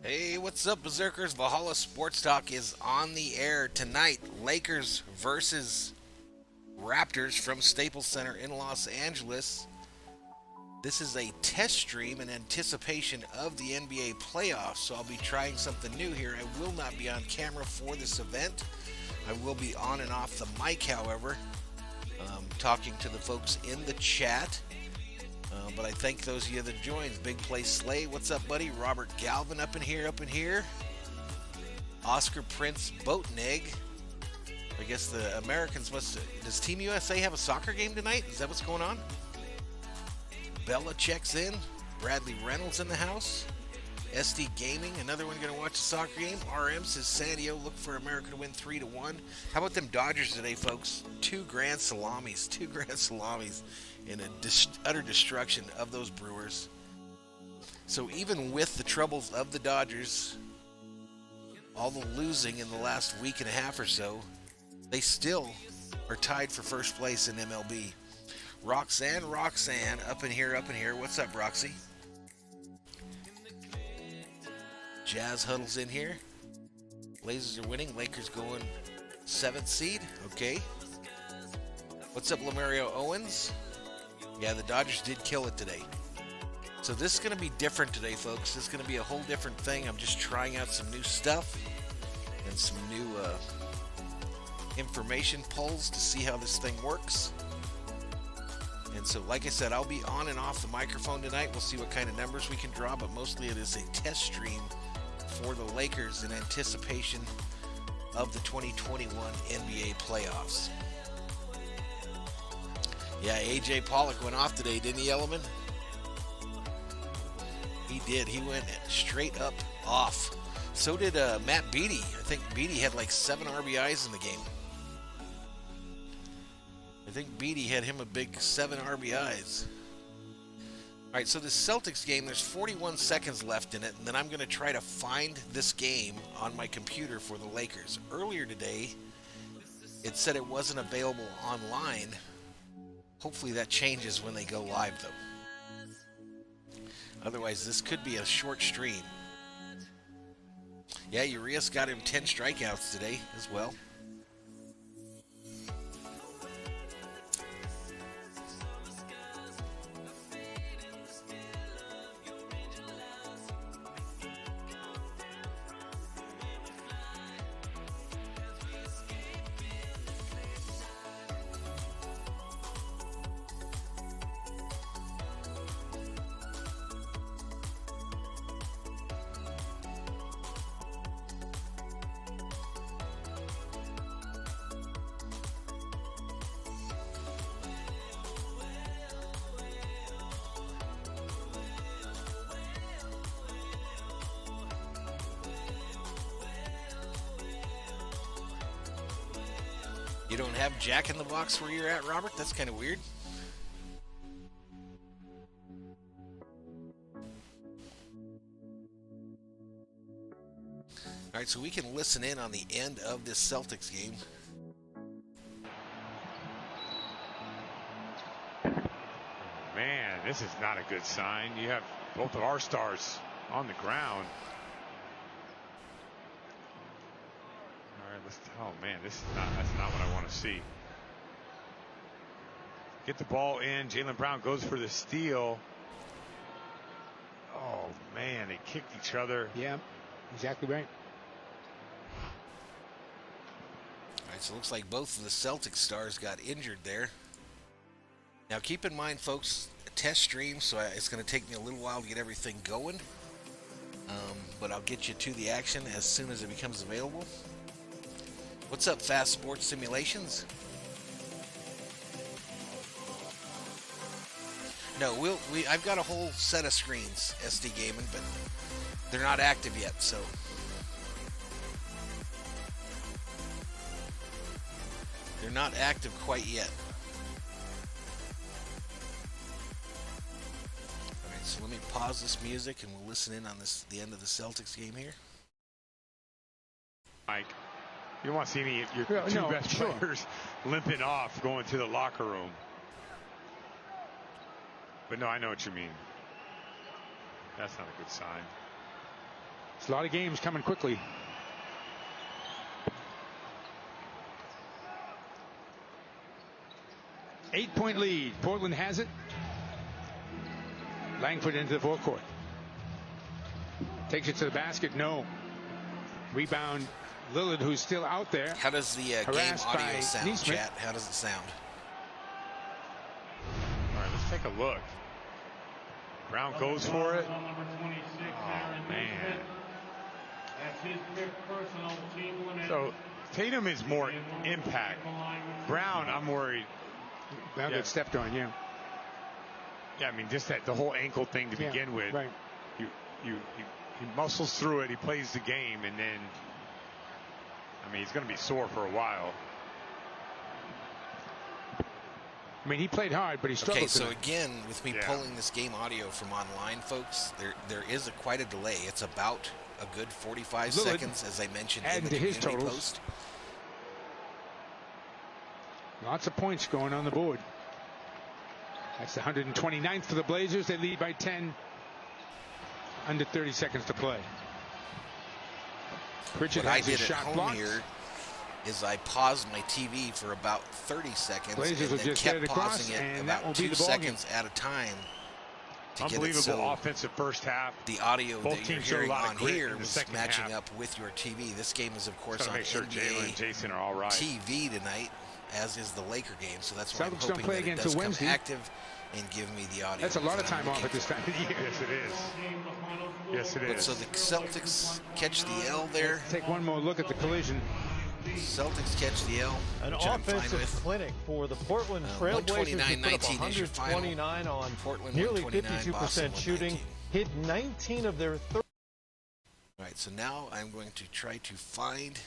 Hey, what's up, Berserkers? Valhalla Sports Talk is on the air tonight. Lakers versus Raptors from Staples Center in Los Angeles. This is a test stream in anticipation of the NBA playoffs, so I'll be trying something new here. I will not be on camera for this event. I will be on and off the mic, however, talking to the folks in the chat. But I thank those of you that joined. Big Play Slay, what's up, buddy? Robert Galvin up in here. Oscar Prince Boatnig. I guess the Americans must... Does Team USA have a soccer game tonight? Is that what's going on? Bella checks in. Bradley Reynolds in the house. SD Gaming, another one going to watch a soccer game. RM says Sandio, look for America to win 3-1. How about them Dodgers today, folks? Two grand salamis in a utter destruction of those Brewers. So even with the troubles of the Dodgers, all the losing in the last week and a half or so, they still are tied for first place in MLB. Roxanne, up in here. What's up, Roxy? Jazz huddles in here. Blazers are winning. Lakers going 7th seed. Okay. What's up, Lamario Owens? Yeah, the Dodgers did kill it today. So this is going to be different today, folks. This is going to be a whole different thing. I'm just trying out some new stuff and some new information polls to see how this thing works. And so, like I said, I'll be on and off the microphone tonight. We'll see what kind of numbers we can draw, but mostly it is a test stream for the Lakers in anticipation of the 2021 NBA playoffs. Yeah, AJ Pollock went off today, didn't he, Elliman? He did. He went straight up off. So did Matt Beattie. I think Beattie had like 7 RBIs in the game. I think Beattie had him a big 7 RBIs. All right, so the Celtics game, there's 41 seconds left in it, and then I'm going to try to find this game on my computer for the Lakers. Earlier today, it said it wasn't available online. Hopefully that changes when they go live, though. Otherwise, this could be a short stream. Yeah, Urias got him 10 strikeouts today as well. You don't have Jack in the Box where you're at, Robert? That's kind of weird. All right, so we can listen in on the end of this Celtics game. Man, this is not a good sign. You have both of our stars on the ground. Oh man, that's not what I want to see. Get the ball in. Jaylen Brown goes for the steal. Oh man, they kicked each other. Yeah, exactly right. All right, so it looks like both of the Celtics stars got injured there. Now keep in mind, folks, a test stream, so it's going to take me a little while to get everything going. But I'll get you to the action as soon as it becomes available. What's up, Fast Sports Simulations? No, I've got a whole set of screens, SD Gaming, but they're not active yet, so. They're not active quite yet. All right, so let me pause this music and we'll listen in on the end of the Celtics game here. Mike. You don't want to see any of your two best players limping off going to the locker room. But no, I know what you mean. That's not a good sign. It's a lot of games coming quickly. Eight-point lead. Portland has it. Langford into the forecourt. Takes it to the basket. No. Rebound. Lillard, who's still out there. How does the game audio sound, chat? How does it sound? All right, let's take a look. Brown goes for it. Oh, man. So Tatum is more impact. Brown, I'm worried. Brown got stepped on, yeah. Yeah, I mean, just that the whole ankle thing to begin with. Right. He muscles through it. He plays the game, and then, I mean, he's going to be sore for a while. I mean, he played hard, but he struggled. Okay, so again, with me pulling this game audio from online, folks, there is quite a delay. It's about a good 45 seconds, as I mentioned in the community post. Lots of points going on the board. That's the 129th for the Blazers. They lead by 10. Under 30 seconds to play. Pritchard what has I did his at shot home blocked. here is I paused my TV for about 30 seconds Blazers and then just kept across, pausing it and about that will be 2 the ball seconds at a time. Unbelievable offensive first half. The audio Both that you're teams show a hearing lot on of grit here in the was second matching half. up with your TV. This game is, of course, on make sure NBA Jalen and Jason are all right. TV tonight, as is the Laker game. So that's why I'm Celtics don't hoping play that it again does till come Wednesday. active and give me the audio. That's a lot of that I'm time off looking at this for. time of the year. Yes, it is. Yes, it But is. so the Celtics catch the L there. Take one more look at the collision. Celtics catch the L, An which I'm fine offensive with. clinic for the Portland Trailblazers, who put up 129-19 is your final. 129 on Portland nearly 129, Boston 52% shooting, 119. hit 19 of their 30. All right, so now I'm going to try to find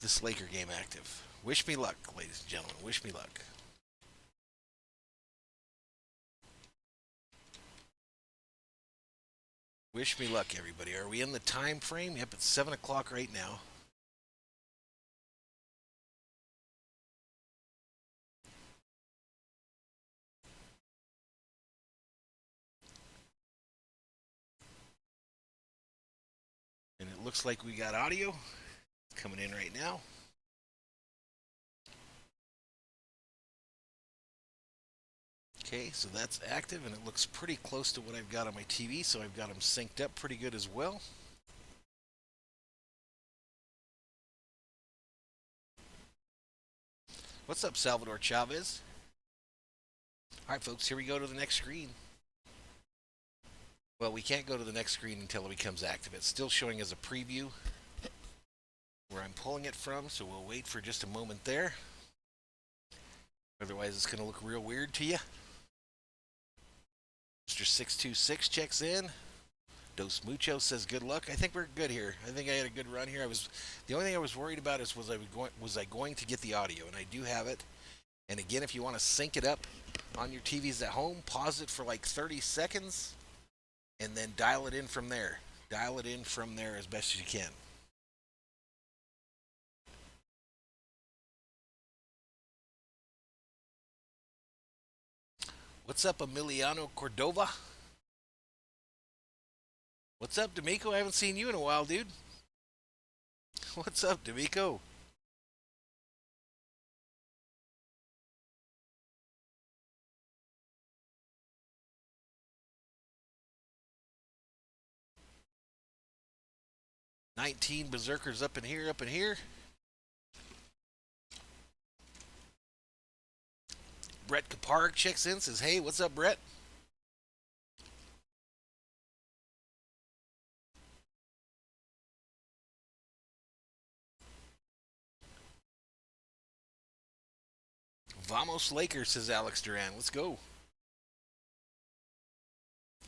this Laker game active. Wish me luck, ladies and gentlemen. Wish me luck. Wish me luck, everybody. Are we in the time frame? Yep, it's 7 o'clock right now. And it looks like we got audio coming in right now. Okay, so that's active, and it looks pretty close to what I've got on my TV, so I've got them synced up pretty good as well. What's up, Salvador Chavez? All right, folks, here we go to the next screen. Well, we can't go to the next screen until it becomes active. It's still showing as a preview where I'm pulling it from, so we'll wait for just a moment there. Otherwise, it's going to look real weird to you. Mr. 626 checks in. Dos Muchos says good luck. I think we're good here. I think I had a good run here. The only thing I was worried about was I going to get the audio, and I do have it. And again, if you want to sync it up on your TVs at home, pause it for like 30 seconds, and then dial it in from there. Dial it in from there as best as you can. What's up, Emiliano Cordova? What's up, D'Amico? I haven't seen you in a while, dude. What's up, D'Amico? "19 Berserkers up in here, up in here." Brett Kaparik checks in, says, hey, what's up, Brett? Vamos Lakers, says Alex Duran. Let's go. All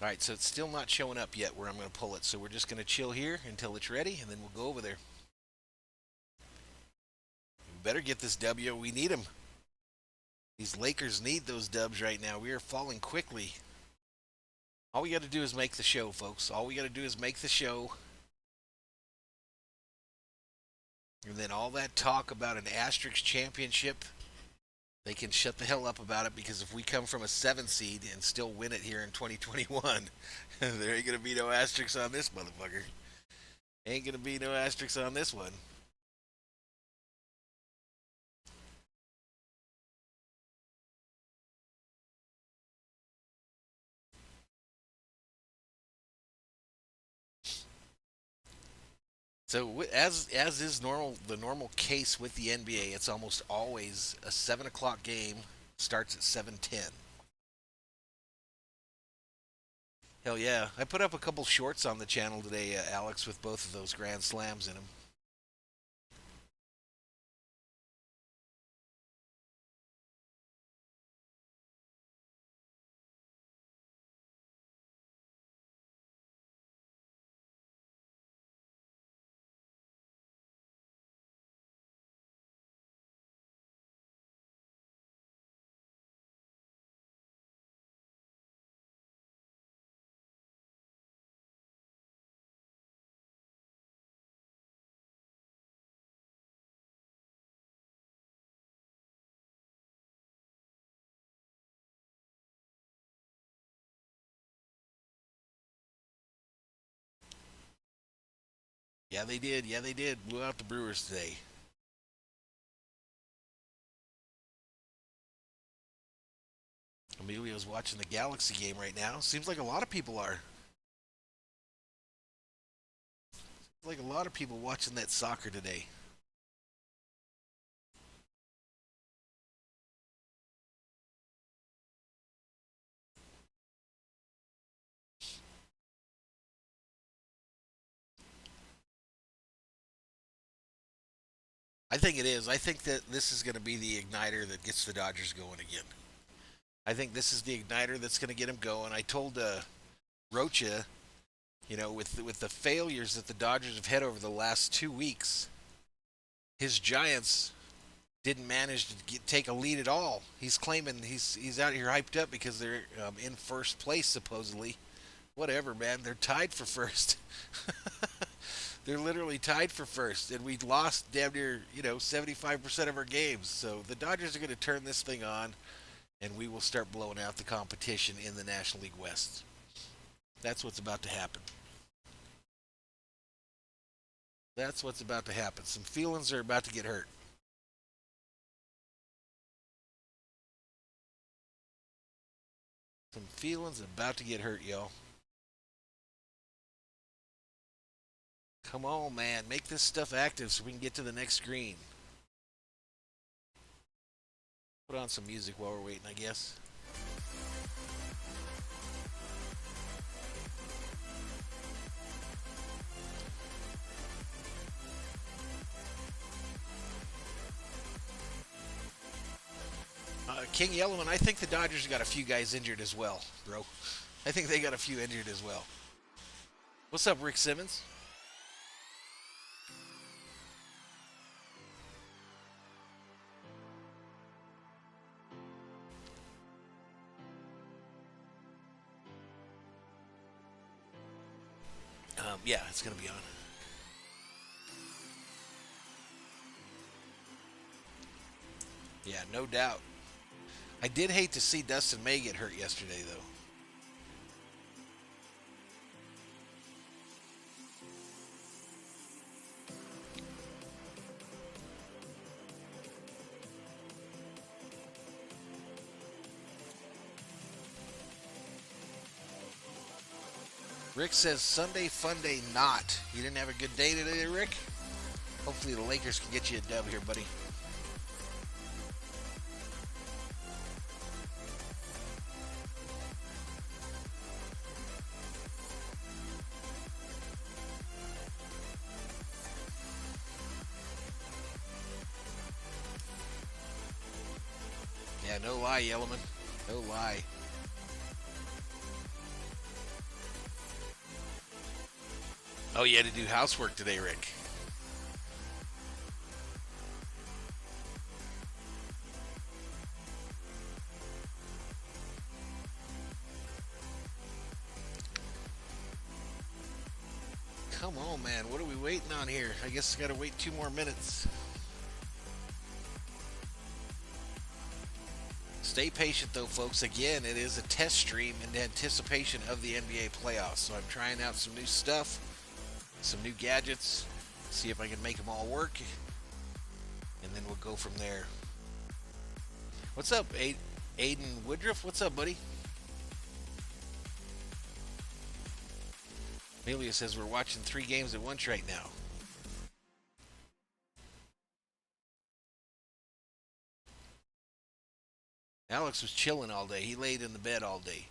right, so it's still not showing up yet where I'm going to pull it, so we're just going to chill here until it's ready, and then we'll go over there. We better get this W. We need them. These Lakers need those dubs right now. We are falling quickly. All we got to do is make the show, folks. All we got to do is make the show. And then all that talk about an asterisk championship, they can shut the hell up about it, because if we come from a 7 seed and still win it here in 2021, there ain't going to be no asterisks on this motherfucker. Ain't gonna be no asterisks on this one. So as is the normal case with the NBA, it's almost always a 7 o'clock game. Starts at 7:10. Hell yeah! I put up a couple shorts on the channel today, Alex, with both of those Grand Slams in them. Yeah, they did. Yeah, they did. Blew out the Brewers today. Emilio's watching the Galaxy game right now. Seems like a lot of people are. Seems like a lot of people watching that soccer today. I think it is. I think that this is going to be the igniter that gets the Dodgers going again. I think this is the igniter that's going to get them going. I told Rocha, with the failures that the Dodgers have had over the last 2 weeks, his Giants didn't manage to take a lead at all. He's claiming he's out here hyped up because they're in first place supposedly. Whatever, man. They're tied for first. They're literally tied for first, and we lost damn near 75% of our games. So the Dodgers are going to turn this thing on, and we will start blowing out the competition in the National League West. That's what's about to happen. That's what's about to happen. Some feelings are about to get hurt. Some feelings about to get hurt, y'all. Come on, man. Make this stuff active so we can get to the next screen. Put on some music while we're waiting, I guess. King Yellowman, I think the Dodgers got a few guys injured as well, bro. I think they got a few injured as well. What's up, Rick Simmons? Yeah, it's going to be on. Yeah, no doubt. I did hate to see Dustin May get hurt yesterday, though. Rick says Sunday fun day not. You didn't have a good day today, Rick? Hopefully the Lakers can get you a dub here, buddy. Yeah, no lie, Yellowman. No lie. Oh, you had to do housework today, Rick. Come on, man. What are we waiting on here? I guess I got to wait 2 more minutes. Stay patient, though, folks. Again, it is a test stream in anticipation of the NBA playoffs, so I'm trying out some new stuff. some new gadgets, see if I can make them all work, and then we'll go from there. What's up, Aiden Woodruff? What's up, buddy? Amelia says we're watching 3 games at once right now. Alex was chilling all day. He laid in the bed all day.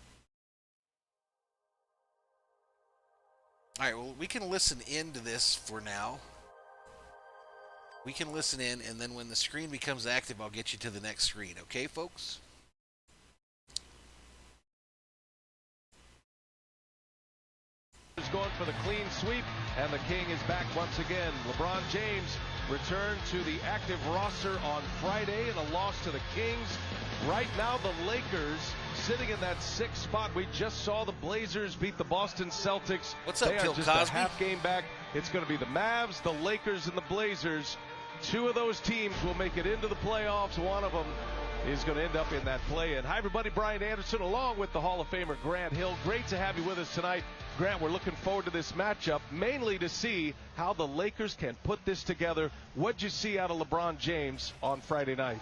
All right, well, we can listen into this for now. We can listen in, and then when the screen becomes active, I'll get you to the next screen. Okay, folks? Is going for the clean sweep, and the King is back once again. LeBron James returned to the active roster on Friday in a loss to the Kings. Right now, the Lakers sitting in that 6th spot. We just saw the Blazers beat the Boston Celtics. What's up, They Bill are just Cosby? a half game back. It's going to be the Mavs, the Lakers, and the Blazers. 2 of those teams will make it into the playoffs. One of them is going to end up in that play-in. Hi, everybody. Brian Anderson along with the Hall of Famer Grant Hill. Great to have you with us tonight. Grant, we're looking forward to this matchup, mainly to see how the Lakers can put this together. What'd you see out of LeBron James on Friday night?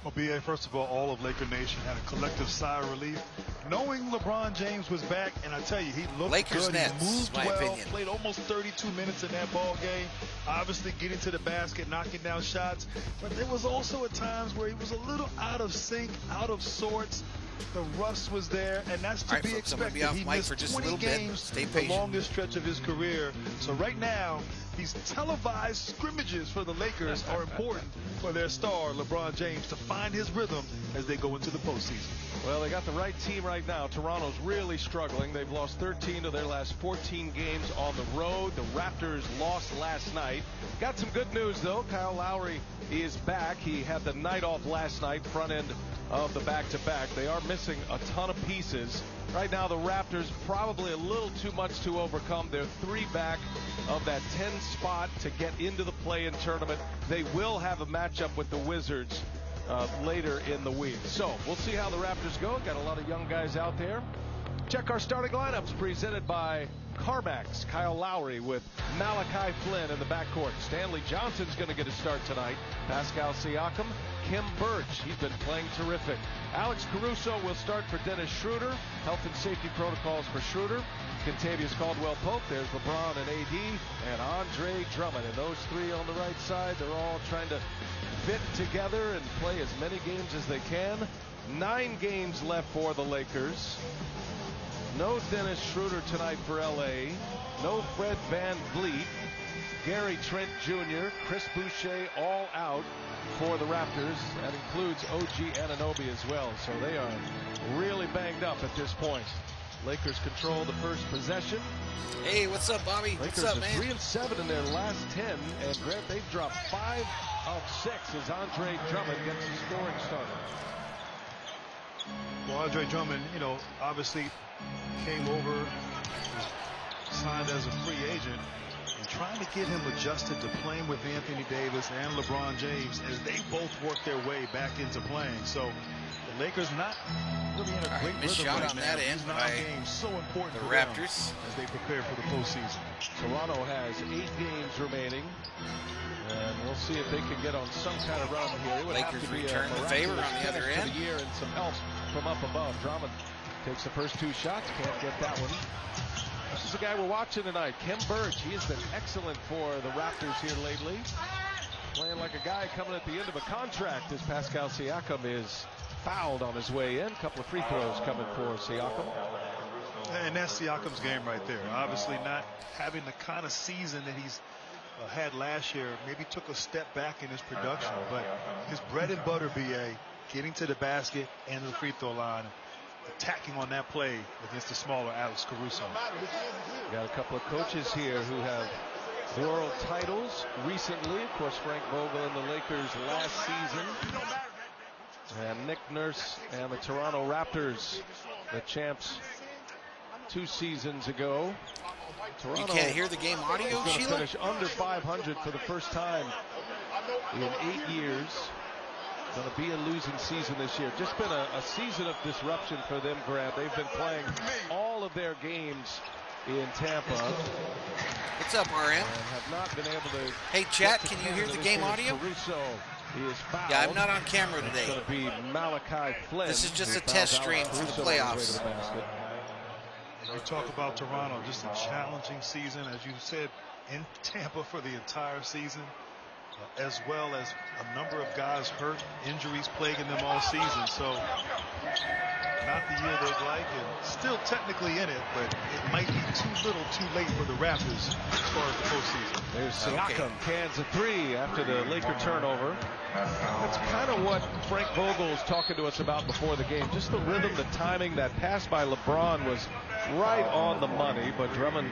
Well, B.A., first of all of Laker Nation had a collective sigh of relief, knowing LeBron James was back. And I tell you, he looked Lakers good. Nets, He moved my well, opinion. played almost 32 minutes in that ball game. Obviously getting to the basket, knocking down shots. But there was also at times where he was a little out of sync, out of sorts. The rust was there, and that's to All right, be folks, I'm gonna expected. be off He mic missed for just a 20 little bit. games, Stay the patient. longest stretch of his career. So right now, these televised scrimmages for the Lakers are important for their star, LeBron James, to find his rhythm as they go into the postseason. Well, they got the right team right now. Toronto's really struggling. They've lost 13 of their last 14 games on the road. The Raptors lost last night. Got some good news, though. Kyle Lowry is back. He had the night off last night, front end of the back-to-back. They are missing a ton of pieces. Right now, the Raptors probably a little too much to overcome. They're 3 back of that 10 spot to get into the play-in tournament. They will have a matchup with the Wizards later in the week. So we'll see how the Raptors go. Got a lot of young guys out there. Check our starting lineups presented by CarMax. Kyle Lowry with Malachi Flynn in the backcourt. Stanley Johnson's going to get a start tonight. Pascal Siakam, Kim Birch. He's been playing terrific. Alex Caruso will start for Dennis Schroeder. Health and safety protocols for Schroeder. Contavious Caldwell-Pope. There's LeBron and AD and Andre Drummond. And those 3 on the right side, they're all trying to fit together and play as many games as they can. 9 games left for the Lakers. No Dennis Schroeder tonight for L.A. No Fred Van Vliet. Gary Trent Jr., Chris Boucher all out for the Raptors. That includes OG Anunoby as well. So they are really banged up at this point. Lakers control the first possession. Hey, what's up, Bobby? Lakers What's up, are man? 3 and 7 in their last 10. And Grant, they've dropped 5 of 6 as Andre Drummond gets the scoring started. Well, Andre Drummond, obviously came over, signed as a free agent, and trying to get him adjusted to playing with Anthony Davis and LeBron James as they both work their way back into playing. So the Lakers not really in a great missed rhythm shot right on now. that end These 9 by games so important the for them Raptors. as they prepare for the postseason. Toronto has 8 games remaining. And we'll see if they can get on some kind of run here. It would Lakers have to be return a the favor on the miraculous other finish to end. the year and some help from up above. Drummond takes the first 2 shots, can't get that one. This is the guy we're watching tonight, Kim Birch. He has been excellent for the Raptors here lately. Playing like a guy coming at the end of a contract as Pascal Siakam is fouled on his way in. A couple of free throws coming for Siakam. And that's Siakam's game right there. Obviously not having the kind of season that he's had last year. Maybe took a step back in his production, but his bread and butter, BA, getting to the basket and the free throw line, attacking on that play against the smaller Alex Caruso. Got a couple of coaches here who have world titles recently. Of course, Frank Vogel and the Lakers last season. And Nick Nurse and the Toronto Raptors, the champs 2 seasons ago. Toronto You can't hear the game audio, is going to Sheila? finish under 500 for the first time in 8 years. Going to be a losing season this year. Just been a season of disruption for them, Grant. They've been playing all of their games in Tampa. What's up, RM? And have not been able to. Hey, chat, can you hear the game audio? Caruso is fouled. Yeah, I'm not on camera today. It's going to be Malachi Flynn. This is just a test stream for the playoffs. You talk about Toronto, just a challenging season, as you said, in Tampa for the entire season, as well as a number of guys hurt, injuries plaguing them all season. So not the year they'd like, and still technically in it, but it might be too little too late for the Raptors as far as the postseason. There's Siakam, cans a three after the Laker turnover. That's kind of what Frank Vogel was talking to us about before the game. Just the rhythm, the timing. That pass by LeBron was right on the money, but Drummond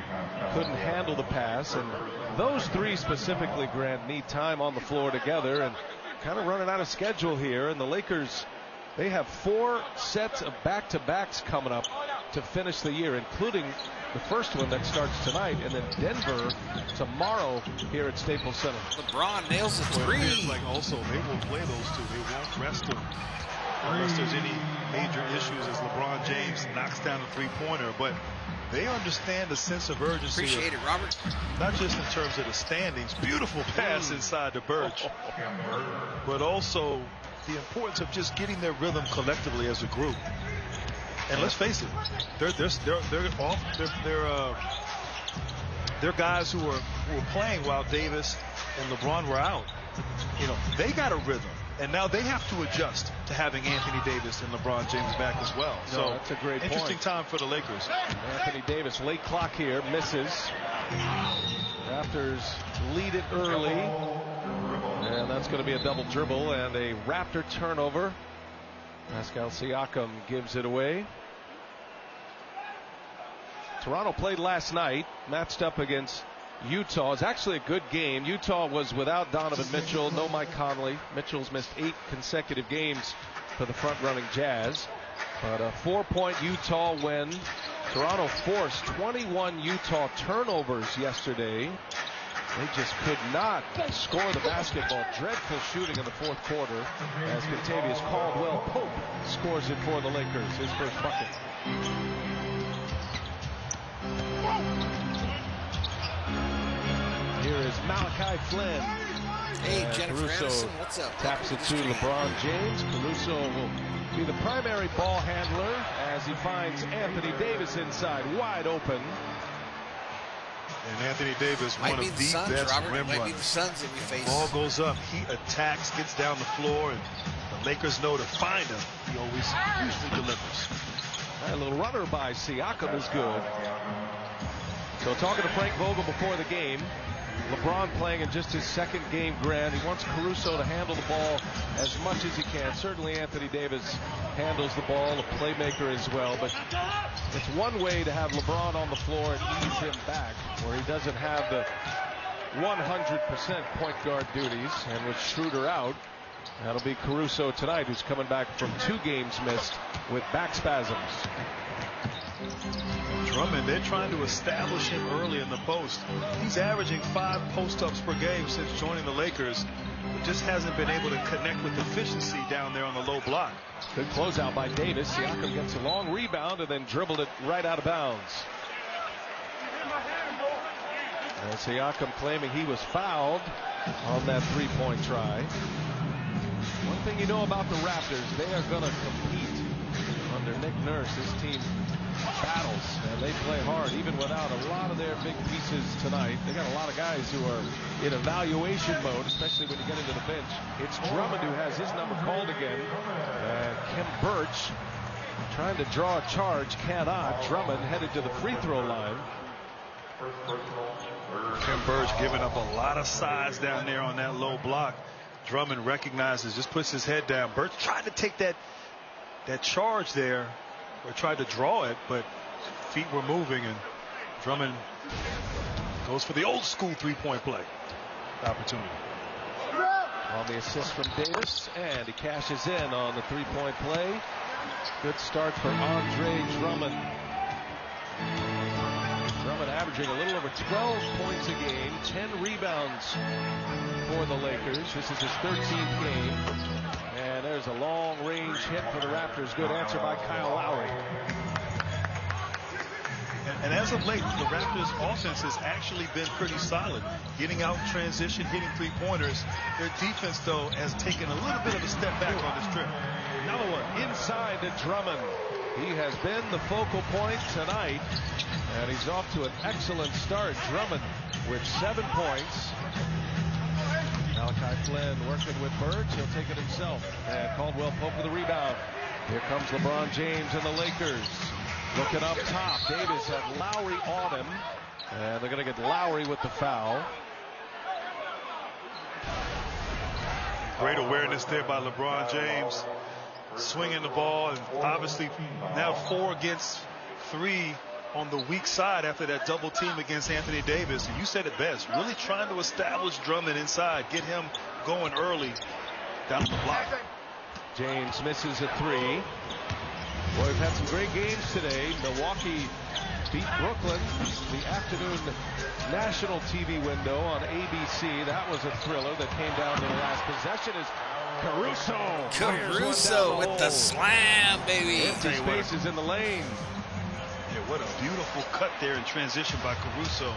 couldn't handle the pass. And those three specifically, Grant, need time on the floor together and kind of running out of schedule here. And the Lakers, they have 4 sets of back-to-backs coming up to finish the year, including the first one that starts tonight, and then Denver tomorrow here at Staples Center. LeBron nails the three. Like also, they will play those two. They won't rest them unless there's any major issues as LeBron James knocks down a three-pointer. But they understand the sense of urgency. Appreciate it, Robert. Not just in terms of the standings, beautiful pass inside the Birch, but also the importance of just getting their rhythm collectively as a group. And let's face it, they're guys who were playing while Davis and LeBron were out. You know, they got a rhythm, and now they have to adjust to having Anthony Davis and LeBron James back as well. No, so that's a great interesting time for the Lakers. Anthony Davis, late clock here, misses. Raptors lead it early, and that's going to be a double dribble and a Raptor turnover. Pascal Siakam gives it away. Toronto played last night, matched up against Utah. It's actually a good game. Utah was without Donovan Mitchell, no Mike Conley. Mitchell's missed 8 consecutive games for the front-running Jazz. But a 4-point Utah win. Toronto forced 21 Utah turnovers yesterday. They just could not score the basketball. Dreadful shooting in the fourth quarter as Kentavious Caldwell-Pope scores it for the Lakers, his first bucket. Here is Malachi Flynn. Hey, Jennifer Caruso Anderson, what's up? Taps it to LeBron James. Caruso will be the primary ball handler as he finds Anthony Davis inside, wide open. And Anthony Davis, Might one be of the the Suns, best Robert. rim Might be runners. the Suns that we face. Ball goes up, he attacks, gets down the floor, and the Lakers know to find him. He always usually delivers. A little runner by Siakam is good. So talking to Frank Vogel before the game, LeBron playing in just his second game, Grant. He wants Caruso to handle the ball as much as he can. Certainly Anthony Davis handles the ball, a playmaker as well. But it's one way to have LeBron on the floor and ease him back, where he doesn't have the 100% point guard duties. And with Schroeder out, that'll be Caruso tonight, who's coming back from 2 games missed with back spasms. Drummond, they're trying to establish him early in the post. He's averaging 5 post-ups per game since joining the Lakers, but just hasn't been able to connect with efficiency down there on the low block. Good closeout by Davis. Siakam gets a long rebound and then dribbled it right out of bounds. And Siakam claiming he was fouled on that 3-point try. One thing you know about the Raptors, they are going to compete under Nick Nurse. This team battles, and they play hard even without a lot of their big pieces tonight. They got a lot of guys who are in evaluation mode, especially when you get into the bench. It's Drummond who has his number called again. Kim Birch trying to draw a charge, cannot. Drummond headed to the free throw line. Kim Birch giving up a lot of size down there on that low block. Drummond recognizes, just puts his head down. Birch tried to take that charge there, or tried to draw it, but feet were moving, and Drummond goes for the old school 3-point play opportunity. On the assist from Davis, and he cashes in on the 3-point play. Good start for Andre Drummond. Drummond averaging a little over 12 points a game, 10 rebounds for the Lakers. This is his 13th game. And there's a long-range hit for the Raptors. Good answer by Kyle Lowry. And And as of late, the Raptors' offense has actually been pretty solid, getting out in transition, hitting three-pointers. Their defense, though, has taken a little bit of a step back on this trip. Another one inside to Drummond. He has been the focal point tonight, and he's off to an excellent start. Drummond with 7 points. Malachi Flynn working with Birch. He'll take it himself. And Caldwell Pope with the rebound. Here comes LeBron James and the Lakers. Looking up top. Davis had Lowry on him. And they're going to get Lowry with the foul. Great awareness there by LeBron James. Swinging the ball, and obviously now 4 against 3 on the weak side after that double team against Anthony Davis. And you said it best, really trying to establish Drummond inside, get him going early down the block. James misses a 3. Boy, we've had some great games today. Milwaukee beat Brooklyn. The afternoon national TV window on ABC. That was a thriller that came down to the last possession. Is Caruso with the slam, baby. Empty spaces in the lane. Yeah, what a beautiful cut there in transition by Caruso.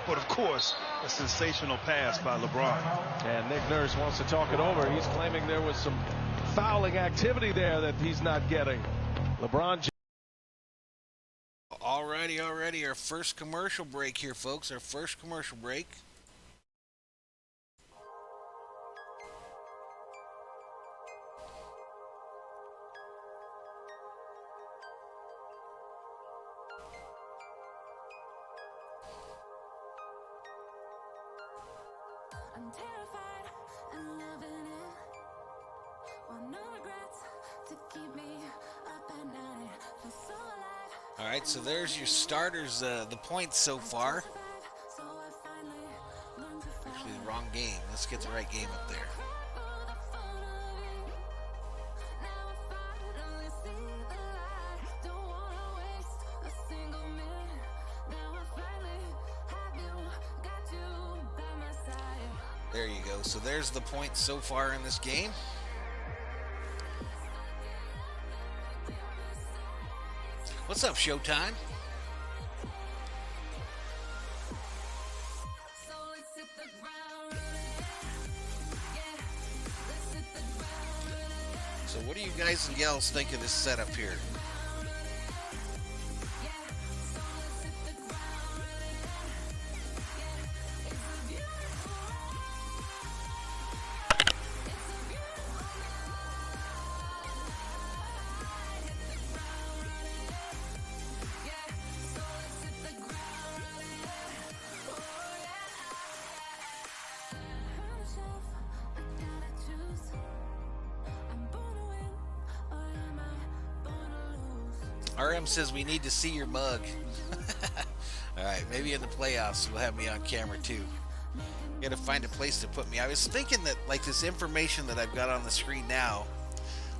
But of course, a sensational pass by LeBron. And Nick Nurse wants to talk it over. He's claiming there was some fouling activity there that he's not getting. LeBron. Alrighty. Our first commercial break here, folks. Our first commercial break. I'm terrified and loving it. Want no regrets to keep me up at night. Feel so alive. All right, so there's your starters, the points so far. Actually, the wrong game. Let's get the right game up there. There you go. So there's the points so far in this game. What's up, Showtime? So what do you guys and gals think of this setup here? RM says we need to see your mug. All right, maybe in the playoffs we'll have me on camera too. Gotta find a place to put me. I was thinking that like this information that I've got on the screen now,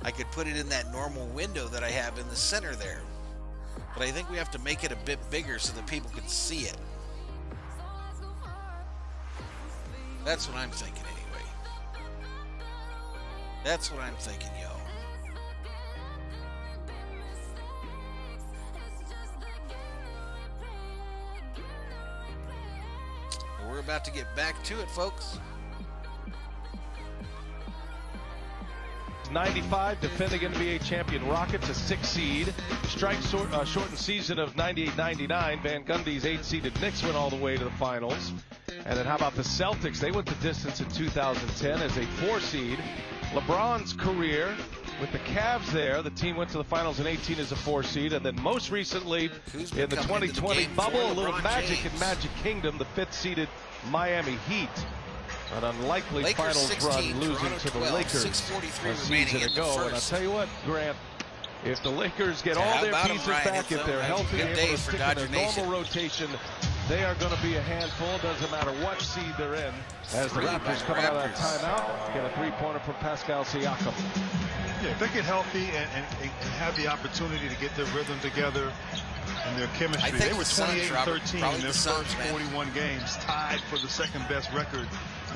I could put it in that normal window that I have in the center there. But I think we have to make it a bit bigger so that people can see it. That's what I'm thinking anyway. That's what I'm thinking, yo. We're about to get back to it, folks. 95, defending NBA champion Rockets, a 6 seed. Shortened season of 98-99. Van Gundy's 8-seeded Knicks went all the way to the finals. And then how about the Celtics? They went the distance in 2010 as a 4 seed. LeBron's career with the Cavs there, the team went to the finals in 18 as a 4 seed, and then most recently in the 2020 bubble, a little magic in Magic Kingdom, the 5th seeded Miami Heat. An unlikely Lakers finals 16, run, losing Toronto to the 12, Lakers 6:43 a season ago. And I'll tell you what, Grant, if the Lakers get all their pieces back, if they're healthy and able to stick in their normal rotation, they are going to be a handful. Doesn't matter what seed they're in. As the Raptors coming out of that timeout, get a 3-pointer from Pascal Siakam. Yeah, if they get healthy and have the opportunity to get their rhythm together and their chemistry. They were 28-13 in their first 41 games, tied for the second best record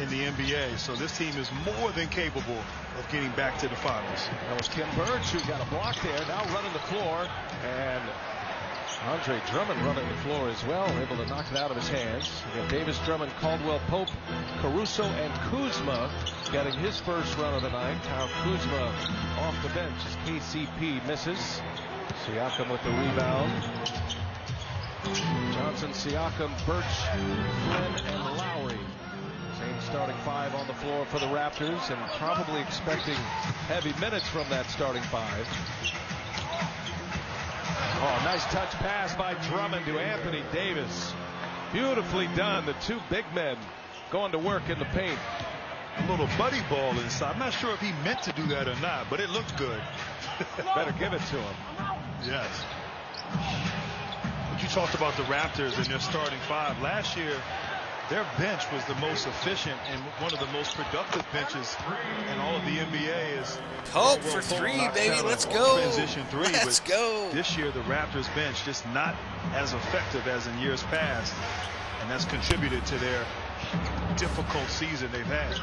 in the NBA. So this team is more than capable of getting back to the finals. That was Kim Birch who got a block there, now running the floor, and Andre Drummond running the floor as well, able to knock it out of his hands. We got Davis, Drummond, Caldwell Pope, Caruso, and Kuzma getting his first run of the night. Kyle Kuzma off the bench as KCP misses. Siakam with the rebound. Johnson, Siakam, Birch, Flynn, and Lowry. Same starting five on the floor for the Raptors, and probably expecting heavy minutes from that starting five. Oh, nice touch pass by Drummond to Anthony Davis. Beautifully done. The two big men going to work in the paint. A little buddy ball inside. I'm not sure if he meant to do that or not, but it looked good. Better give it to him. Yes. But you talked about the Raptors and their starting five. Last year, their bench was the most efficient and one of the most productive benches in all of the NBA. Is Pope for three, baby. Let's go. Transition three. Let's go. This year, the Raptors bench just not as effective as in years past, and that's contributed to their difficult season they've had.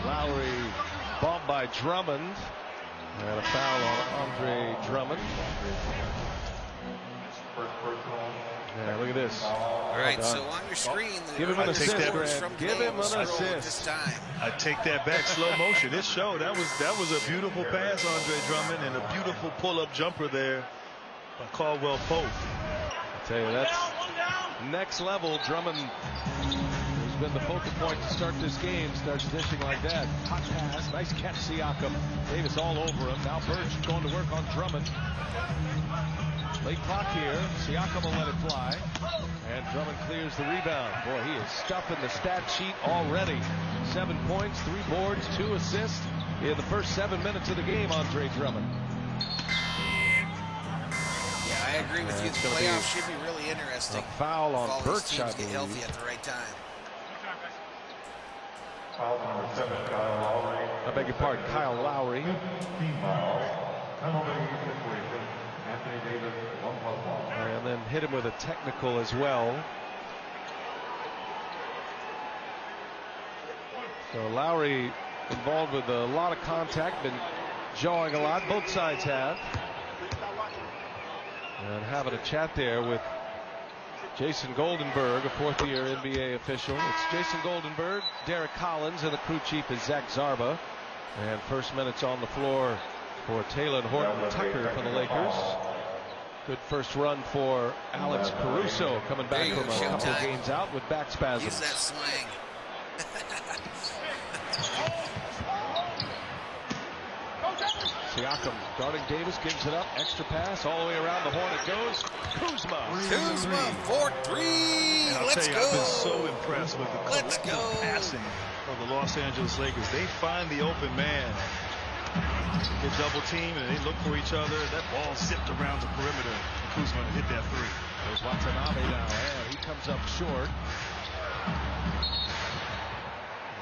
Lowry bumped by Drummond, and a foul on Andre Drummond. Yeah, look at this. All right, so on your screen, give him an assist. Give him an assist. This time. I take that back, slow motion. It showed that was a beautiful pass, Andre Drummond, and a beautiful pull-up jumper there by Caldwell Pope. I tell you, that's next level. Drummond, who's been the focal point to start this game, starts dishing like that. Hot pass, nice catch, Siakam. Davis all over him. Now Birch going to work on Drummond. Late clock here. Siakam will let it fly. And Drummond clears the rebound. Boy, he is stuffing the stat sheet already. 7 points, 3 boards, 2 assists in the first 7 minutes of the game, Andre Drummond. Yeah, I agree with you. The playoffs should be really interesting. A foul on Birch, Birch, I get believe. healthy at the right time. I beg your pardon, Kyle Lowry. And then hit him with a technical as well. So Lowry involved with a lot of contact, been jawing a lot. Both sides have. And having a chat there with Jason Goldenberg, a fourth-year NBA official. It's Jason Goldenberg, Derek Collins, and the crew chief is Zach Zarba. And first minutes on the floor for Taylor and Horton Tucker for the Lakers. Good first run for Alex Caruso, coming back from a couple of games out with back spasms. Use that swing. Siakam guarding Davis, gives it up, extra pass, all the way around the horn it goes. Kuzma for three. Let's go. I've been so impressed with the collective passing of the Los Angeles Lakers. They find the open man. They double team and they look for each other. That ball zipped around the perimeter. Kuzma hit that three. There's Watanabe now. Yeah, he comes up short.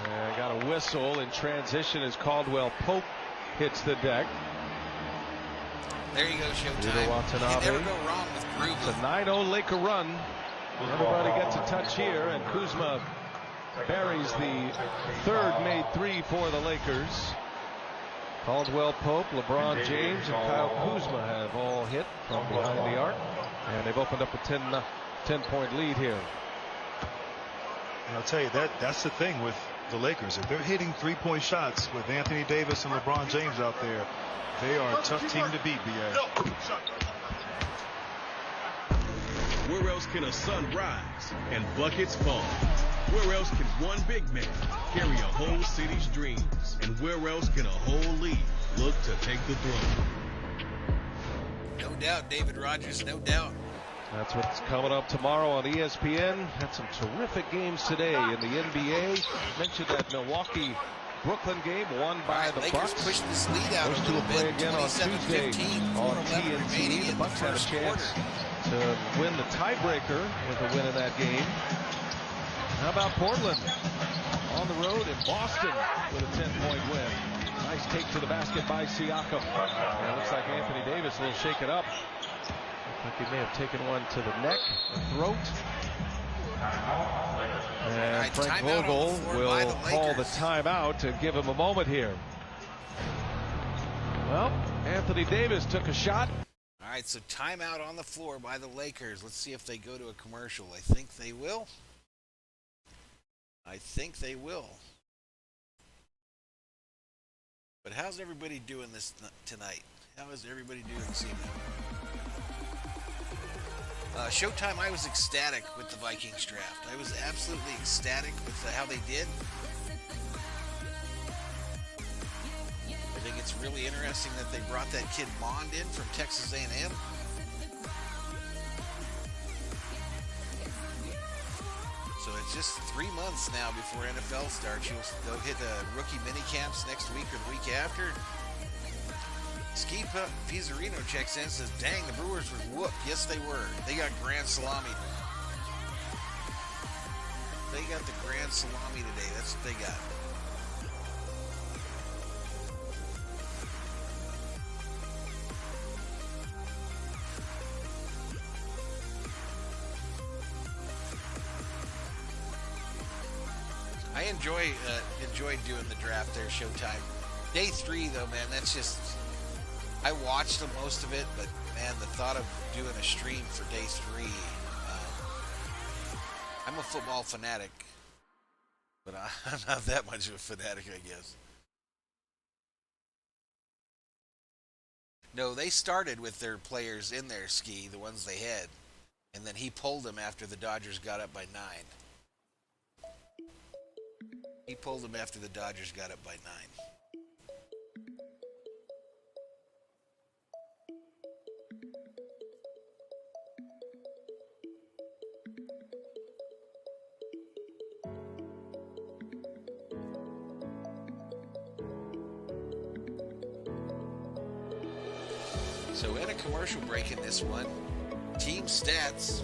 And got a whistle in transition as Caldwell Pope hits the deck. There you go, Showtime. Watanabe. You can never go wrong with groovy. It's a 9-0 Laker run. Everybody gets a touch here, and Kuzma buries the third made three for the Lakers. Caldwell Pope, LeBron James, and Kyle Kuzma have all hit from behind the arc. And they've opened up a 10-point lead here. And I'll tell you, that's the thing with the Lakers. If they're hitting three-point shots with Anthony Davis and LeBron James out there, they are a tough team to beat, B.A. Where else can a sun rise and buckets fall? Where else can one big man carry a whole city's dreams? And where else can a whole league look to take the throne? No doubt, David Rogers, no doubt. That's what's coming up tomorrow on ESPN. Had some terrific games today in the NBA. Mentioned that Milwaukee-Brooklyn game won by the Lakers Bucks. Pushed this lead out a little play bit. again on Tuesday on TNT. The Bucks had a chance to win the tiebreaker with a win in that game. How about Portland on the road in Boston with a 10-point win? Nice take to the basket by Siakam. And it looks like Anthony Davis will shake it up. Looks like he may have taken one to the neck, the throat. And Frank Vogel will call the timeout to give him a moment here. Well, Anthony Davis took a shot. All right, right, so timeout on the floor by the Lakers. Let's see if they go to a commercial. I think they will. But how's everybody doing this tonight? How is everybody doing this evening? Showtime, I was ecstatic with the Vikings draft. I was absolutely ecstatic with how they did. I think it's really interesting that they brought that kid Mond in from Texas A&M. So it's just 3 months now before NFL starts. They'll hit rookie mini camps next week or the week after. Ski Pizzerino checks in and says, dang, the Brewers were whooped. Yes, they were. They got grand salami. They got the grand salami today. That's what they got. I enjoyed doing the draft there, Showtime. Day 3, though, man, that's just... I watched most of it, but, man, the thought of doing a stream for day 3... I'm a football fanatic, but I'm not that much of a fanatic, I guess. No, they started with their players in their ski, the ones they had, and then he pulled them after the Dodgers got up by 9. He pulled them after the Dodgers got up by 9. So in a commercial break in this one, team stats.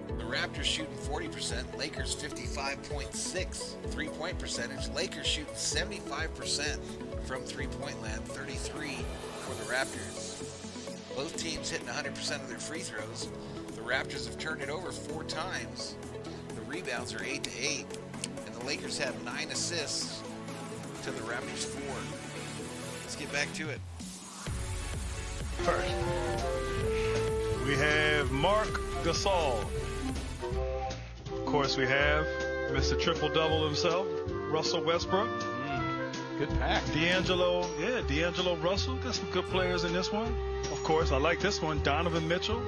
The Raptors shooting 40%, Lakers 55.6 three-point percentage. Lakers shooting 75% from three-point land, 33 for the Raptors. Both teams hitting 100% of their free throws. The Raptors have turned it over 4 times. The rebounds are 8-8, and the Lakers have 9 assists to the Raptors 4. Let's get back to it. First, we have Marc Gasol. Of course, we have Mr. Triple-Double himself, Russell Westbrook. Good pack. D'Angelo Russell. Got some good players in this one. Of course, I like this one, Donovan Mitchell.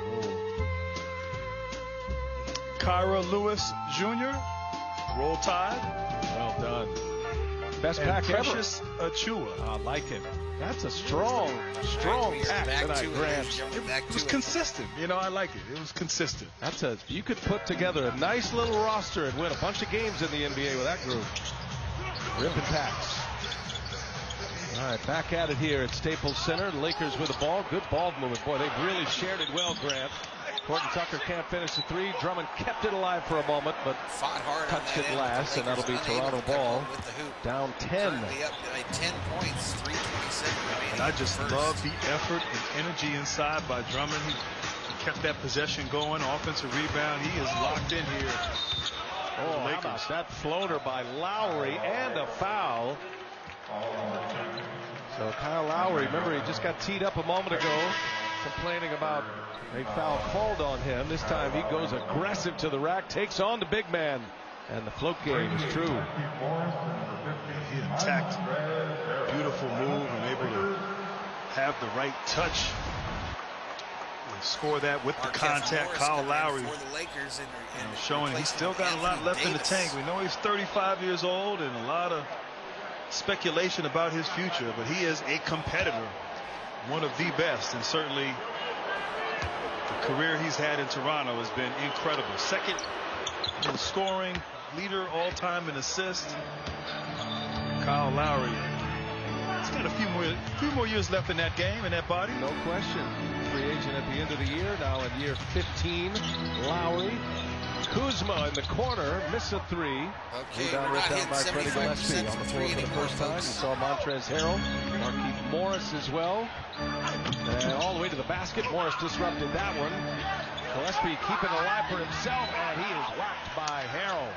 Kyra Lewis Jr. Roll Tide. Well done. Best And pack Precious ever. Achua. I like it. That's a strong pack tonight, Grant. It was consistent. You know, I like it. It was consistent. You could put together a nice little roster and win a bunch of games in the NBA with that group. Ripping packs. All right, back at it here at Staples Center. The Lakers with the ball. Good ball movement. Boy, they've really shared it well, Grant. Horton Tucker can't finish the 3. Drummond kept it alive for a moment, but fought hard touched on it that last, and that'll be Toronto ball. Down 10. Currently up by 10 points, 3:27 remaining. And I just love the effort and energy inside by Drummond. He kept that possession going, offensive rebound. He is locked in here. Oh, how about that floater by Lowry and a foul. So Kyle Lowry, remember he just got teed up a moment ago, complaining about a foul called on him. This time he goes aggressive to the rack, takes on the big man, and the float game is true. He attacked. Beautiful move and able to have the right touch and score that with the contact. Kyle Lowry showing he's still got a lot left in the tank. We know he's 35 years old and a lot of speculation about his future, but he is a competitor, one of the best, and certainly the career he's had in Toronto has been incredible. Second in scoring, leader all time in assists. Kyle Lowry. He's got a few more years left in that game, in that body. No question. Free agent at the end of the year, now in year 15. Lowry. Kuzma in the corner, miss a 3. Okay, rebound ripped down by Freddie Gillespie on the floor for the first time. You saw Montrezl Harrell, Markieff Morris as well. And all the way to the basket. Morris disrupted that one. Gillespie keeping it alive for himself, and he is whacked by Harrell.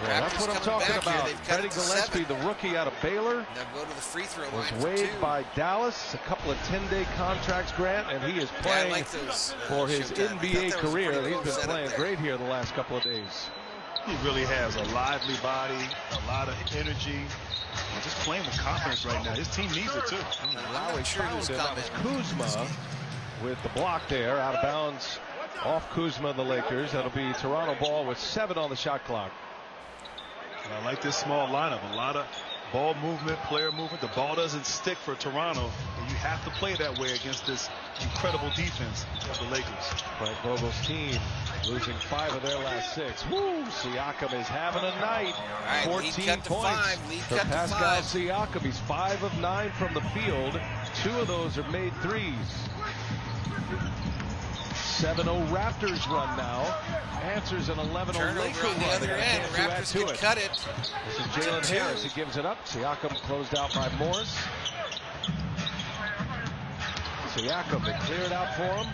Yeah, that's what I'm talking about. Freddie Gillespie, Gillespie, the rookie out of Baylor, they'll go to the free throw was line. waived by Dallas. A couple of 10-day contracts, Grant, and he is playing like those, for his Showtime. NBA career. He's He's been playing great here the last couple of days. He really has a lively body, a lot of energy. He's just playing with confidence right now. His team needs it too. Lowry found him. That was Kuzma with the block there, out of bounds off Kuzma, the Lakers. That'll be Toronto ball with 7 on the shot clock. And I like this small lineup. A lot of ball movement, player movement. The ball doesn't stick for Toronto. And you have to play that way against this incredible defense of the Lakers. Frank Vogel's team losing 5 of their last 6. Woo! Siakam is having a night. Right, 14 points for Pascal Siakam. He's 5 of 9 from the field. 2 of those are made threes. 7-0 Raptors run now. Answers an 11-0 Turnover Laker on the run. other end. Raptors can cut it. This is Jalen Harris. He gives it up. Siakam closed out by Morris. Siakam, they clear it out for him.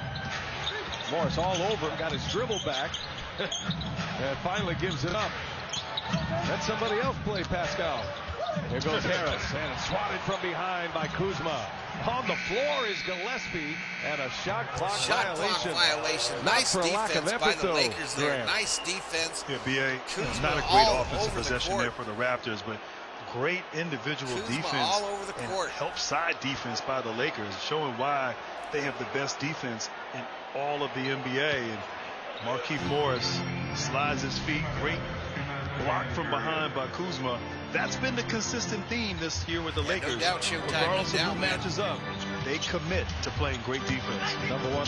Morris all over him, got his dribble back, and finally gives it up. Let somebody else play Pascal. Here goes Harris, and it's swatted from behind by Kuzma. On the floor is Gillespie, and a shot clock violation. Nice for lack of defense by the empathy, Lakers there. Grant. Nice defense. Yeah, B.A. Kuzma not a great all offensive over the possession court. there for the Raptors, but great individual Kuzma defense all over the court. and help side defense by the Lakers, showing why they have the best defense in all of the NBA. And Markieff Morris slides his feet. Great block from behind by Kuzma. That's been the consistent theme this year with the Lakers. No doubt, Showtime. Regardless No of doubt, who man. matches up, they commit to playing great defense. Number 1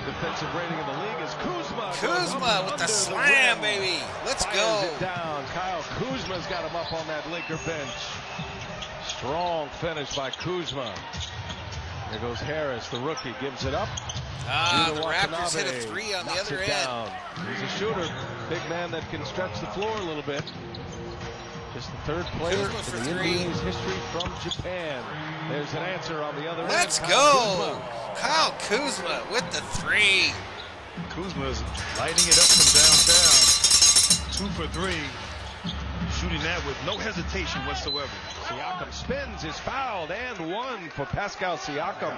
defensive rating in the league is Kuzma. Kuzma with the slam, baby. Let's Fires go. it down. Kyle Kuzma's got him up on that Laker bench. Strong finish by Kuzma. There goes Harris, the rookie, gives it up. The Raptors hit a 3 on the other end. He's a shooter, big man that can stretch the floor a little bit. Just the 3rd player Kuzma in the for 3. NBA's history from Japan. There's an answer on the other end. Let's Kyle go. Kuzma. Kyle Kuzma with the 3. Kuzma is lighting it up from downtown. 2 for 3. Shooting that with no hesitation whatsoever. Siakam spins, is fouled, and 1 for Pascal Siakam.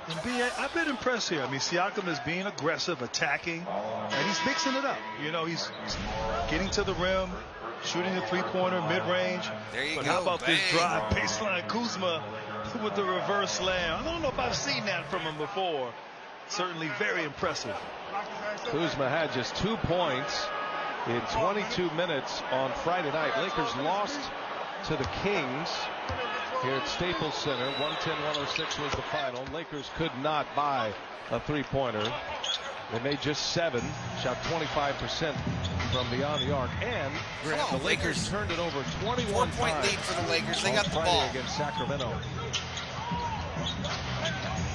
And B.A., I've been impressed here. I mean, Siakam is being aggressive, attacking, and he's mixing it up. You know, he's getting to the rim, shooting a 3-pointer, mid-range. There you but go. How about Bang. this drive baseline? Kuzma with the reverse slam. I don't know if I've seen that from him before. Certainly very impressive. Kuzma had just 2 points in 22 minutes on Friday night. Lakers lost to the Kings here at Staples Center. 110-106 was the final. Lakers could not buy a 3-pointer. They made just 7, shot 25% from beyond the arc, and Grant, the Lakers turned it over 21 times. 4-point lead for the Lakers. They got the Friday ball against Sacramento.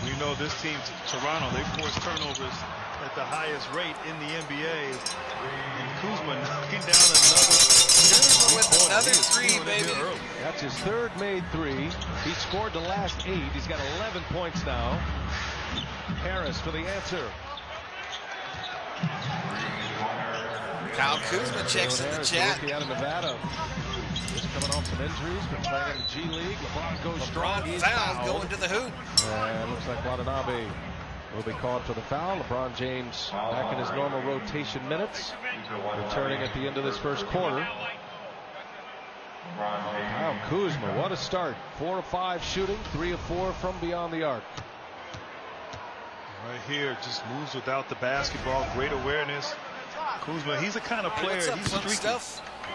We know this team, Toronto, they force turnovers at the highest rate in the NBA. And Kuzma knocking down with another 3, baby. That's his 3rd made 3. He scored the last 8. He's got 11 points now. Harris for the answer. Kyle Kuzma checks in the Harris, chat. the rookie out of Nevada. Just coming off some injuries, been playing in the G League. LeBron goes strong. He's fouled going to the hoop. And looks like Watanabe will be called for the foul. LeBron James back in his normal rotation minutes, returning at the end of this first quarter. Kyle Kuzma, what a start. 4 of 5 shooting, 3 of 4 from beyond the arc. Right here, just moves without the basketball. Great awareness. Kuzma, he's the kind of player, he's streaky.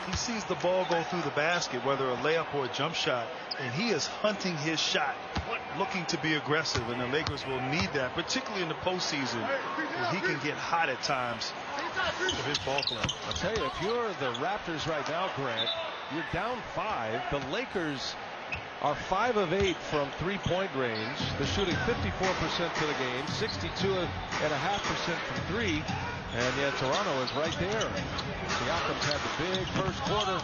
He sees the ball go through the basket, whether a layup or a jump shot, and he is hunting his shot, looking to be aggressive, and the Lakers will need that, particularly in the postseason, where he can get hot at times with his ball club. I'll tell you, if you're the Raptors right now, Grant, you're down 5. The Lakers are 5 of 8 from 3-point range. They're shooting 54% for the game, 62.5% from 3. And yet Toronto is right there. Siakam's had the big first quarter.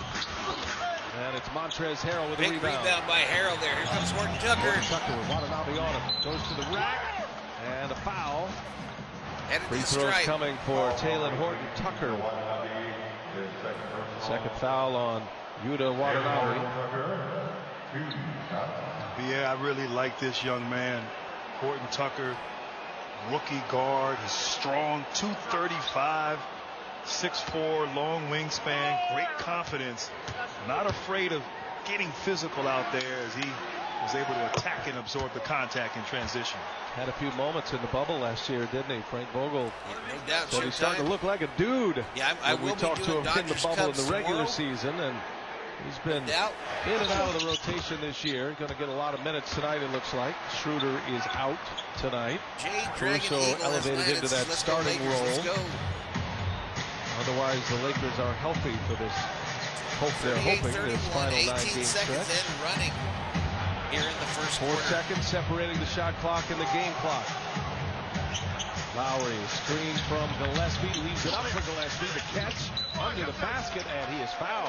And it's Montrezl Harrell with a rebound. Big rebound by Harrell there. Here comes Horton Tucker. Horton Tucker with Watanabe on him. Goes to the rack. And a foul. Headed Free to the throws stripe. coming for Taylor Horton Tucker. Second foul on Yuta Watanabe. Yeah, I really like this young man, Horton Tucker, rookie guard. He's strong, 235, 6'4", long wingspan, great confidence. Not afraid of getting physical out there as he was able to attack and absorb the contact in transition. Had a few moments in the bubble last year, didn't he? Frank Vogel. Yeah, no doubt. But he's starting to look like a dude. Yeah, I will we be talked to doing him in the Dodgers bubble in Cubs the regular tomorrow. season, and he's been in and out of the rotation this year. Going to get a lot of minutes tonight, it looks like. Schroeder is out tonight. Caruso elevated into that starting role. Otherwise, the Lakers are healthy for this. They're hoping this final 9-game stretch. And running here in the first 4 quarter. seconds separating the shot clock and the game clock. Lowry, screen from Gillespie, leaves it up for Gillespie. The catch under the basket, and he is fouled.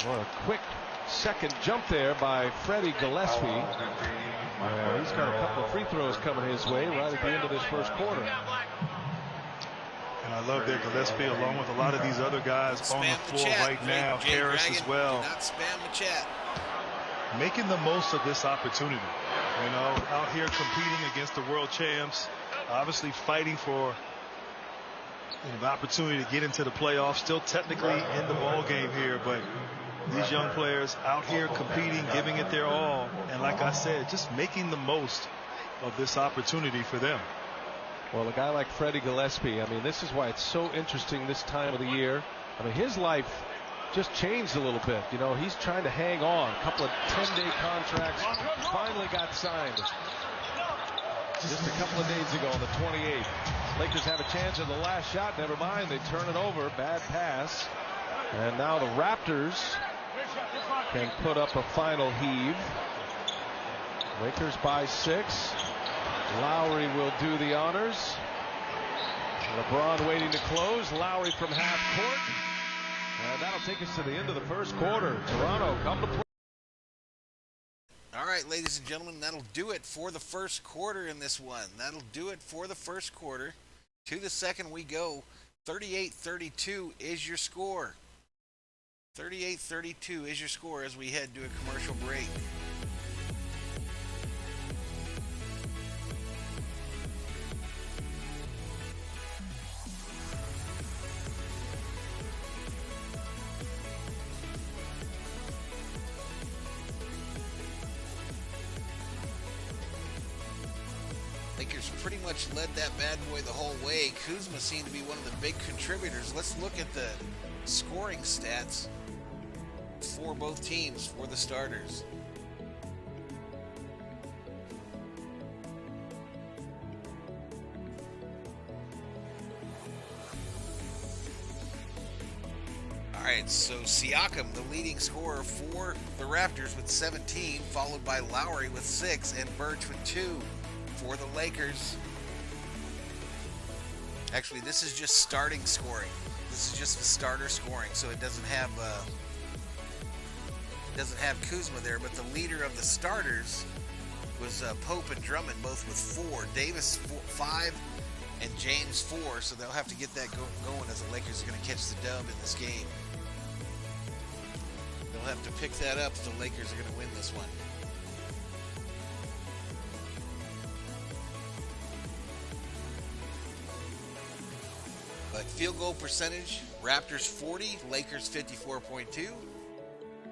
What a quick second jump there by Freddie Gillespie. He's got a couple of free throws coming his way right at the end of this first quarter. And I love that Gillespie, along with a lot of these other guys on the floor right now, Harris as well, not spam the chat. making the most of this opportunity. You know, out here competing against the world champs, obviously fighting for the opportunity to get into the playoffs. Still technically in the ball game here, but these young players out here competing, giving it their all, and like I said, just making the most of this opportunity for them. Well, a guy like Freddie Gillespie, I mean, this is why it's so interesting this time of the year. I mean, his life just changed a little bit. You know, he's trying to hang on. A couple of 10-day contracts, finally got signed just a couple of days ago on the 28th. Lakers have a chance at the last shot. Never mind, they turn it over. Bad pass. And now the Raptors can put up a final heave. Lakers by 6. Lowry will do the honors. LeBron waiting to close. Lowry from half court. And that'll take us to the end of the first quarter. Toronto come to play. All right, ladies and gentlemen, that'll do it for the first quarter in this one. That'll do it for the first quarter. To the second we go. 38-32 is your score. 38-32 is your score as we head to a commercial break. Lakers pretty much led that bad boy the whole way. Kuzma seemed to be one of the big contributors. Let's look at the scoring stats for both teams, for the starters. All right, so Siakam, the leading scorer for the Raptors with 17, followed by Lowry with 6 and Birch with 2. For the Lakers, actually, this is just starting scoring. This is just the starter scoring, so it doesn't have Kuzma there. But the leader of the starters was Pope and Drummond, both with 4. Davis 5 and James 4. So they'll have to get that going as the Lakers are going to catch the dub in this game. They'll have to pick that up if the Lakers are going to win this one. But field goal percentage, Raptors 40, Lakers 54.2.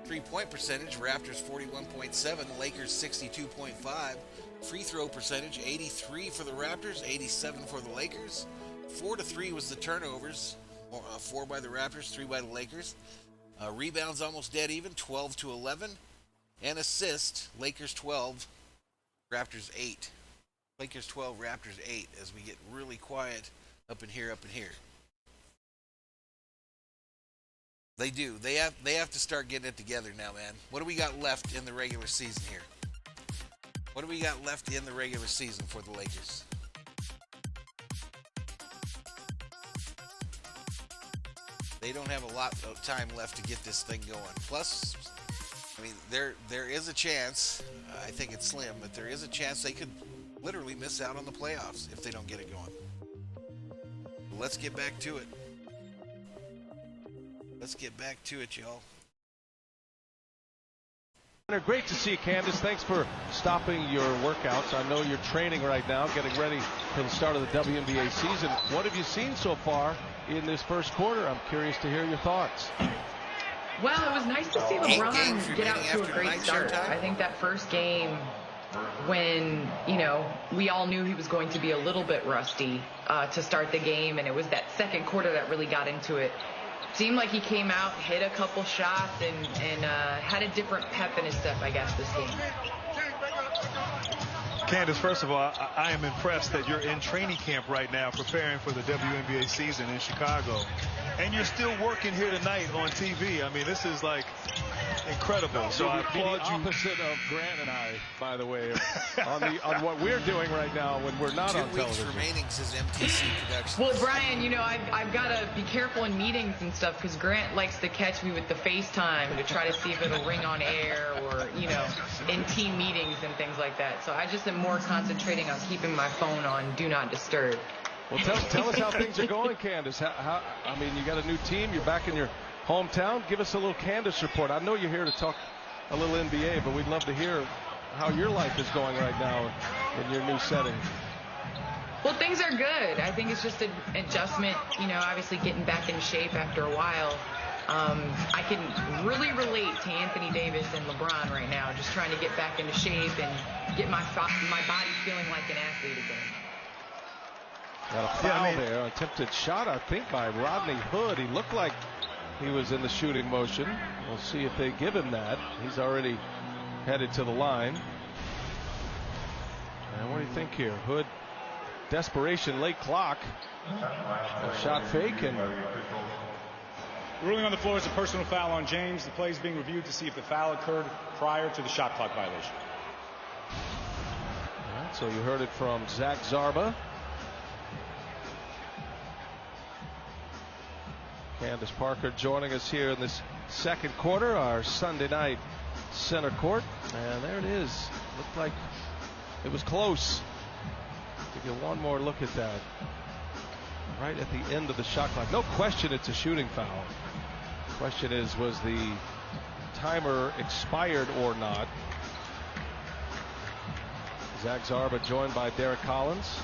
3-point percentage, Raptors 41.7, Lakers 62.5. Free throw percentage, 83 for the Raptors, 87 for the Lakers. 4-3 was the turnovers, 4 by the Raptors, 3 by the Lakers. Rebounds almost dead even, 12-11. And assists, Lakers 12, Raptors 8. Lakers 12, Raptors 8 as we get really quiet up in here. They do. They have to start getting it together now, man. What do we got left in the regular season here? What do we got left in the regular season for the Lakers? They don't have a lot of time left to get this thing going. Plus, I mean, there is a chance, I think it's slim, but there is a chance they could literally miss out on the playoffs if they don't get it going. Let's get back to it. Let's get back to it, y'all. Great to see you, Candace. Thanks for stopping your workouts. I know you're training right now, getting ready for the start of the WNBA season. What have you seen so far in this first quarter? I'm curious to hear your thoughts. Well, it was nice to see LeBron get out to a great start. Showtime. I think that first game, when, we all knew he was going to be a little bit rusty to start the game, and it was that second quarter that really got into it. Seemed like he came out, hit a couple shots, and had a different pep in his step, I guess, this game. Candace, first of all, I am impressed that you're in training camp right now preparing for the WNBA season in Chicago. And you're still working here tonight on TV. I mean, this is like incredible. So I applaud you. Opposite of Grant and I, by the way, on what we're doing right now when we're not on television. 2 weeks remaining, says MTC Productions. Well, Brian, I've got to be careful in meetings and stuff because Grant likes to catch me with the FaceTime to try to see if it'll ring on air or, in team meetings and things like that. So I just am more concentrating on keeping my phone on Do Not Disturb. Well, tell us how things are going, Candace. You got a new team. You're back in your hometown. Give us a little Candace report. I know you're here to talk a little NBA, but we'd love to hear how your life is going right now in your new setting. Well, things are good. I think it's just an adjustment, obviously getting back in shape after a while. I can really relate to Anthony Davis and LeBron right now, just trying to get back into shape and get my body feeling like an athlete again. Got a foul there. Attempted shot, I think, by Rodney Hood. He looked like he was in the shooting motion. We'll see if they give him that. He's already headed to the line. And what do you think here? Hood, desperation, late clock. A shot fake, and The ruling on the floor is a personal foul on James. The play is being reviewed to see if the foul occurred prior to the shot clock violation. All right, so you heard it from Zach Zarba. Candace Parker joining us here in this second quarter, our Sunday night center court. And there it is. Looked like it was close. To get one more look at that. Right at the end of the shot clock. No question it's a shooting foul. Question is, was the timer expired or not? Zach Zarba joined by Derek Collins.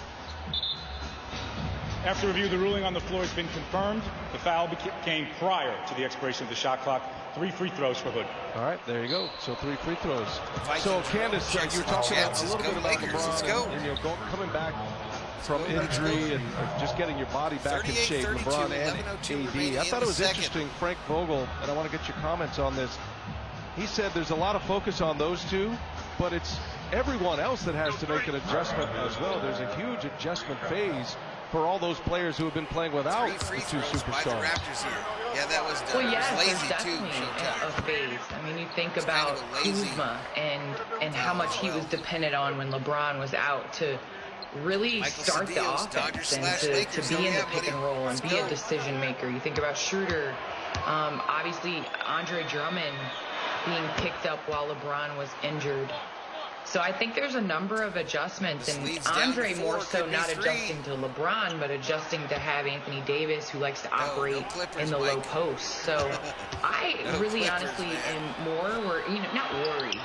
After review, the ruling on the floor has been confirmed. The foul came prior to the expiration of the shot clock. 3 free throws for Hood. All right, there you go. So 3 free throws. So Candace, you were talking a little bit about LeBron and coming back from injury and just getting your body back in shape. LeBron and AD. I thought it was interesting. Frank Vogel, and I want to get your comments on this. He said there's a lot of focus on those two, but it's everyone else that has to make an adjustment as well. There's a huge adjustment phase for all those players who have been playing without the 2 superstars. By the Raptors here. Yeah, that was Well, it yes, was there's lazy definitely too. a phase. I mean, you think about Kuzma and how much he was dependent on when LeBron was out to really start the offense and to be in the pick and roll and be a decision maker. You think about Schroeder, obviously Andre Drummond being picked up while LeBron was injured. So I think there's a number of adjustments, and Andre more so not adjusting to LeBron, but adjusting to have Anthony Davis, who likes to operate in the low post. So I really honestly am more, not worried,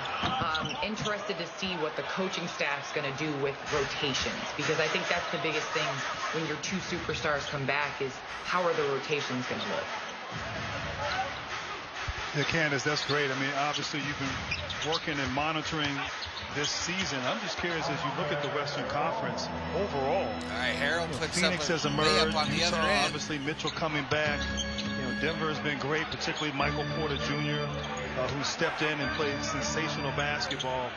interested to see what the coaching staff's going to do with rotations, because I think that's the biggest thing when your 2 superstars come back is how are the rotations going to look. Yeah, Candace, that's great. I mean, obviously you've been working and monitoring this season. I'm just curious, as you look at the Western Conference overall. All right, Harold puts Phoenix has emerged. On the other end. Obviously Mitchell coming back. Denver has been great, particularly Michael Porter Jr., who stepped in and played sensational basketball.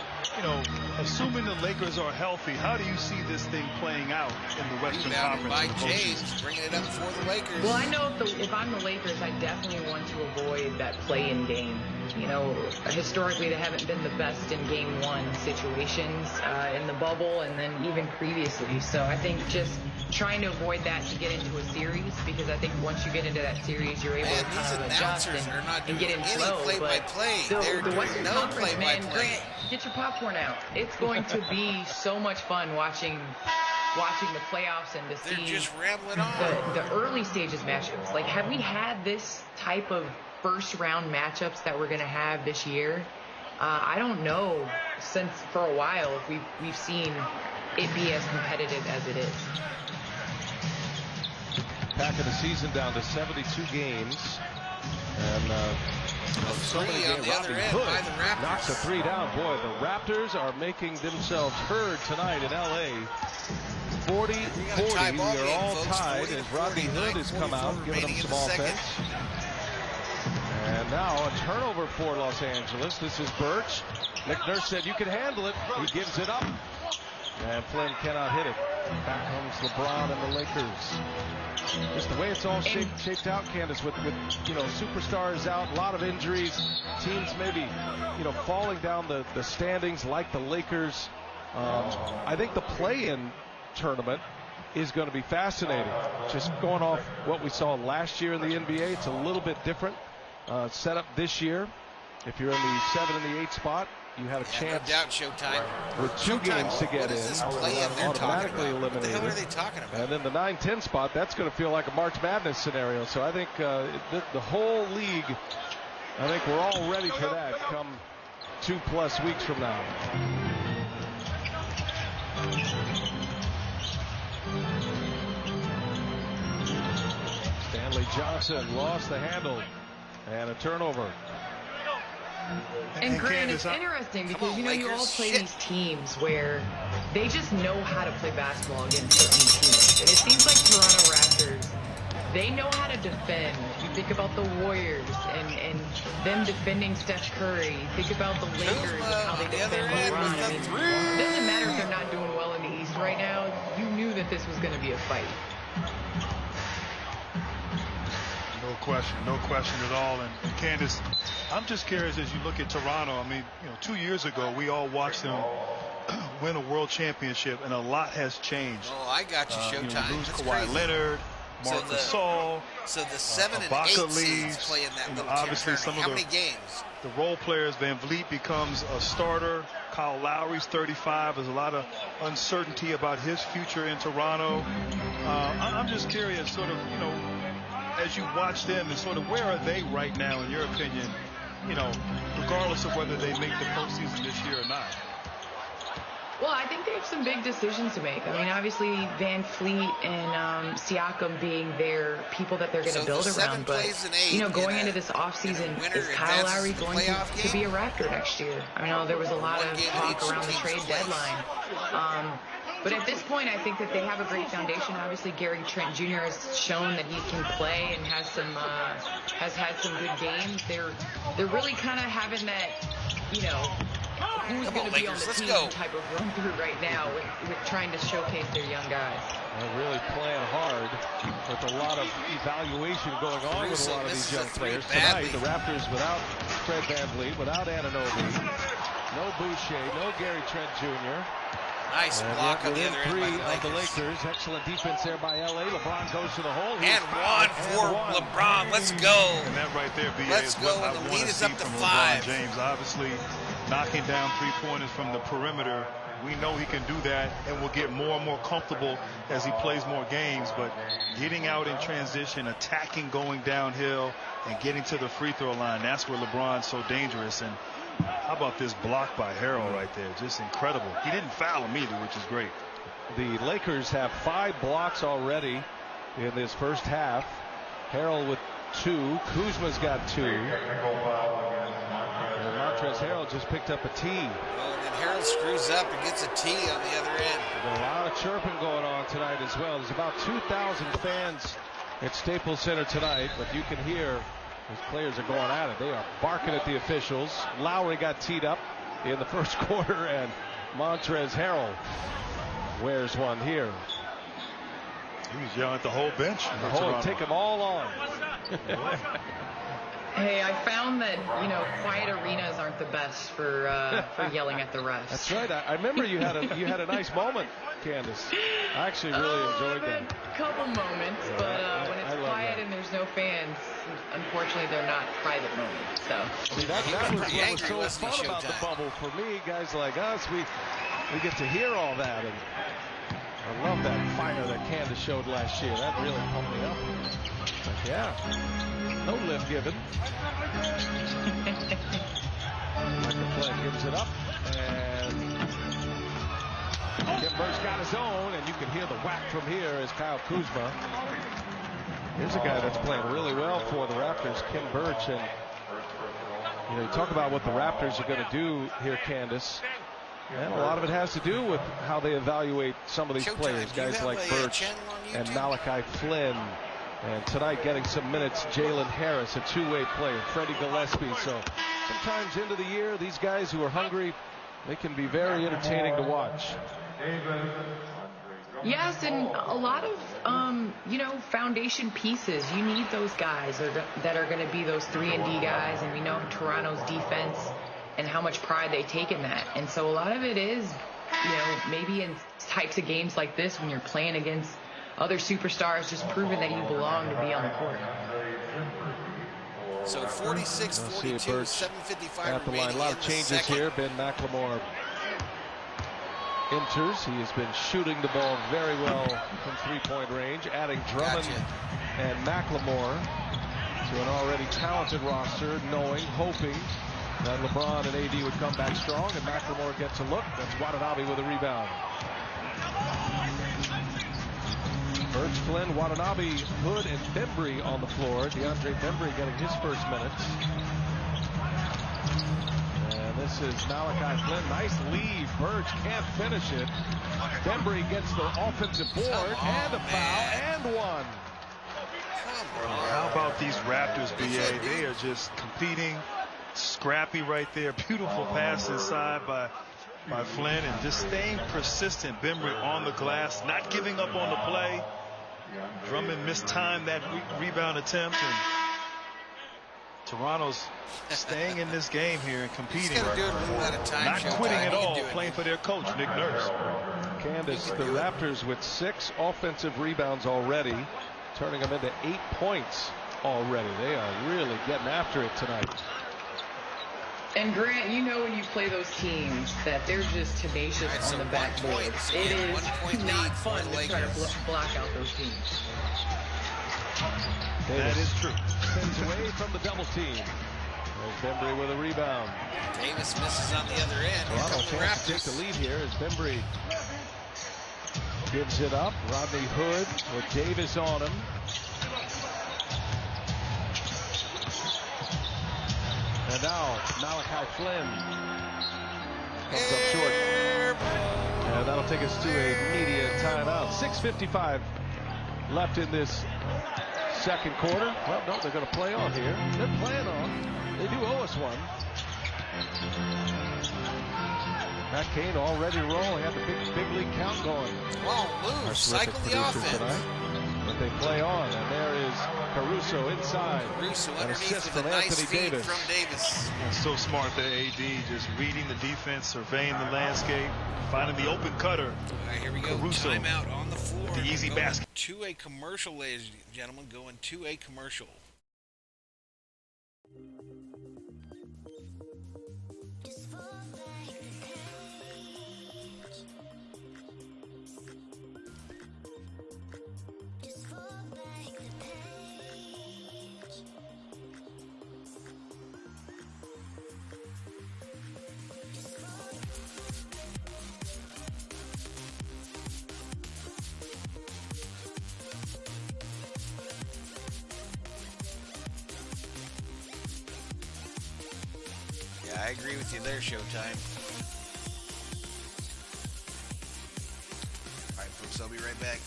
Assuming the Lakers are healthy, how do you see this thing playing out in the Western Conference? By James, bringing it up for the Lakers. Well, I know if I'm the Lakers, I definitely want to avoid that play-in game. Historically, they haven't been the best in Game 1 situations in the bubble and then even previously. So I think just trying to avoid that to get into a series, because I think once you get into that series, you're able to kind of adjust and get in flow. But the Western Conference, man, Grant, get your popcorn out. It's going to be so much fun watching watching the playoffs and to They're see just rambling on. the early stages matchups. Like, have we had this type of first-round matchups that we're going to have this year? I don't know since for a while if we've seen it be as competitive as it is. Packing the season down to 72 games. And so many games. Robbie Hood knocks a 3 down. Boy, the Raptors are making themselves heard tonight in L.A. 40-40. We are all tied as Robbie Hood has come out, giving them some offense. And now a turnover for Los Angeles. This is Birch. Nick Nurse said you can handle it. He gives it up. And Flynn cannot hit it. Back comes LeBron and the Lakers. Just the way it's all shaped out, Candace, with superstars out, a lot of injuries, teams maybe falling down the standings like the Lakers. I think the play-in tournament is going to be fascinating. Just going off what we saw last year in the NBA, it's a little bit different set up this year. If you're in the 7 and the 8 spot, you have a chance. No doubt, Showtime. With 2 games to get in, automatically eliminated. What the hell are they talking about? And then the 9-10 spot, that's going to feel like a March Madness scenario. So I think the whole league, I think we're all ready for that come 2+ weeks from now. Stanley Johnson lost the handle and a turnover. And Grant, it's interesting because you all play these teams where they just know how to play basketball against certain teams. And it seems like Toronto Raptors, they know how to defend. You think about the Warriors and them defending Steph Curry. You think about the Lakers and how they defend LeBron. I mean, it doesn't matter if they're not doing well in the East right now. You knew that this was going to be a fight. No question at all. And Candace, I'm just curious as you look at Toronto. I mean, 2 years ago, we all watched them win a world championship, and a lot has changed. Oh, I got you, Showtime. Lose Kawhi Leonard, Marc Gasol, so the 7 and 8 seeds play in that little obviously some of how many games? The role players, Van Vliet becomes a starter. Kyle Lowry's 35. There's a lot of uncertainty about his future in Toronto. I'm just curious, sort of, as you watch them and sort of where are they right now in your opinion, regardless of whether they make the postseason this year or not? Well, I think they have some big decisions to make. I mean, obviously Van Fleet and Siakam being their people that they're going to build around. But, going into this offseason, is Kyle Lowry going to be a Raptor next year? I know there was a lot of talk around the trade deadline. But at this point, I think that they have a great foundation. Obviously, Gary Trent Jr. has shown that he can play and has had some good games. They're really kind of having that, who's going to be on the team type of run through right now with trying to showcase their young guys. They're really playing hard with a lot of evaluation going on with a lot of these young players. Tonight, the Raptors without Fred VanVleet, without Anunoby, no Boucher, no Gary Trent Jr. Nice block on the other end by the Lakers. Of the Lakers. Excellent defense there by L.A. LeBron goes to the hole. And one for LeBron. Let's go. And that right there, B.A. Let's is go. what I The want lead to is see up to from 5. LeBron James. Obviously, knocking down three-pointers from the perimeter. We know he can do that, and will get more and more comfortable as he plays more games. But getting out in transition, attacking, going downhill, and getting to the free throw line, that's where LeBron's so dangerous. And how about this block by Harrell right there? Just incredible. He didn't foul him either, which is great. The Lakers have 5 blocks already in this first half. Harrell with 2. Kuzma's got 2. And Montrezl Harrell just picked up a tee. Well, and then Harrell screws up and gets a tee on the other end. There's a lot of chirping going on tonight as well. There's about 2,000 fans at Staples Center tonight, but you can hear these players are going at it. They are barking at the officials. Lowry got teed up in the first quarter, and Montrezl Harrell wears one here. He was yelling at the whole bench. Take them all on. Hey, I found that, quiet arenas aren't the best for yelling at the refs. That's right. I remember you had a nice moment, Candace. I actually really enjoyed that. A couple moments, but when it's quiet and there's no fans, unfortunately they're not private moments. So see, that was what was so fun about the bubble for me. Guys like us, we get to hear all that, and I love that fire that Candace showed last year. That really pumped me up. But yeah, no lift given. Michael Flynn gives it up, and Kim Birch got his own, and you can hear the whack from here as Kyle Kuzma. Here's a guy that's playing really well for the Raptors, Kim Birch, and you talk about what the Raptors are going to do here, Candace. And a lot of it has to do with how they evaluate some of these players, guys like Birch and Malachi Flynn. And tonight getting some minutes, Jalen Harris, a two-way player, Freddie Gillespie. So sometimes into the year, these guys who are hungry, they can be very entertaining to watch. Yes, and a lot of, foundation pieces. You need those guys that are going to be those 3-and-D guys, and we know Toronto's defense and how much pride they take in that. And so a lot of it is, maybe in types of games like this when you're playing against other superstars, just proving that you belong to be on the court. So 46-42, 7:55 at the line. A lot of changes here. Ben McLemore enters. He has been shooting the ball very well from three-point range, adding Drummond and McLemore to an already talented roster, hoping that LeBron and AD would come back strong, and McLemore gets a look. That's Watanabe with a rebound. Birch, Flynn, Watanabe, Hood, and Bembry on the floor. DeAndre Bembry getting his first minutes. And this is Malachi Flynn. Nice lead. Birch can't finish it. Bembry gets the offensive board and a foul and one. How about these Raptors, BA? They are just competing, scrappy right there. Beautiful pass inside by Flynn, and just staying persistent. Bembry on the glass, not giving up on the play. Drummond mistimed that rebound attempt, and Toronto's staying in this game here and competing. Not quitting at all, playing for their coach, Nick Nurse. Candace, the Raptors with 6 offensive rebounds already, turning them into 8 points already. They are really getting after it tonight. And Grant, when you play those teams that they're just tenacious on the backboard. It is not fun to try to block out those teams. That is true. Sends away from the double team. There's Bembry with a rebound. Davis misses on the other end. Toronto can't take the lead here as Bembry gives it up. Rodney Hood with Davis on him. And now Malachi Flynn comes up short. And that'll take us to a media timeout. 6:55 left in this second quarter. Well, no, they're going to play on here. They're playing on. They do owe us one. Matt Cain already rolling. Had the big league count going. Whoa, move. Cycle the offense. Tonight. But they play on, and there is Caruso inside. Caruso an underneath assist with from a nice Anthony feed Davis. from Davis. And so smart there, AD, just reading the defense, surveying the landscape, finding the open cutter. All right, here we go. Caruso. Timeout on the floor. The easy basket. To a commercial, ladies and gentlemen, going to a commercial. I agree with you there, Showtime. All right, folks, I'll be right back.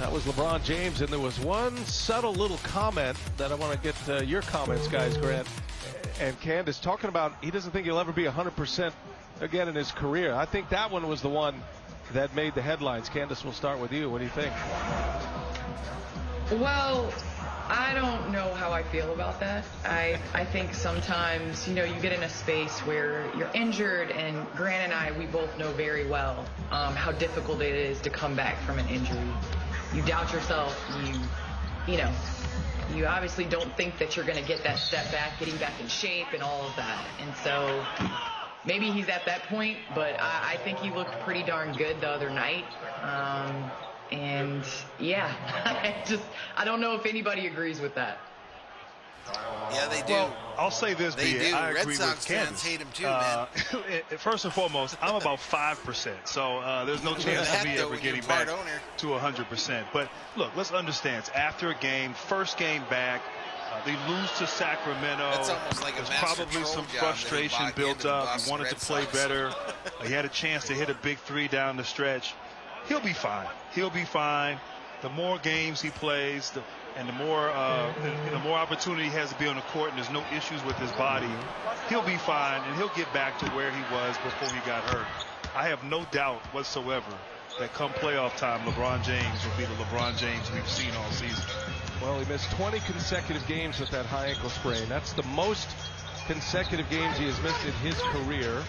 That was LeBron James, and there was one subtle little comment that I want to get your comments, guys, Grant and Candace, talking about he doesn't think he'll ever be 100% again in his career. I think that one was the one that made the headlines. Candace, we'll start with you. What do you think? Well, I don't know how I feel about that. I think sometimes, you get in a space where you're injured, and Grant and I, we both know very well how difficult it is to come back from an injury. You doubt yourself. You obviously don't think that you're going to get that step back, getting back in shape and all of that. And so maybe he's at that point, but I think he looked pretty darn good the other night. And yeah, I don't know if anybody agrees with that. Yeah, they do. Well, I'll say this, they do. I Red agree Sox with fans Candace. hate him too, man. First and foremost, I'm about 5%, so there's no chance of me ever getting back to 100%. But look, let's understand. It's after a game, first game back. They lose to Sacramento. That's almost like There's a probably some frustration built up. He wanted to play better. He had a chance to hit a big three down the stretch. He'll be fine. He'll be fine. The more games he plays, and the more opportunity he has to be on the court, and there's no issues with his body, he'll be fine, and he'll get back to where he was before he got hurt. I have no doubt whatsoever that come playoff time, LeBron James will be the LeBron James we've seen all season. Well, he missed 20 consecutive games with that high ankle sprain. That's the most consecutive games he has missed in his career.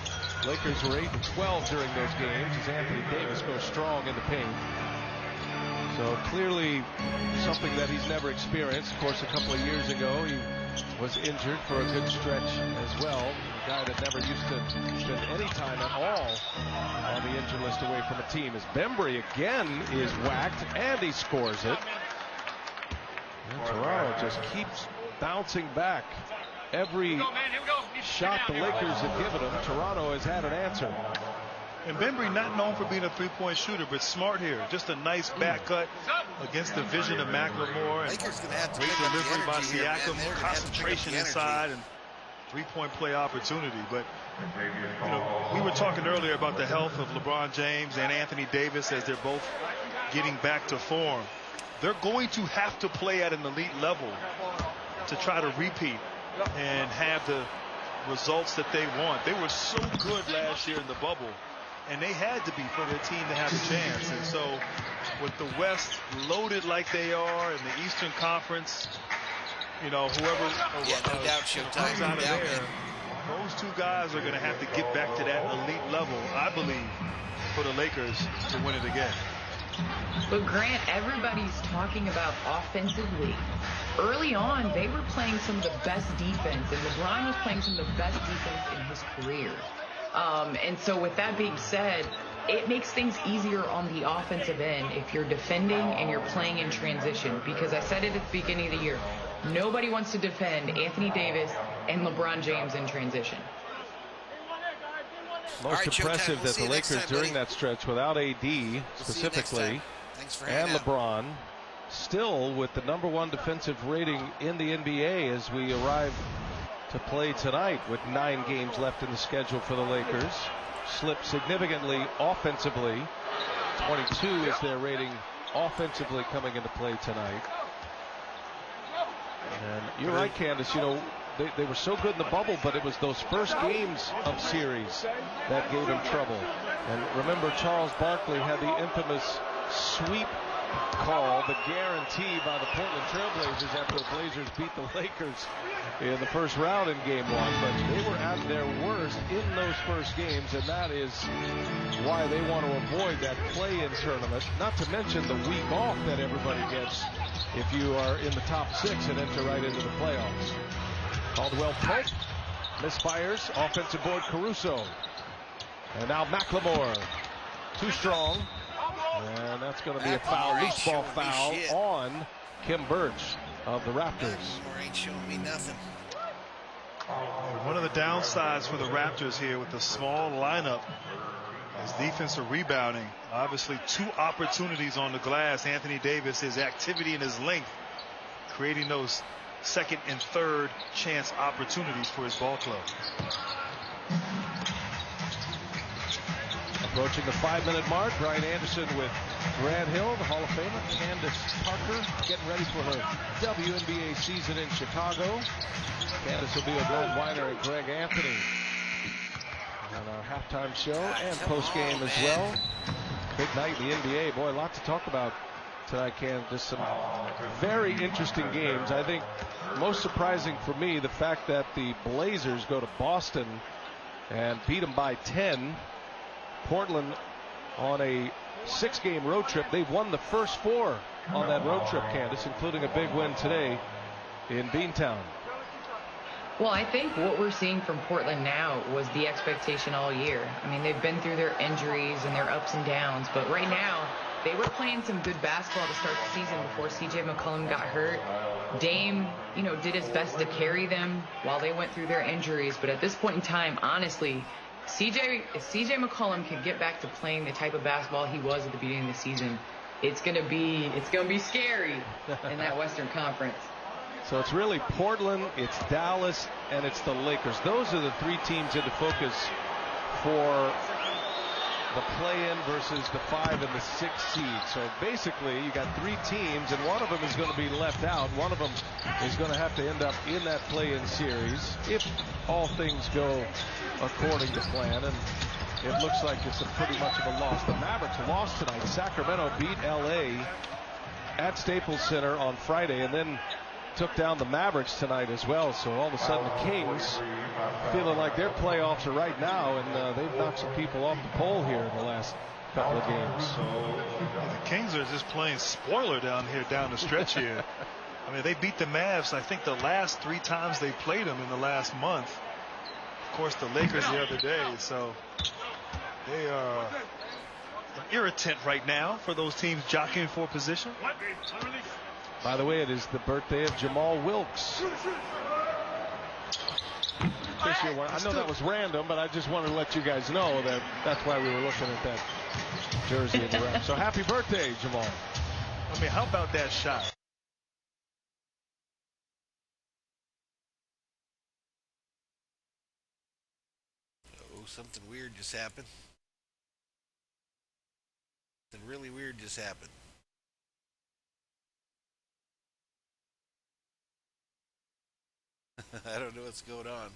Lakers were 8-12 during those games as Anthony Davis goes strong in the paint. So clearly something that he's never experienced. Of course, a couple of years ago, he was injured for a good stretch as well. A guy that never used to spend any time at all on the injured list away from a team. As Bembry again is whacked, and he scores it. And Toronto just keeps bouncing back. Every shot the Lakers have given him, Toronto has had an answer. And Bembry not known for being a three-point shooter, but smart here. Just a nice back cut against the vision of McLemore. And great delivery by Siakam, concentration inside, and three-point play opportunity. But, we were talking earlier about the health of LeBron James and Anthony Davis as they're both getting back to form. They're going to have to play at an elite level to try to repeat and have the results that they want. They were so good last year in the bubble, and they had to be for their team to have a chance. And so with the West loaded like they are in the Eastern Conference, whoever no doubt Showtime out of there, those two guys are going to have to get back to that elite level, I believe, for the Lakers to win it again. But Grant, everybody's talking about offensively. Early on, they were playing some of the best defense, and LeBron was playing some of the best defense in his career. And so with that being said, it makes things easier on the offensive end if you're defending and you're playing in transition. Because I said it at the beginning of the year, nobody wants to defend Anthony Davis and LeBron James in transition. Most impressive that the Lakers during that stretch without AD specifically and LeBron still with the #1 defensive rating in the NBA as we arrive to play tonight with 9 games left in the schedule for the Lakers. Slipped significantly offensively. 22 is their rating offensively coming into play tonight. And you're right, Candace, they were so good in the bubble, but it was those first games of series that gave him trouble. And remember, Charles Barkley had the infamous sweep call, the guarantee by the Portland Trailblazers after the Blazers beat the Lakers in the first round in Game 1. But they were at their worst in those first games, and that is why they want to avoid that play-in tournament. Not to mention the week off that everybody gets if you are in the top 6 and enter right into the playoffs. Caldwell Pope misfires, offensive board Caruso. And now McLemore, too strong. And that's going to be a foul, loose ball foul on Kim Birch of the Raptors. McLemore ain't showing me nothing. One of the downsides for the Raptors here with the small lineup is defensive rebounding. Obviously 2 opportunities on the glass. Anthony Davis, his activity and his length, creating those second and third chance opportunities for his ball club. Approaching the 5-minute mark, Brian Anderson with Brad Hill, the Hall of Famer, Candace Parker, getting ready for her WNBA season in Chicago. Candace will be with Glenn Weiner and Greg Anthony on our halftime show and post-game as well. Big night in the NBA. Boy, a lot to talk about tonight, Candace. Some very interesting games. I think most surprising for me, the fact that the Blazers go to Boston and beat them by 10. Portland on a 6-game road trip. They've won the first 4 on that road trip, Candace, including a big win today in Beantown. Well, I think what we're seeing from Portland now was the expectation all year. I mean, they've been through their injuries and their ups and downs, but right now they were playing some good basketball to start the season before C.J. McCollum got hurt. Dame, did his best to carry them while they went through their injuries, but at this point in time, honestly, if C.J. McCollum can get back to playing the type of basketball he was at the beginning of the season, it's gonna be scary in that Western Conference. So it's really Portland, it's Dallas, and it's the Lakers. Those are the 3 teams into focus for the play-in versus the 5 and the 6 seed. So basically, you got 3 teams, and one of them is going to be left out. One of them is going to have to end up in that play-in series if all things go according to plan. And it looks like it's a pretty much of a loss. The Mavericks lost tonight. Sacramento beat L.A. at Staples Center on Friday, and then took down the Mavericks tonight as well. So all of a sudden the Kings feeling like their playoffs are right now, and they've knocked some people off the pole here in the last couple of games. The Kings are just playing spoiler down the stretch here. I mean, they beat the Mavs, I think, the last 3 times they played them in the last month. Of course, the Lakers the other day. So they are an irritant right now for those teams jockeying for position. By the way, it is the birthday of Jamal Wilkes. I know that was random, but I just wanted to let you guys know that that's why we were looking at that jersey in the wrap. So happy birthday, Jamal. I mean, how about that shot? Oh, something weird just happened. Something really weird just happened. I don't know what's going on.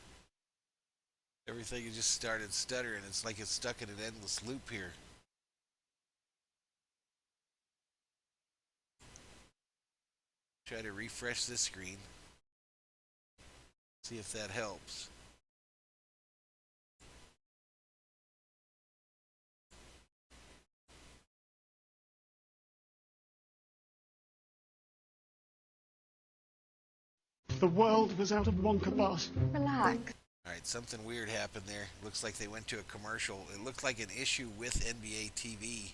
Everything has just started stuttering. It's like it's stuck in an endless loop here. Try to refresh this screen. See if that helps. The world was out of Wonka bus. Relax. All right, something weird happened there. Looks like they went to a commercial. It looked like an issue with NBA TV.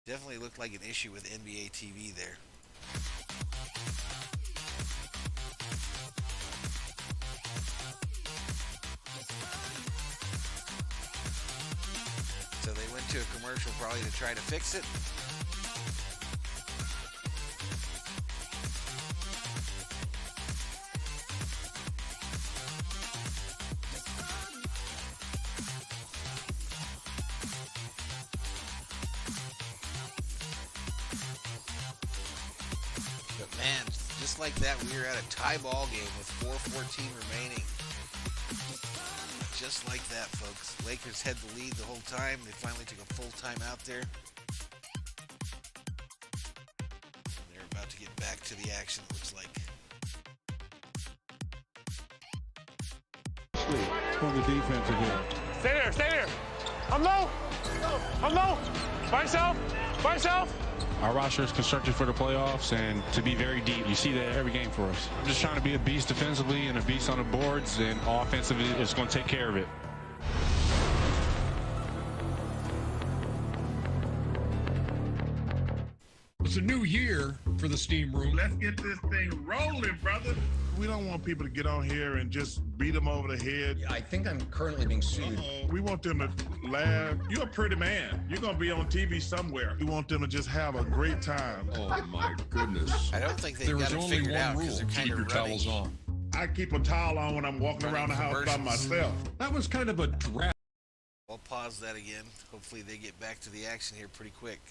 Definitely looked like an issue with NBA TV there. So they went to a commercial probably to try to fix it. Man, just like that, we were at a tie ball game with 4:14 remaining. Just like that, folks. Lakers had the lead the whole time. They finally took a full time out there. And they're about to get back to the action, it looks like. It's on the defensive end. Stay there, stay there. I'm low. I'm low. By yourself. By yourself. Our roster is constructed for the playoffs and to be very deep. You see that every game for us. I'm just trying to be a beast defensively and a beast on the boards, and offensively is going to take care of it. It's a new year for the steam room. Let's get this thing rolling, brother. We don't want people to get on here and just beat them over the head. I think I'm currently being sued. We want them to laugh. You're a pretty man. You're going to be on TV somewhere. We want them to just have a great time. Oh, my goodness. I don't think they've got it figured out because they're kind of running. Keep your towels on. I keep a towel on when I'm walking around the house by myself. That was kind of a draft. I'll pause that again. Hopefully they get back to the action here pretty quick.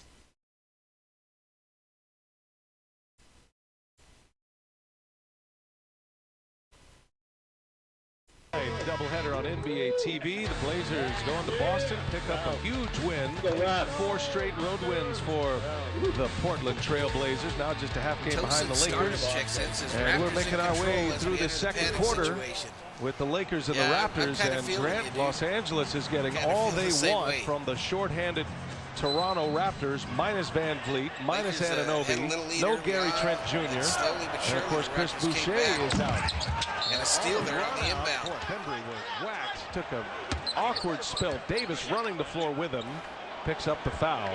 Doubleheader on NBA TV. The Blazers going to Boston, pick up a huge win. 4 straight road wins for the Portland Trail Blazers. Now just a half game behind the Lakers. And we're making our way through the second quarter with the Lakers and the Raptors. And Grant, Los Angeles is getting all they want from the shorthanded Toronto Raptors, minus Van Vliet, minus Anunoby, no Gary Trent Jr. And of course Chris Boucher is out. And a steal there on the inbound. Bembry was whacked, took an awkward spill. Davis running the floor with him, picks up the foul.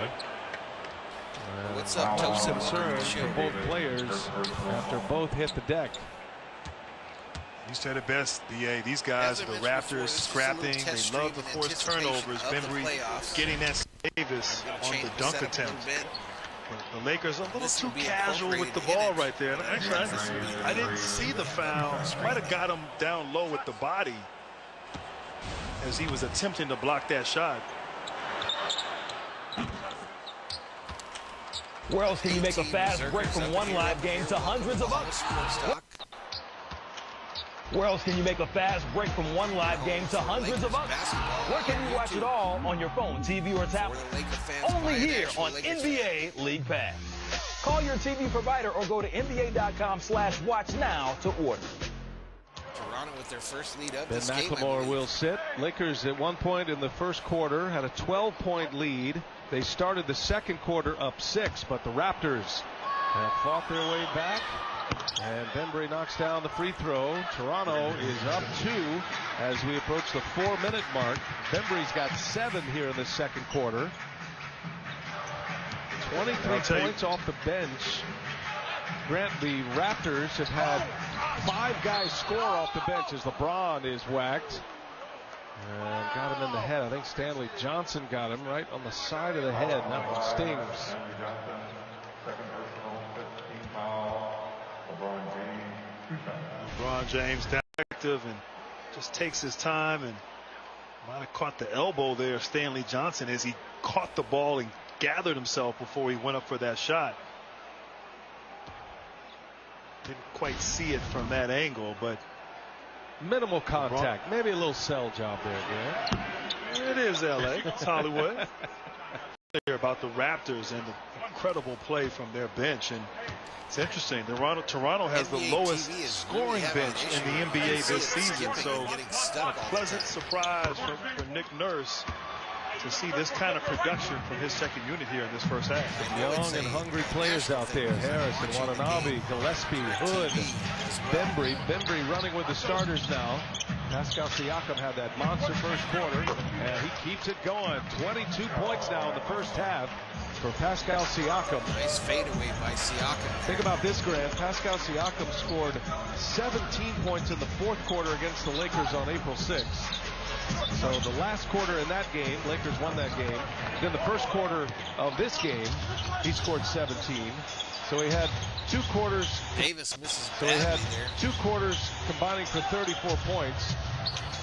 What's up, Tosin? Concerns for both players after both hit the deck. You said it best, BA. These guys, the Raptors, scrapping. They love to force turnovers. Bembry getting that Davis on the dunk attempt. The Lakers a little too casual with the ball right there. And actually, I didn't see the foul. Might have got him down low with the body as he was attempting to block that shot. Where else can you make a fast break from one live game to hundreds of others? Where else can you make a fast break from one live game to hundreds of others? Where can you watch it all on your phone, TV, or tablet? Only here on NBA League Pass. Call your TV provider or go to NBA.com/watch now to order. Toronto with their first lead up. Ben McLemore will sit. Lakers at one point in the first quarter had a 12-point lead. They started the second quarter up 6, but the Raptors have fought their way back. And Bembry knocks down the free throw. Toronto is up 2 as we approach the 4-minute mark. Bembry's got 7 here in the second quarter. 23 points off the bench. Grant, the Raptors have had 5 guys score off the bench as LeBron is whacked. And got him in the head. I think Stanley Johnson got him right on the side of the head. That one stings. LeBron James down active and just takes his time and might have caught the elbow there of Stanley Johnson as he caught the ball and gathered himself before he went up for that shot. Didn't quite see it from that angle, but minimal contact. Maybe a little cell job there, Grant. It is LA. It's Hollywood. About the Raptors and the incredible play from their bench. And it's interesting. Toronto has the lowest scoring bench in the NBA this season. So a pleasant surprise for Nick Nurse to see this kind of production from his second unit here in this first half. Young and hungry players out there. Harrison, Watanabe, Gillespie, Hood, Bembry. Bembry running with the starters now. Pascal Siakam had that monster first quarter, and he keeps it going. 22 points now in the first half for Pascal Siakam. Nice fadeaway by Siakam. Think about this, Grant. Pascal Siakam scored 17 points in the fourth quarter against the Lakers on April 6th. So the last quarter in that game, Lakers won that game. Then the first quarter of this game, he scored 17. So he had 2 quarters. Davis misses So he had there. 2 quarters combining for 34 points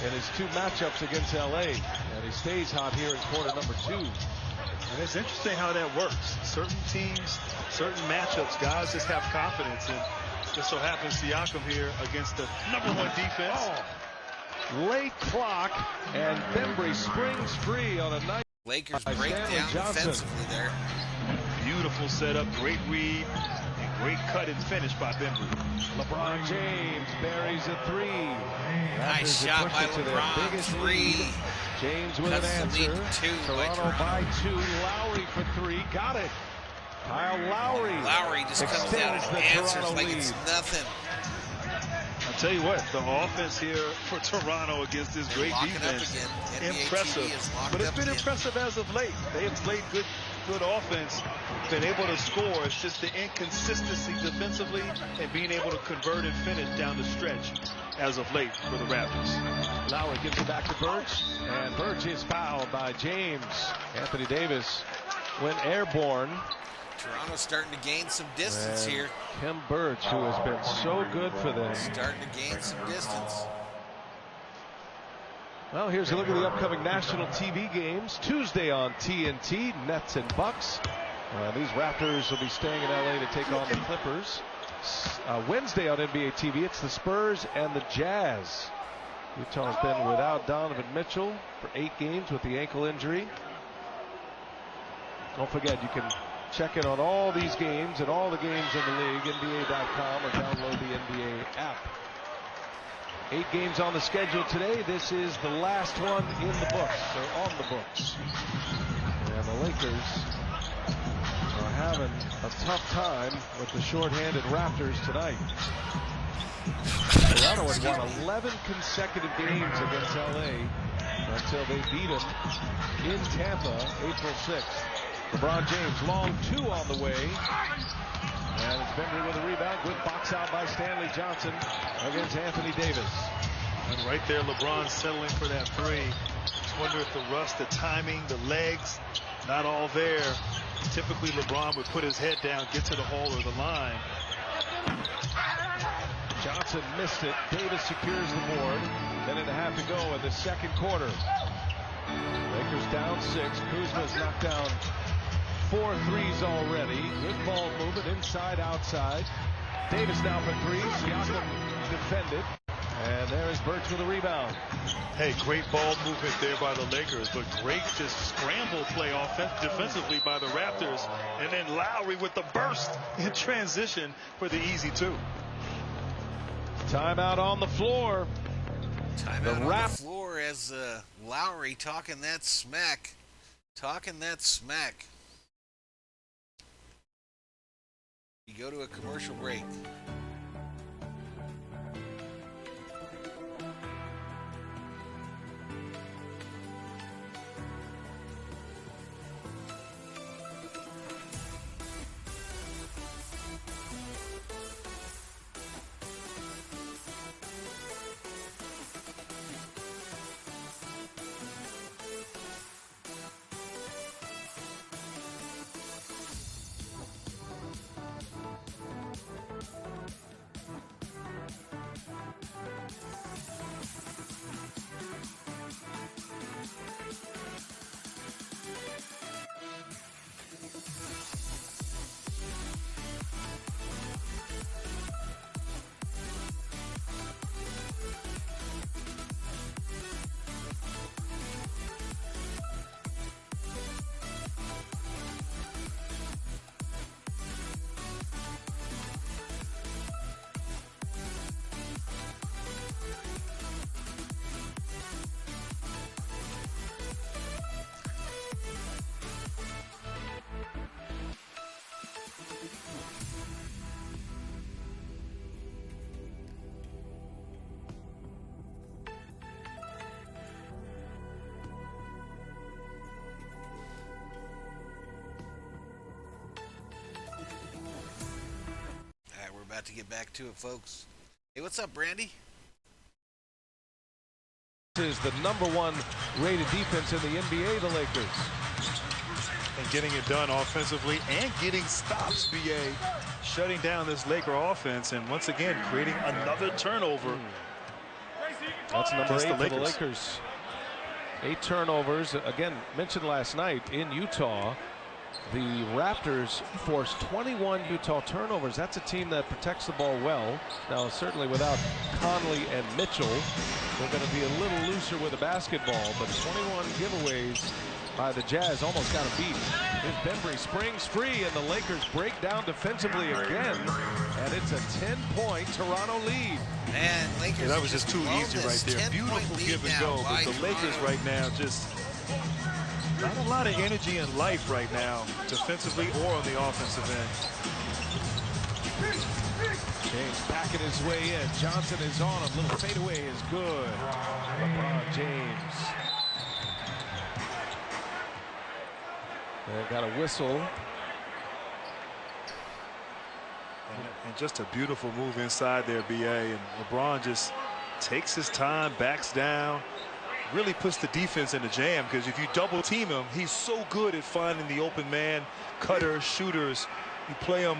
in his 2 matchups against LA. And he stays hot here in quarter number 2. And it's interesting how that works. Certain teams, certain matchups, guys just have confidence. And just so happens Siakam here against the #1 defense. Late clock, and Bembry springs free on a nice Lakers break down defensively there. Beautiful setup, great read, and great cut and finish by Bembry. LeBron James buries a 3. Nice shot by LeBron. 3. James with an answer. Toronto by 2. Lowry for 3. Got it. Kyle Lowry. Lowry just comes down and answers like it's nothing. I'll tell you what, the offense here for Toronto against this great defense, impressive. But it's been impressive as of late. They have played good offense, been able to score. It's just the inconsistency defensively and being able to convert and finish down the stretch as of late for the Raptors. Lowry gives it back to Birch, and Birch is fouled by James. Anthony Davis went airborne. Toronto's starting to gain some distance here. Kim Birch, who has been so good for them. Starting to gain some distance. Well, here's a look at the upcoming national TV games. Tuesday on TNT, Nets and Bucks. These Raptors will be staying in LA to take on the Clippers. Wednesday on NBA TV, it's the Spurs and the Jazz. Utah has been without Donovan Mitchell for 8 games with the ankle injury. Don't forget, you can check in on all these games and all the games in the league, NBA.com, or download the NBA app. 8 games on the schedule today. This is the last one in the books, or on the books. And the Lakers are having a tough time with the shorthanded Raptors tonight. Toronto had won 11 consecutive games against LA until they beat them in Tampa April 6th. LeBron James, long 2 on the way. And it's Bembry with a rebound. Good box out by Stanley Johnson against Anthony Davis. And right there, LeBron settling for that 3. Just wonder if the rust, the timing, the legs, not all there. Typically, LeBron would put his head down, get to the hole or the line. Johnson missed it. Davis secures the board. Minute and a half to go in the second quarter. Lakers down 6. Kuzma's knocked down 4 threes already. Good ball movement inside, outside. Davis now for 3. Siakam defended. And there is Birch with a rebound. Hey, great ball movement there by the Lakers, but great just scramble play defensively by the Raptors. And then Lowry with the burst in transition for the easy 2. Timeout on the floor. Timeout on the floor as Lowry talking that smack. You go to a commercial break. About to get back to it, folks. Hey, what's up, Brandy? This is the #1 rated defense in the NBA, the Lakers. And getting it done offensively and getting stops, BA. Shutting down this Laker offense and once again creating another turnover. That's number 8 for the Lakers. 8 turnovers. Again, mentioned last night in Utah. The Raptors forced 21 Utah turnovers. That's a team that protects the ball well. Now, certainly without Conley and Mitchell, they're going to be a little looser with the basketball. But 21 giveaways by the Jazz almost got a beat. Here's Bembry, springs free, and the Lakers break down defensively again. And it's a 10-point Toronto lead. Man, Lakers. Yeah, that was just too easy right there. Beautiful give and go. But the Lakers right now just not a lot of energy and life right now, defensively or on the offensive end. James backing his way in. Johnson is on him. Little fadeaway is good. LeBron James. They got a whistle. And just a beautiful move inside there, BA. And LeBron just takes his time, backs down. Really puts the defense in the jam, because if you double team him, he's so good at finding the open man, cutters, shooters. You play him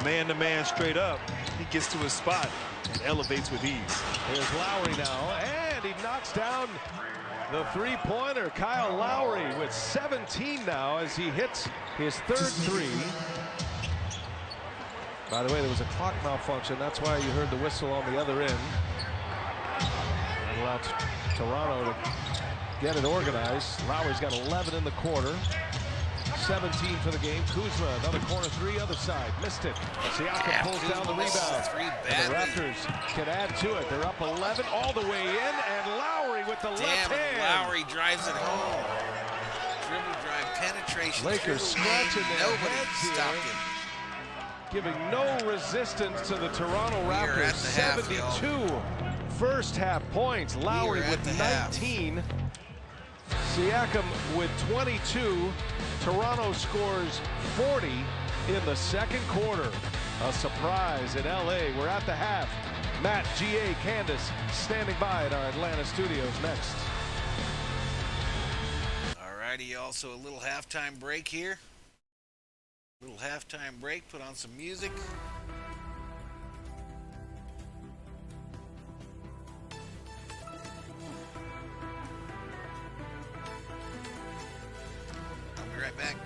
man to man straight up, he gets to his spot and elevates with ease. Here's Lowry now, and and he knocks down the three-pointer. Kyle Lowry with 17 now as he hits his third three. By the way, there was a clock malfunction. That's why you heard the whistle on the other end. That allowed Toronto to get it organized. Lowry's got 11 in the quarter. 17 for the game. Kuzma, another corner three, other side. Missed it. Siakam pulls down the rebound. And the Raptors can add to it. They're up 11 all the way in, and Lowry with the left hand. Lowry drives it home. Dribble drive, penetration. Lakers scratching their heads here, giving no resistance to the Toronto Raptors. 72 first half points. Lowry with 19. Siakam with 22. Toronto scores 40 in the second quarter. A surprise in LA. We're at the half. Matt, GA, Candace standing by at our Atlanta studios next. Alrighty, also a little halftime break here. Little halftime break, put on some music. I'll be right back.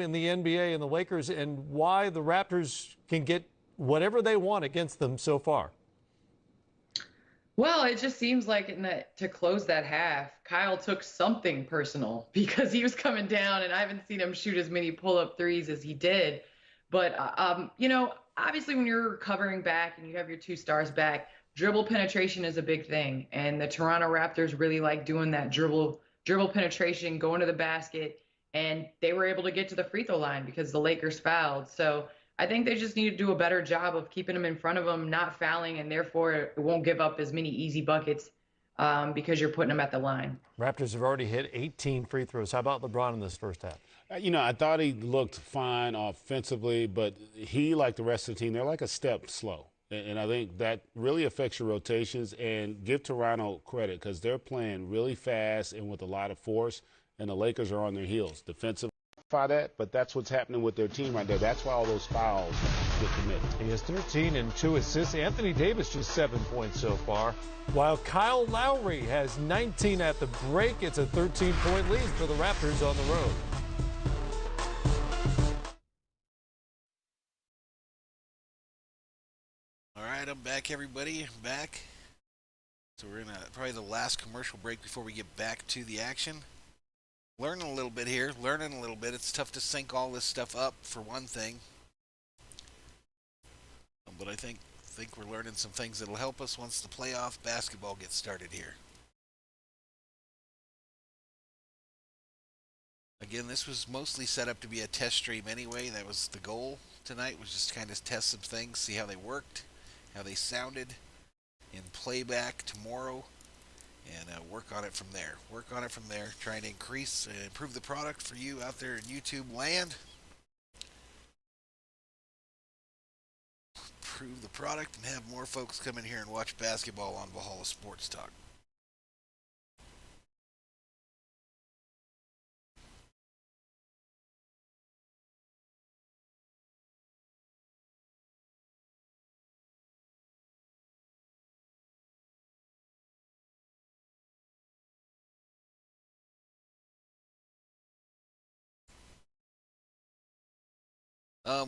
in the NBA and the Lakers, and why the Raptors can get whatever they want against them so far? Well, it just seems like to close that half, Kyle took something personal because he was coming down, and I haven't seen him shoot as many pull-up threes as he did. But, obviously when you're covering back and you have your two stars back, dribble penetration is a big thing. And the Toronto Raptors really like doing that dribble penetration, going to the basket. And they were able to get to the free throw line because the Lakers fouled. So I think they just need to do a better job of keeping him in front of him, not fouling, and therefore it won't give up as many easy buckets because you're putting him at the line. Raptors have already hit 18 free throws. How about LeBron in this first half? I thought he looked fine offensively, but he, like the rest of the team, they're like a step slow. And I think that really affects your rotations. And give Toronto credit because they're playing really fast and with a lot of force, and the Lakers are on their heels. Defensive, that, but that's what's happening with their team right there. That's why all those fouls get committed. He has 13 and 2 assists. Anthony Davis just 7 points so far, while Kyle Lowry has 19 at the break. It's a 13-point lead for the Raptors on the road. All right, I'm back, everybody. I'm back. So we're in probably the last commercial break before we get back to the action. Learning a little bit here, It's tough to sync all this stuff up, for one thing. But I think we're learning some things that'll help us once the playoff basketball gets started here. Again, this was mostly set up to be a test stream anyway. That was the goal tonight, was just kind of test some things, see how they worked, how they sounded in playback tomorrow, and work on it from there. Trying to increase and improve the product for you out there in YouTube land. Improve the product and have more folks come in here and watch basketball on Valhalla Sports Talk.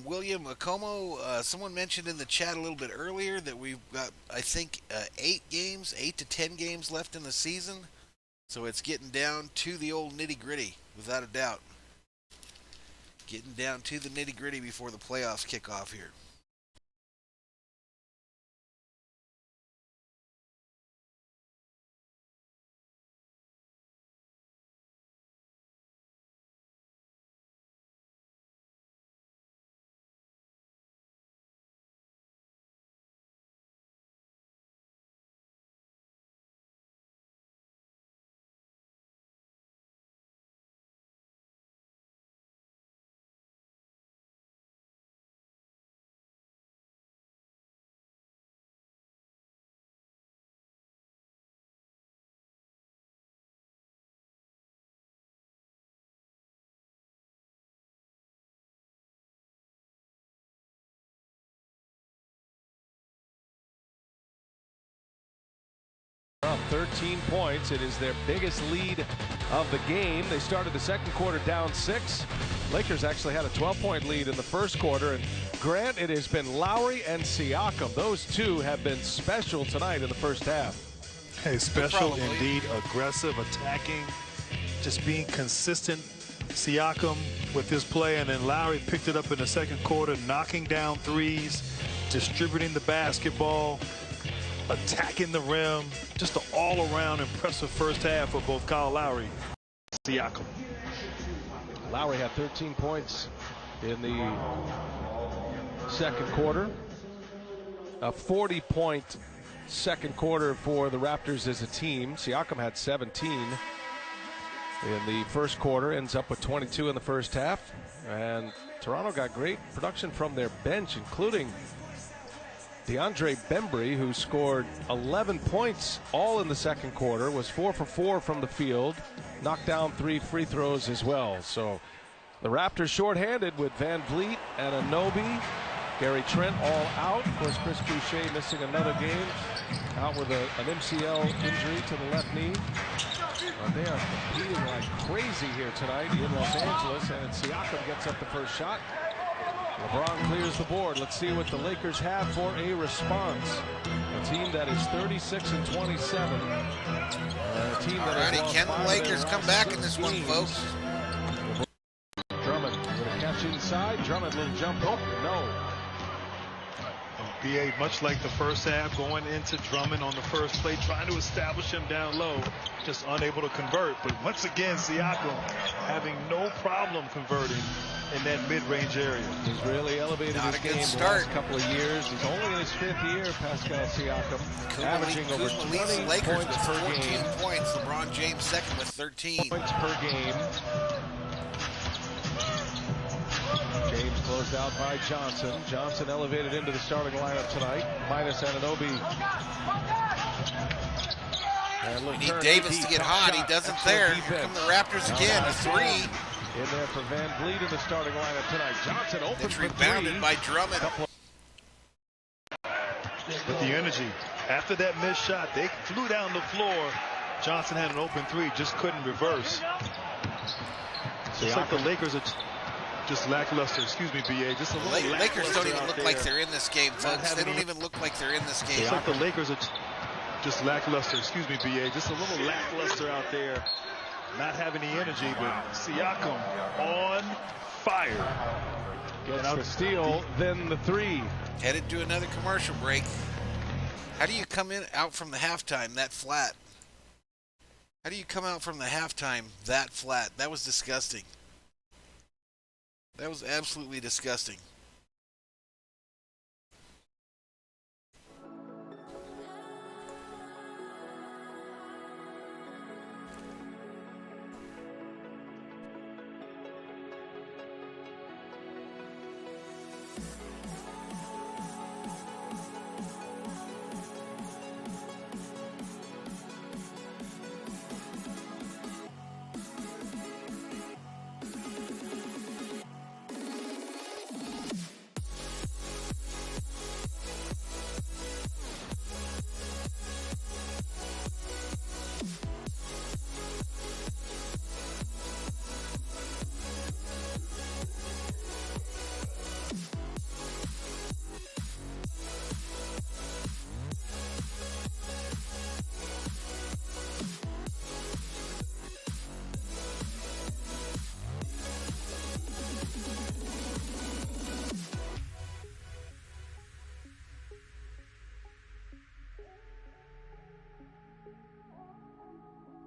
William Acomo, someone mentioned in the chat a little bit earlier that we've got, I think, 8 to 10 games left in the season. So it's getting down to the old nitty-gritty, without a doubt. Getting down to the nitty-gritty before the playoffs kick off here. Up 13 points. It is their biggest lead of the game. They started the second quarter down 6. Lakers actually had a 12-point lead in the first quarter. And Grant, it has been Lowry and Siakam. Those two have been special tonight in the first half. Hey, special indeed, aggressive, attacking, just being consistent. Siakam with his play, and then Lowry picked it up in the second quarter, knocking down threes, distributing the basketball, attacking the rim. Just an all-around impressive first half for both Kyle Lowry and Siakam. Lowry had 13 points in the second quarter. A 40-point second quarter for the Raptors as a team. Siakam had 17 in the first quarter, ends up with 22 in the first half. And Toronto got great production from their bench, including DeAndre Bembry, who scored 11 points all in the second quarter, was 4 for 4 from the field, knocked down 3 free throws as well. So the Raptors shorthanded with Van Vliet and Anunoby. Gary Trent all out. Of course, Chris Boucher missing another game, out with an MCL injury to the left knee. They are competing like crazy here tonight in Los Angeles, and Siakam gets up the first shot. LeBron clears the board. Let's see what the Lakers have for a response. A team that is 36 and 27. A team that Alrighty, can the Lakers come back in this one, folks? Drummond with a catch inside. Drummond, little jump hook. No. BA, much like the first half, going into Drummond on the first play, trying to establish him down low, just unable to convert. But once again, Siakam having no problem converting in that mid-range area. He's really elevated his game the last couple of years. He's only in his 5th year, Pascal Siakam, averaging over 20 Lakers points with per 14 game. points. LeBron James second with 13 points per game. James closed out by Johnson. Johnson elevated into the starting lineup tonight, minus Anunoby. We need Davis to get hot. He doesn't there. Here come the Raptors again. A 3. In there for Van Vliet in the starting lineup tonight. Johnson open for 3. Rebounded by Drummond. With the energy. After that missed shot, they flew down the floor. Johnson had an open 3, just couldn't reverse. It's like the Lakers are just lackluster. Excuse me, BA. Just a little Lakers don't even look like they're in this game, folks. They don't even look like they're in this game. It's like the Lakers are just lackluster. Excuse me, BA. Just a little lackluster out there. Not having the energy, but Siakam on fire. Gets the steal, then the 3. Headed to another commercial break. How do you come out from the halftime that flat? How do you come out from the halftime that flat? That was disgusting. That was absolutely disgusting.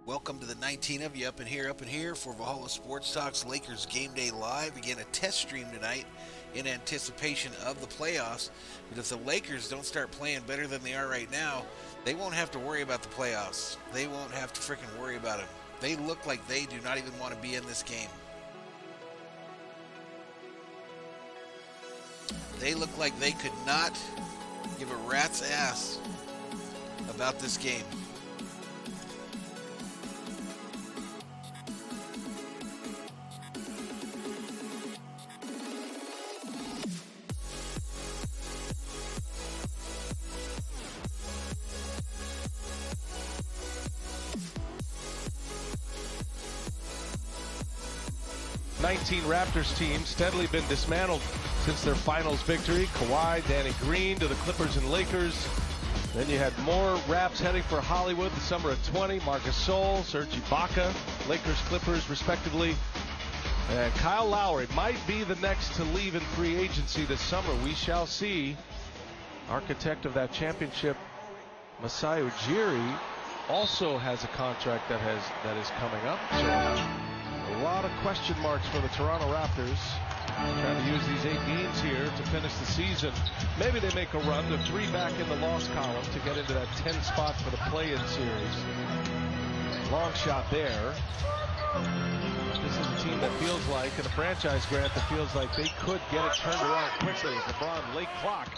Welcome to the 19 of you up in here for Valhalla Sports Talk's Lakers Game Day Live. Again, a test stream tonight in anticipation of the playoffs. But if the Lakers don't start playing better than they are right now, they won't have to worry about the playoffs. They won't have to freaking worry about it. They look like they do not even want to be in this game. They look like they could not give a rat's ass about this game. Raptors team steadily been dismantled since their finals victory. Kawhi, Danny Green to the Clippers and Lakers. Then you had more Raps heading for Hollywood the summer of 20. Marcus Gasol, Serge Ibaka, Lakers, Clippers respectively. And Kyle Lowry might be the next to leave in free agency this summer. We shall see. Architect of that championship, Masai Ujiri, also has a contract that is coming up. So a lot of question marks for the Toronto Raptors. Trying to use these 8 games here to finish the season. Maybe they make a run to 3 back in the loss column to get into that 10 spot for the play-in series. Long shot there. This is a team that feels like, and a franchise, Grant, that feels like they could get it turned around quickly. LeBron, late clock,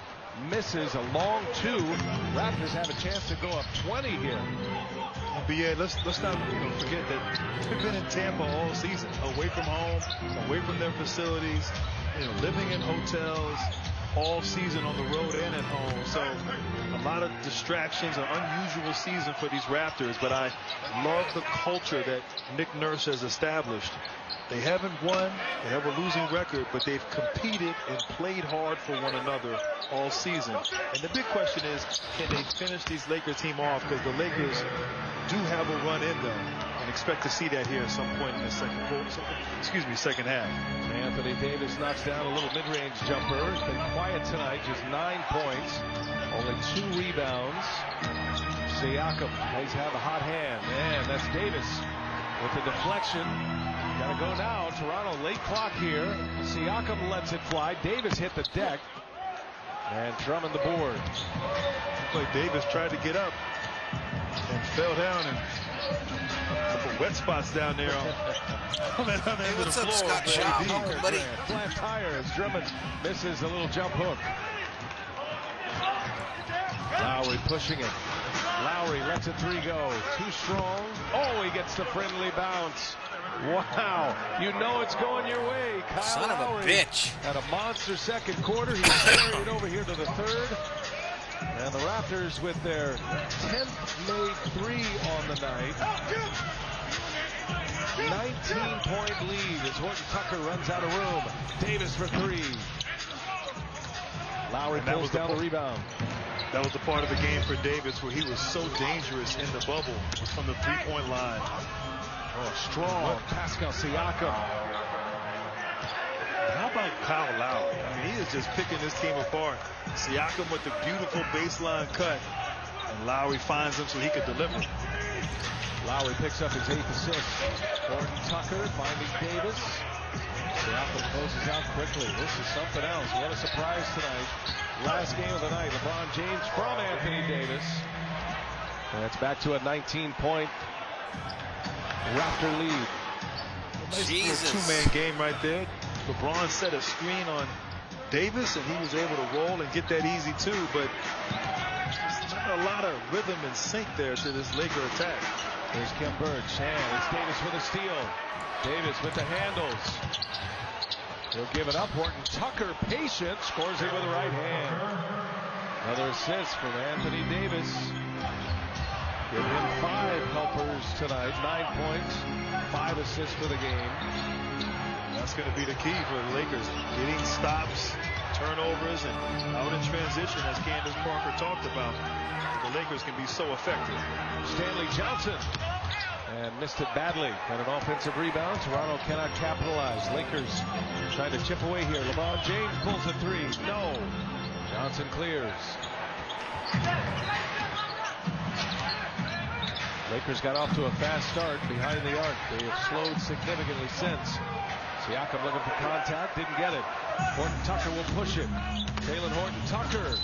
misses a long 2. Raptors have a chance to go up 20 here. But yeah, let's not forget that they've been in Tampa all season, away from home, away from their facilities, living in hotels all season on the road and at home. So a lot of distractions, an unusual season for these Raptors, but I love the culture that Nick Nurse has established. They haven't won, they have a losing record, but they've competed and played hard for one another all season. And the big question is, can they finish these Lakers team off? Because the Lakers do have a run in them. And and expect to see that here at some point in the second half. Anthony Davis knocks down a little mid-range jumper. He's been quiet tonight, just 9 points, only 2 rebounds. Siakam has had a hot hand, and that's Davis with the deflection. Gotta go now. Toronto, late clock here. Siakam lets it fly. Davis hit the deck, and Drummond the board. Like Davis tried to get up and fell down, and a couple wet spots down there on that end of the floor. Scott Shaw, buddy? Flat tire as Drummond misses a little jump hook. Lowry pushing it. Lowry lets a 3 go. Too strong. Oh, he gets the friendly bounce. Wow. You know it's going your way. Kyle Son of a Lowry bitch. had a monster second quarter. He carried over here to the third. And the Raptors with their 10th made 3 on the night. 19-point lead as Horton Tucker runs out of room. Davis for 3. Lowry pulls down the rebound. That was the part of the game for Davis where he was so dangerous in the bubble from the 3-point line. Oh, strong Pascal Siakam. How about Kyle Lowry? I mean, he is just picking this team apart. Siakam with the beautiful baseline cut, and Lowry finds him so he could deliver. Lowry picks up his 8th assist. Horton Tucker finding Davis. Siakam closes out quickly. This is something else. What a surprise tonight. Last game of the night. LeBron James from Anthony Davis. And it's back to a 19-point Raptor lead. Jesus. 2-man game right there. LeBron set a screen on Davis, and he was able to roll and get that easy too, but there's not a lot of rhythm and sync there to this Laker attack. There's Kim Birch, and it's Davis with a steal. Davis with the handles. He'll give it up. Horton Tucker, patient, scores it with the right hand. Another assist from Anthony Davis. Give him 5 helpers tonight, 9 points, 5 assists for the game. That's going to be the key for the Lakers. Getting stops, turnovers, and out in transition, as Candace Parker talked about. The Lakers can be so effective. Stanley Johnson. And missed it badly. Got an offensive rebound. Toronto cannot capitalize. Lakers trying to chip away here. LeBron James pulls a 3. No. Johnson clears. Lakers got off to a fast start behind the arc. They have slowed significantly since. Siakam looking for contact, didn't get it. Horton Tucker will push it. Taylor Horton Tucker.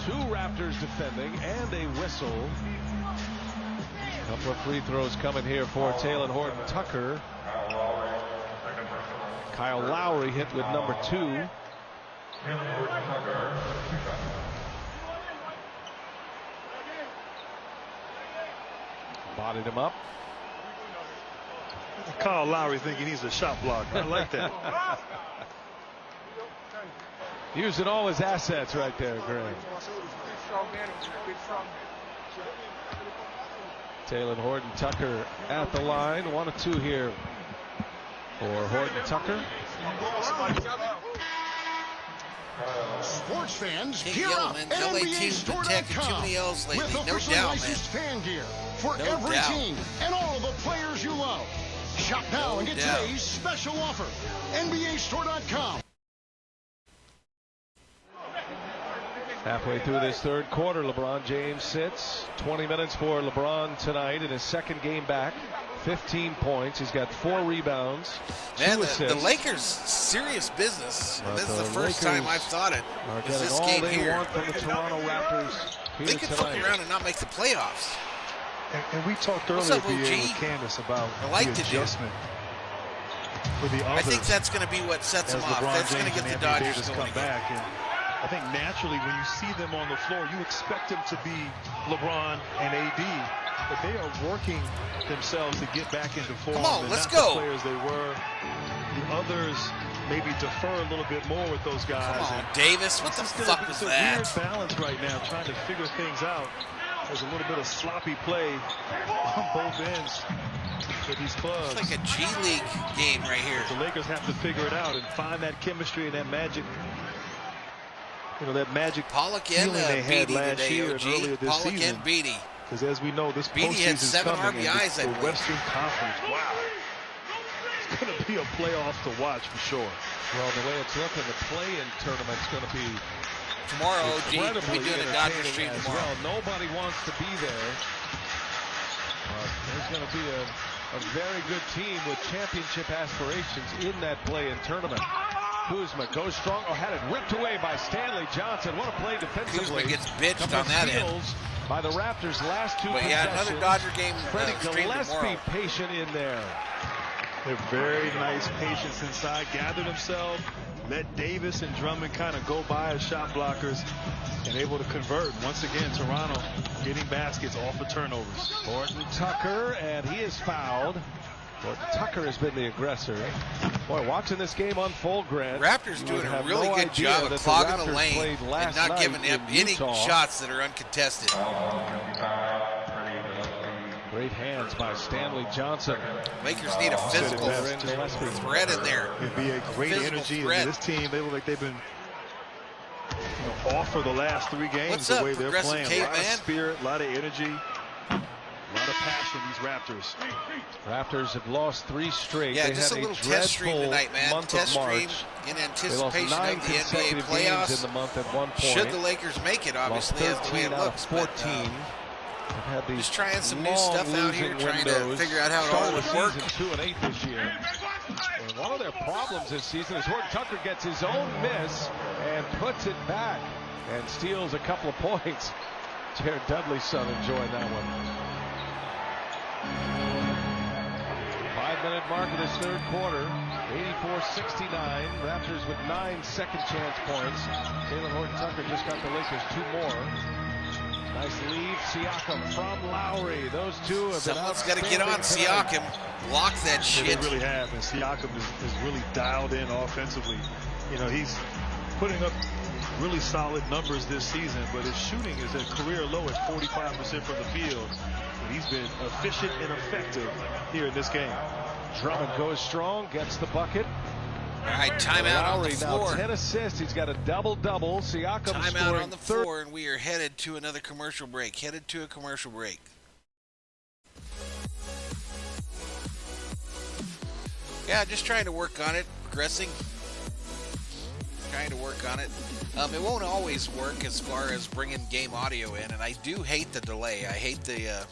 2 Raptors defending and a whistle. Couple of free throws coming here for Taylor Horton Tucker. Kyle Lowry hit with number 2. Bodied him up. Kyle Lowry thinking he's a shot blocker. I like that. Using all his assets right there, Greg. Taylor Horton Tucker at the line. 1 of 2 here for Horton Tucker. Sports fans, Can't gear yell, up man. at LA team's been attacking too many L's lately. with No officially doubt, man. licensed fan gear for No every doubt. team and all the players you love. Shop now and get doubt. today's special offer. NBAstore.com. Halfway through this third quarter, LeBron James sits. 20 minutes for LeBron tonight in his second game back. 15 points. He's got 4 rebounds. Man, 2 assists. the Lakers, serious business. But This is the first Lakers time I've thought it. Are Is getting this all game they here. want from the Toronto Raptors here They could fuck tonight. around and not make the playoffs. And we talked What's earlier, up, BA, OG? with Candace about I like the to do. adjustment for the I others. think that's going to be what sets as them off. LeBron That's going to James get and the Anthony Dodgers Davis going come again. back. And I think naturally when you see them on the floor, you expect them to be LeBron and AD, but they are working themselves to get back into form. Come on, They're let's not go. the players they were. The others maybe defer a little bit more with those guys. Come on, And Davis. What the fuck was it's a that? weird balance right now, trying to figure things out. There's a little bit of sloppy play on both ends for these clubs. It's like a G League game right here. The Lakers have to figure it out and find that chemistry and that magic. You know, that magic Pollock and feeling they had Beatty last today, year and OG. earlier this Pollock season. and Beatty. Because as we know, this Beatty had postseason 7 coming in RBIs, the Western Conference. Wow. It's going to be a playoff to watch for sure. Well, the way it's looking, the play-in tournament's going to be tomorrow. We do the Dodger stream tomorrow. Well, nobody wants to be there. There's going to be a very good team with championship aspirations in that play-in tournament. Kuzma goes strong. Oh, had it ripped away by Stanley Johnson. What a play defensively. Kuzma gets bitched on that end. By the Raptors last 2 possessions. Yeah, another Dodger game. Freddie Gillespie patient in there. They're very nice patience inside. Gathered himself. Let Davis and Drummond kind of go by as shot blockers and able to convert. Once again, Toronto getting baskets off of turnovers. Horton Tucker, and he is fouled. Horton Tucker has been the aggressor. Boy, watching this game unfold, Grant. Raptors doing a really good job of clogging the lane and not giving them any shots that are uncontested. Great hands by Stanley Johnson. Lakers need a physical threat in there. It'd be a great energy in this team. They look like they've been off for the last 3 games. What's the up, way they're playing. A lot of man? spirit, a lot of energy, a lot of passion, these Raptors. Raptors have lost 3 straight. Yeah, they just had a little test stream tonight, man. Test stream in anticipation of the NBA playoffs. In the month at one point. Should the Lakers make it, obviously, as the way it looks. 14. But, just trying some new stuff out here, trying to figure out how it all would work. 2-8 this year. And one of their problems this season is Horton Tucker gets his own miss and puts it back and steals a couple of points. Jared Dudley's son enjoying that one. 5-minute mark of this 3rd quarter. 84-69. Raptors with 9 second chance points. Taylor Horton Tucker just got the Lakers 2 more. Nice lead, Siakam from Lowry. Those two have Someone's got to get on Siakam. Block that shit. They really have, and Siakam is really dialed in offensively. You know, he's putting up really solid numbers this season, but his shooting is at career low at 45% from the field. And he's been efficient and effective here in this game. Drummond goes strong, gets the bucket. All right, timeout on the floor. Now 10 assists. He's got a double-double. Siakam timeout on the floor, and we are headed to another commercial break. Headed to a commercial break. Yeah, just trying to work on it, progressing. Trying to work on it. It won't always work as far as bringing game audio in, and I do hate the delay. I hate the.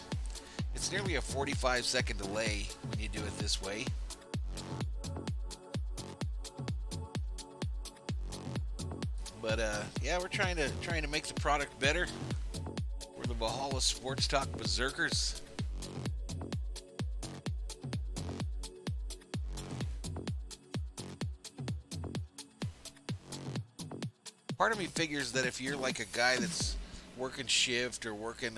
It's nearly a 45-second delay when you do it this way. But yeah, we're trying to make the product better. We're the Valhalla Sports Talk Berzerkers. Part of me figures that if you're like a guy that's working shift or working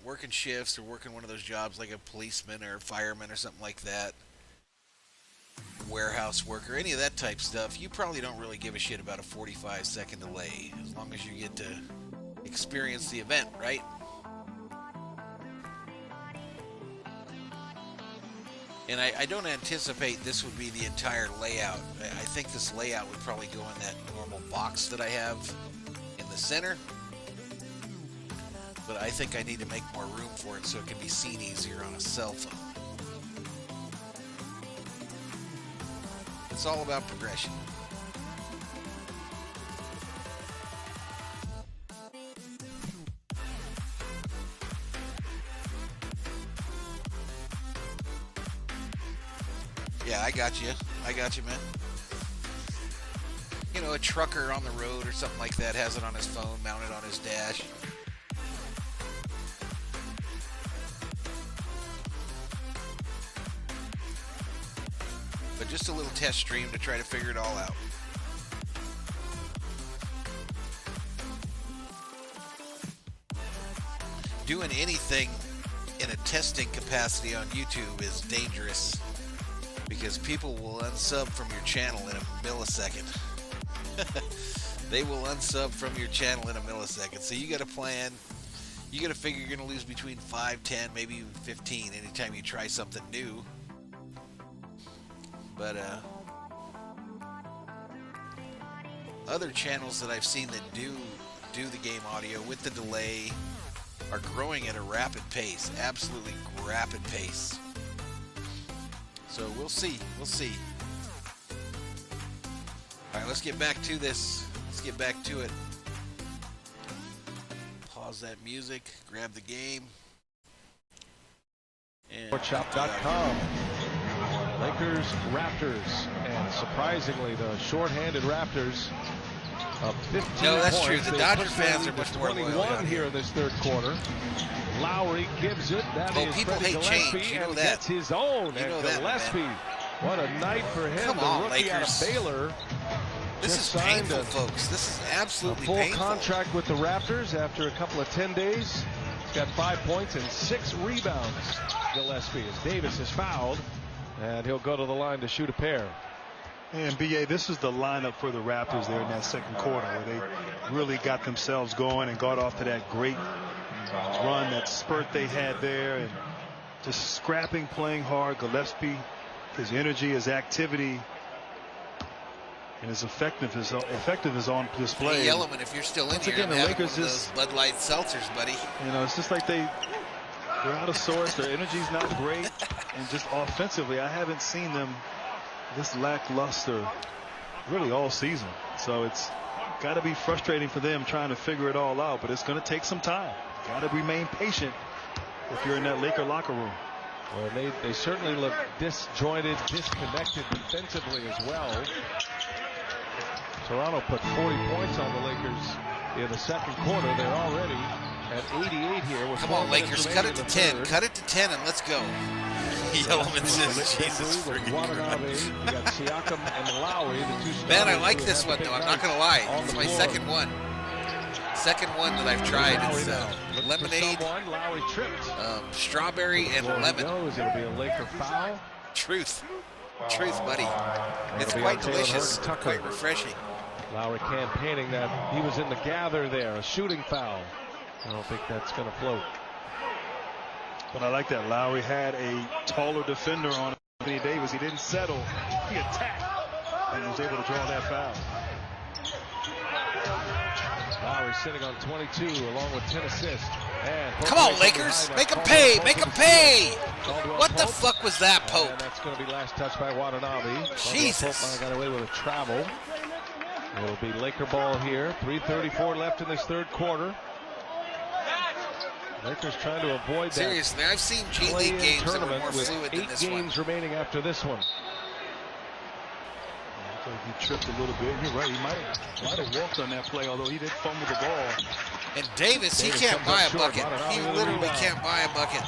working shifts or working one of those jobs like a policeman or a fireman or something like that, warehouse worker, any of that type stuff, you probably don't really give a shit about a 45-second delay as long as you get to experience the event, right? And I don't anticipate this would be the entire layout. I think this layout would probably go in that normal box that I have in the center. But I think I need to make more room for it so it can be seen easier on a cell phone. It's all about progression. Yeah, I got you. I got you, man. You know, a trucker on the road or something like that has it on his phone, mounted on his dash. But just a little test stream to try to figure it all out. Doing anything in a testing capacity on YouTube is dangerous because people will unsub from your channel in a millisecond. They will unsub from your channel in a millisecond. So you got to plan. You got to figure you're going to lose between 5, 10, maybe even 15 anytime you try something new. But other channels that I've seen that do do the game audio with the delay are growing at a rapid pace, absolutely rapid pace. So we'll see. All right, let's get back to this. Let's get back to it. Pause that music, grab the game. Sportshop.com. Lakers, Raptors, and surprisingly, the shorthanded Raptors up 15 No, that's points. true. The They Dodger pushed fans their are lead much to more loyal 21 here in this third quarter. Lowry gives it. That is people Freddie hate Gillespie, change. You know and that. gets his own. You And know that, Gillespie, man. what a night for him. Come the on, rookie out Lakers. of Baylor. This just is signed painful, folks. This is a absolutely full painful. contract with the Raptors after a couple of 10 days. He's got 5 points and 6 rebounds. Gillespie, as Davis is fouled, and he'll go to the line to shoot a pair. And BA, this is the lineup for the Raptors there in that second quarter, where they really got themselves going and got off to that great run, that spurt they had there, and just scrapping, playing hard. Gillespie, his energy, his activity, and his effectiveness on display. Hey, Yellowman, if you're still in Once here, again, I'm the having Lakers one of those Bud Light seltzers, buddy. You know, it's just like they're out of sorts. Their energy's not great, and just offensively, I haven't seen them this lackluster really all season. So it's got to be frustrating for them trying to figure it all out, but it's going to take some time. Got to remain patient if you're in that Laker locker room. Well, they certainly look disjointed, disconnected defensively as well. Toronto put 40 points on the Lakers in the second quarter. They're already at 88 here. Come on, Lakers, cut it to 10. Cut it to 10 and let's go. Yellowman says, Jesus freaking Christ. You got Siakam and Lowry, the two. Man, I like this one, though. I'm not going to lie. It's my second one. Second one that I've tried. It's lemonade, Lowry tripped. Strawberry, and lemon. It'll be a Laker foul. Truth, buddy. It's quite delicious, quite refreshing. Lowry campaigning that he was in the gather there, a shooting foul. I don't think that's going to float. But I like that Lowry had a taller defender on Anthony Davis. He didn't settle. He attacked and was able to draw that foul. Lowry sitting on 22 along with 10 assists. And come on, Lakers. Make them pay. Make them pay. What the fuck was that, Pope? And that's going to be last touch by Watanabe. Jesus. Pope got away with a travel. It'll be Laker ball here. 3:34 left in this third quarter. Lakers trying to avoid that. Seriously, I've seen G League games that were more fluid than this one. 8 games remaining after this one. He tripped a little bit. You're right. He might have walked on that play, although he did fumble the ball. And Davis, he can't buy a bucket. He literally can't buy a bucket.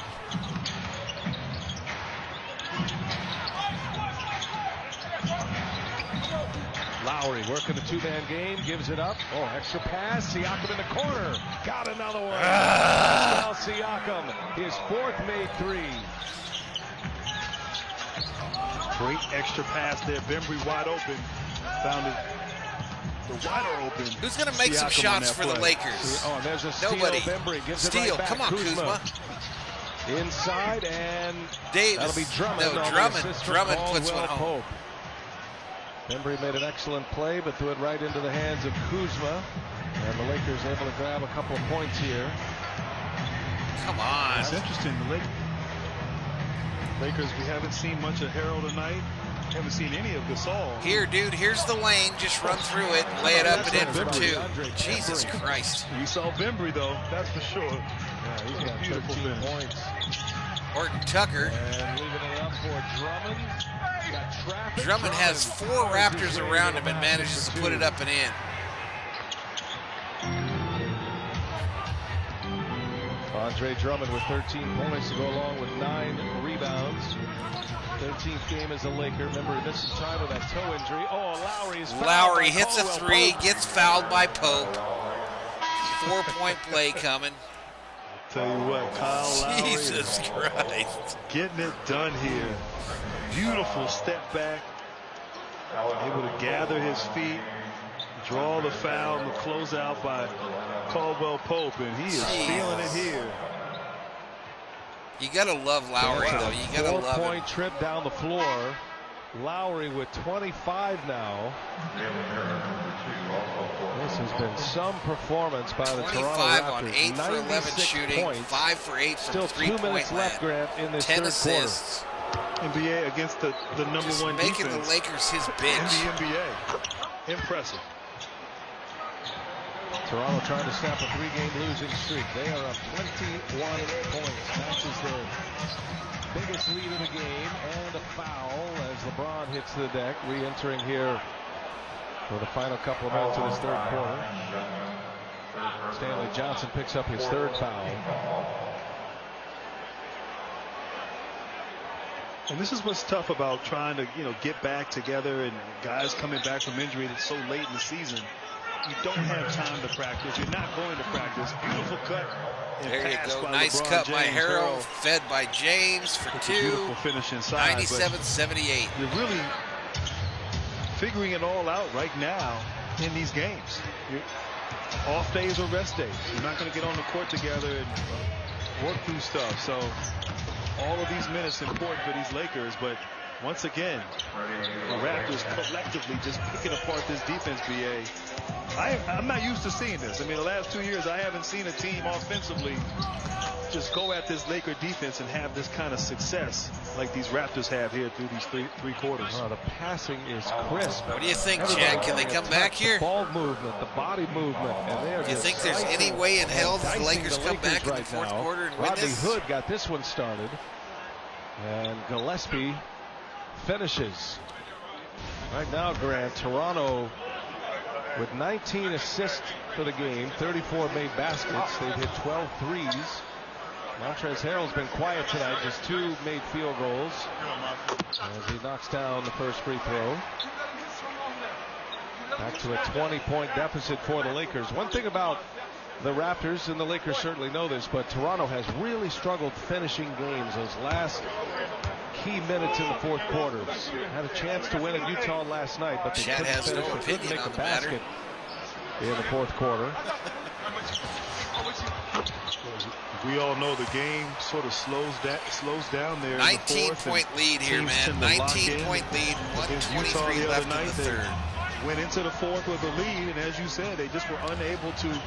Lowry working the two-man game, gives it up. Oh, extra pass. Siakam in the corner. Got another one. Now Siakam, his fourth made three. Great extra pass there. Bembry wide open. Found it. The wider open. Who's going to make some shots for the Lakers? Oh, and there's a steal. Nobody. Bembry gives Steal. it right back. Come on, Kuzma. Inside, and Davis. that'll be Drummond. No, Drummond puts one home. Bembry made an excellent play, but threw it right into the hands of Kuzma. And the Lakers able to grab a couple of points here. Come on. It's interesting. The Lakers, we haven't seen much of Harrell tonight. Haven't seen any of Gasol. Here, dude, here's the lane. Just run through it and lay it up and in for two. Jesus Christ. You saw Bembry, though. That's for sure. Yeah, he's got beautiful 13 points. Orton Tucker. And leaving it up for Drummond. Drummond has 4 Raptors around him and manages to put it up and in. Andre Drummond with 13 points to go along with 9 rebounds. 13th game as a Laker. Remember, he missed some time with that toe injury. Oh, Lowry's fouled. Lowry hits a 3, gets fouled by Pope. 4-point play coming. Tell you what, Kyle Lowry. Jesus Christ. Getting it done here. Beautiful step back. Able to gather his feet. Draw the foul and the closeout by Caldwell Pope, and he is feeling it here. You gotta love Lowry, though. You gotta love it. 4-point trip down the floor. Lowry with 25 now. This has been some performance by the Toronto Raptors. 25 on 8 for 11 shooting, points. 5 for 8 from Still 3 2 minutes left, Grant, in this 10 third assists. NBA against the number Just one making defense the Lakers his in bitch. the NBA. Impressive. Toronto trying to snap a 3-game losing streak. They are up 21 points. Matches their biggest lead of the game, and a foul as LeBron hits the deck, re-entering here for the final couple of minutes of this third quarter. Stanley Johnson picks up his third foul. And this is what's tough about trying to, get back together and guys coming back from injury that's so late in the season. You don't have time to practice. You're not going to practice. Beautiful cut. There you go. Nice cut by Harrell. Fed by James for 2. Beautiful finish inside. 97-78. You're really figuring it all out right now in these games. Off days or rest days. You're not going to get on the court together and work through stuff. So all of these minutes important for these Lakers, but once again, the Raptors collectively just picking apart this defense, BA. I'm not used to seeing this. I mean, the last 2 years, I haven't seen a team offensively just go at this Laker defense and have this kind of success like these Raptors have here through these three quarters. The passing is crisp. What do you think, Chad? Can they come back here? The ball movement, the body movement, and they are. Do you think there's any way in hell that the Lakers come back in the fourth quarter and win this? Rodney Hood got this one started, and Gillespie finishes. Right now, Grant, Toronto with 19 assists for the game, 34 made baskets. They've hit 12 threes. Montrezl Harrell's been quiet tonight, just 2 made field goals as he knocks down the first free throw. Back to a 20-point deficit for the Lakers. One thing about the Raptors, and the Lakers certainly know this, but Toronto has really struggled finishing games. Those last key minutes in the fourth quarters. Had a chance to win at Utah last night, but they couldn't finish. They couldn't make a basket in the fourth quarter. We all know the game sort of slows down there. 19-point lead here, man. 19-point lead. 1:23 left in the third. Went into the fourth with a lead, and as you said, they just were unable to.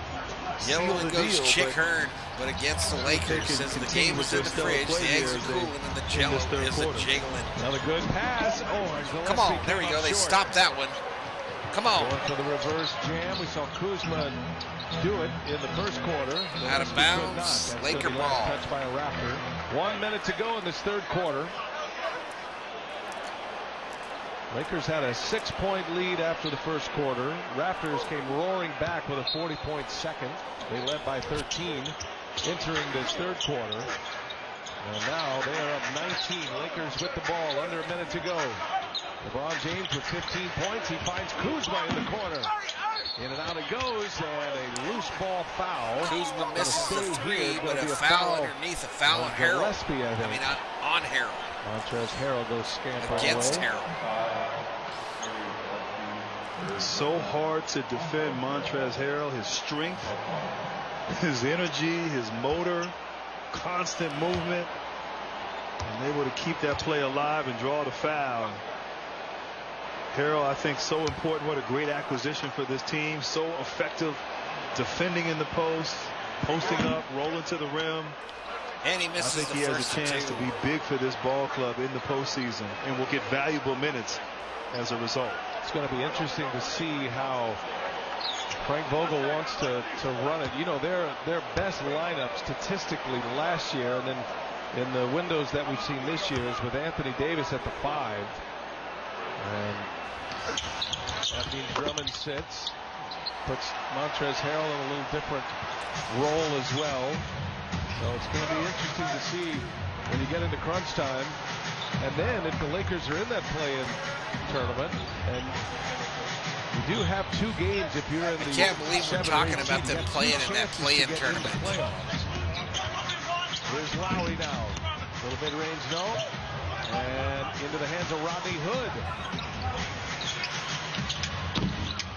Yellow goes Chick Hearn, but against the Lakers, since the game was in the fridge, the eggs are cooling, and the jello is a jiggling. Another good pass. Come on, there we go. They stopped that one. Come on. Going for the reverse jam. We saw Kuzma do it in the first quarter. Out of bounds. Laker ball. Touched by a Raptor. 1 minute to go in this third quarter. Lakers had a 6-point lead after the first quarter. Raptors came roaring back with a 40-point second. They led by 13 entering this third quarter. And now they are up 19. Lakers with the ball, under a minute to go. LeBron James with 15 points. He finds Kuzma in the corner. In and out it goes, and a loose ball foul. Kuzma misses the 3, but a foul underneath, a foul on Harrell. Gillespie, I mean, on Harrell. Montrezl Harrell goes scampering against away. Harrell. It's so hard to defend Montrezl Harrell. His strength, his energy, his motor, constant movement, and able to keep that play alive and draw the foul. Harrell, I think, so important. What a great acquisition for this team. So effective defending in the post, posting up, rolling to the rim. And he misses I think he has a chance to be big for this ball club in the postseason and will get valuable minutes as a result. It's going to be interesting to see how Frank Vogel wants to run it. You know, their best lineup statistically last year, and then in the windows that we've seen this year, is with Anthony Davis at the 5. And that means Drummond sits, puts Montrezl Harrell in a little different role as well. So it's going to be interesting to see when you get into crunch time. And then if the Lakers are in that play-in tournament, and you do have 2 games if you're in the. I can't believe we're talking about them playing in that play-in tournament. Here's Lowry now. Little mid-range no. And into the hands of Rodney Hood.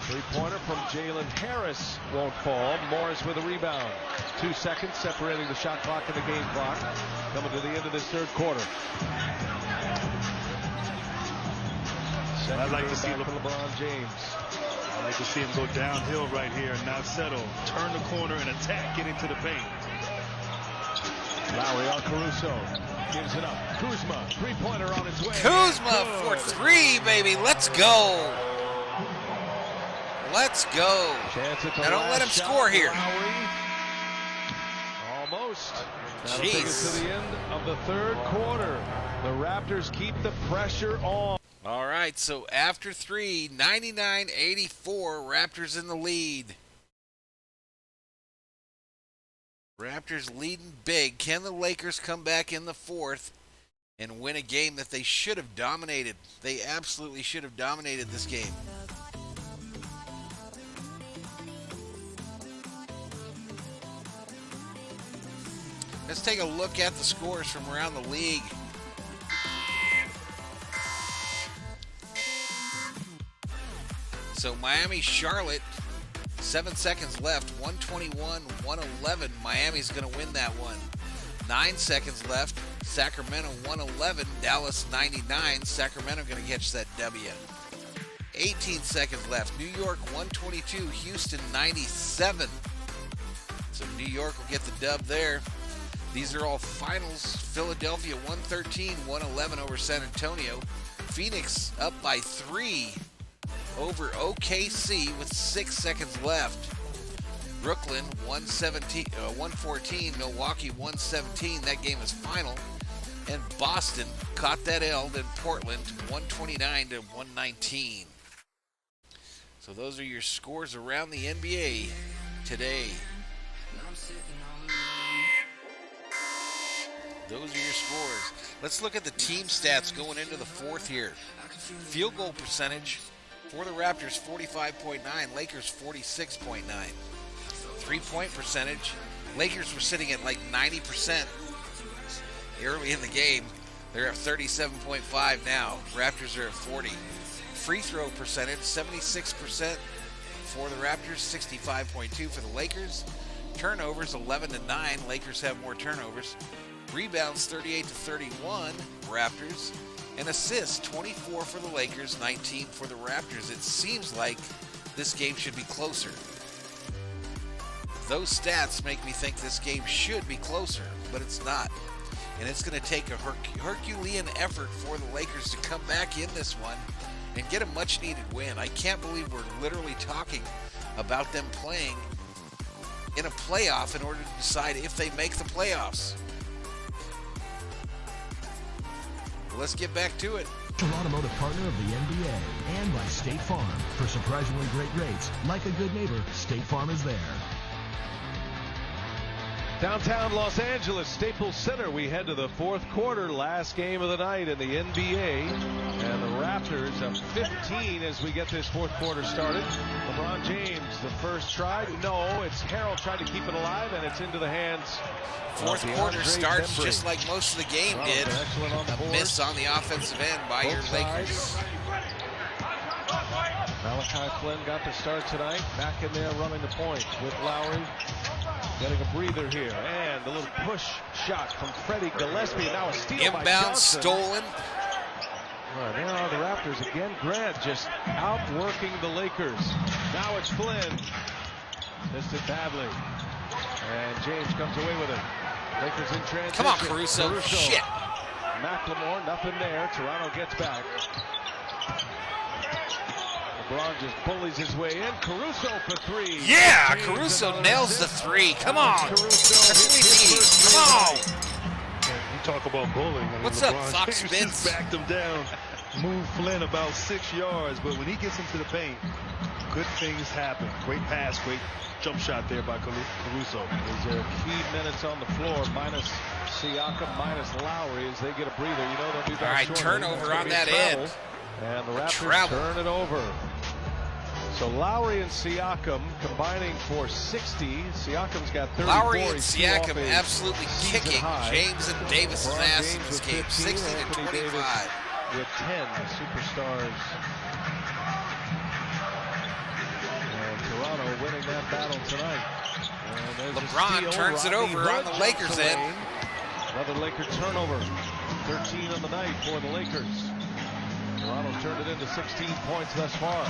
3-pointer from Jalen Harris won't fall. Morris with a rebound. 2 seconds separating the shot clock and the game clock. Coming to the end of this third quarter. I'd like to see LeBron James. I'd like to see him go downhill right here and not settle. Turn the corner and attack, get into the paint. Lowry on Caruso. Gives it up. Kuzma, three-pointer on its way. Kuzma for three, baby. Let's go. Let's go. Now don't let him score here. Lowry. Almost. That'll Jeez. take us to the end of the third quarter. The Raptors keep the pressure on. All right, so after three, 99-84, Raptors in the lead. Raptors leading big. Can the Lakers come back in the fourth and win a game that they should have dominated? They absolutely should have dominated this game. Let's take a look at the scores from around the league. So Miami, Charlotte, 7 seconds left, 121-111. Miami's going to win that one. 9 seconds left, Sacramento 111, Dallas 99. Sacramento going to catch that W. 18 seconds left, New York 122, Houston 97. So New York will get the dub there. These are all finals. Philadelphia 113-111 over San Antonio. Phoenix up by 3 over OKC with 6 seconds left. Brooklyn 114, Milwaukee 117. That game is final. And Boston caught that L. Then Portland 129-119. So those are your scores around the NBA today. Those are your scores. Let's look at the team stats going into the fourth here. Field goal percentage for the Raptors, 45.9. Lakers, 46.9. Three-point percentage. Lakers were sitting at like 90% early in the game. They're at 37.5 now. Raptors are at 40. Free throw percentage, 76% for the Raptors, 65.2 for the Lakers. Turnovers, 11-9. Lakers have more turnovers. Rebounds, 38-31, Raptors. And assists, 24 for the Lakers, 19 for the Raptors. It seems like this game should be closer. Those stats make me think this game should be closer, but it's not. And it's going to take a Herculean effort for the Lakers to come back in this one and get a much-needed win. I can't believe we're literally talking about them playing in a playoff in order to decide if they make the playoffs. Let's get back to it. Automotive partner of the NBA and by State Farm. For surprisingly great rates, like a good neighbor, State Farm is there. Downtown Los Angeles, Staples Center. We head to the fourth quarter, last game of the night in the NBA. And the Raptors up 15 as we get this fourth quarter started. LeBron James, the first try. No, it's Harrell trying to keep it alive, and it's into the hands. Fourth quarter starts just like most of the game did. A miss on the offensive end by your Lakers. Malachi Flynn got the start tonight. Back in there running the point with Lowry. Getting a breather here. And a little push shot from Freddie Gillespie. Now a steal by Inbound Johnson. stolen. Well, there are the Raptors again. Grant just outworking the Lakers. Now it's Flynn. Missed it badly. And James comes away with it. Lakers in transition. Come on, Caruso. Shit. McLemore, nothing there. Toronto gets back. LeBron just bullies his way in. Caruso for three. Yeah, Caruso nails the three. Come on. Come on. You talk about bullying. What's up, Fox James Vince? just backed him down. Moved Flynn about 6 yards, but when he gets into the paint, good things happen. Great pass, great jump shot there by Caruso. These are key minutes on the floor, minus Siakam, minus Lowry as they get a breather. You know they'll be back. All right, shortly. turnover on that end. And the Raptors turn it over. So Lowry and Siakam combining for 60. Siakam's got 34. Lowry and Siakam absolutely kicking James and Davis's ass in this game, 60-25. With 10 superstars. And Toronto winning that battle tonight. LeBron turns it over on the Lakers' end. Another Laker turnover. 13 on the night for the Lakers. Toronto's turned it into 16 points thus far.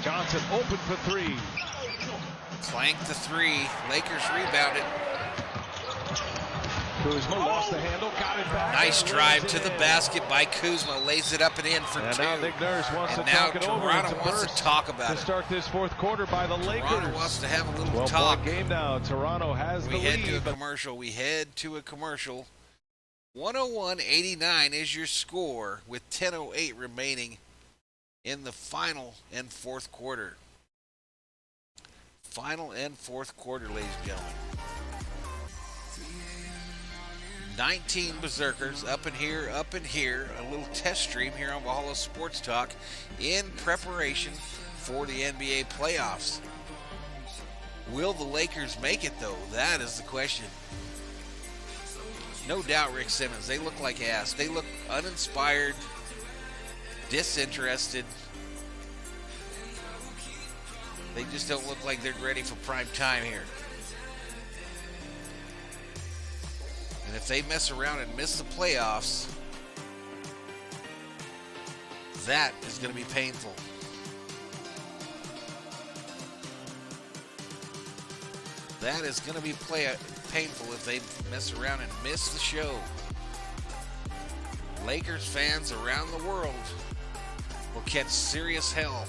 Johnson open for three. Clanked the three. Lakers rebounded. Kuzma lost the handle, got it back. Nice drive to the basket by Kuzma. Lays it up and in for two. Now Nick Nurse wants to now talk it over. Toronto wants to talk about it. To start this fourth quarter by the Lakers. Toronto wants to have a little 12-point talk. game now. Toronto has the lead. We head to a commercial. We head to a commercial. 101-89 is your score with 10:08 remaining in the final and fourth quarter. Final and fourth quarter, ladies and gentlemen. 19 Berserkers up in here. A little test stream here on Valhalla Sports Talk in preparation for the NBA playoffs. Will the Lakers make it, though? That is the question. No doubt Rick Simmons. They look like ass. They look uninspired, disinterested. They just don't look like they're ready for prime time here. And if they mess around and miss the playoffs, that is going to be painful. That is going to be painful if they mess around and miss the show. Lakers fans around the world will catch serious hell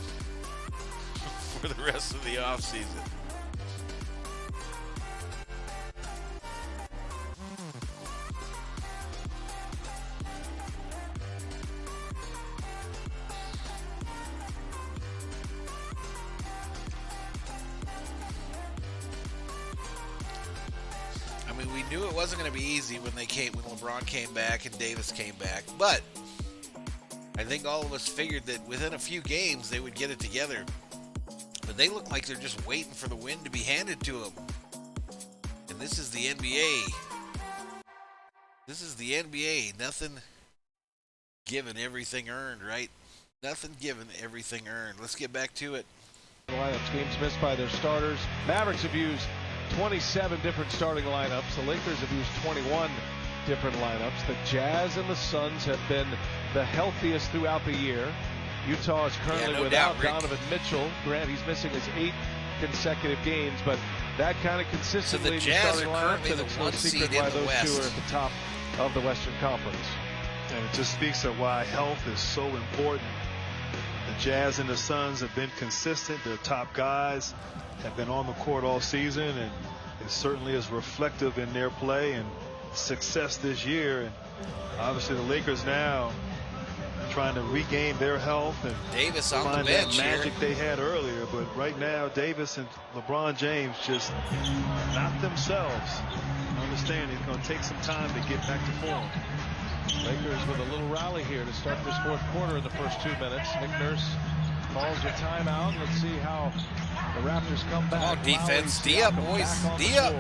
for the rest of the offseason. I mean, we knew it wasn't going to be easy when LeBron came back and Davis came back, but I think all of us figured that within a few games they would get it together. But they look like they're just waiting for the wind to be handed to them. And this is the NBA. This is the NBA. Nothing given, everything earned, right? Nothing given, everything earned. Let's get back to it. Lineups, games missed by their starters. Mavericks have used 27 different starting lineups. The Lakers have used 21 different lineups. The Jazz and the Suns have been the healthiest throughout the year. Utah is currently without Donovan Mitchell. Grant, he's missing his 8 consecutive games, but that kind of consistency in the starting lineups, and it's no secret why those two are at the top of the Western Conference. And it just speaks of why health is so important. The Jazz and the Suns have been consistent. Their top guys have been on the court all season, and it certainly is reflective in their play and success this year. And obviously the Lakers now trying to regain their health and Davis on find the bench that magic here. they had earlier. But right now, Davis and LeBron James just not themselves. Understand it's going to take some time to get back to form. Lakers with a little rally here to start this fourth quarter in the first 2 minutes. Nick Nurse calls a timeout. Let's see how the Raptors come back. Come on, defense. D up, boys. D up.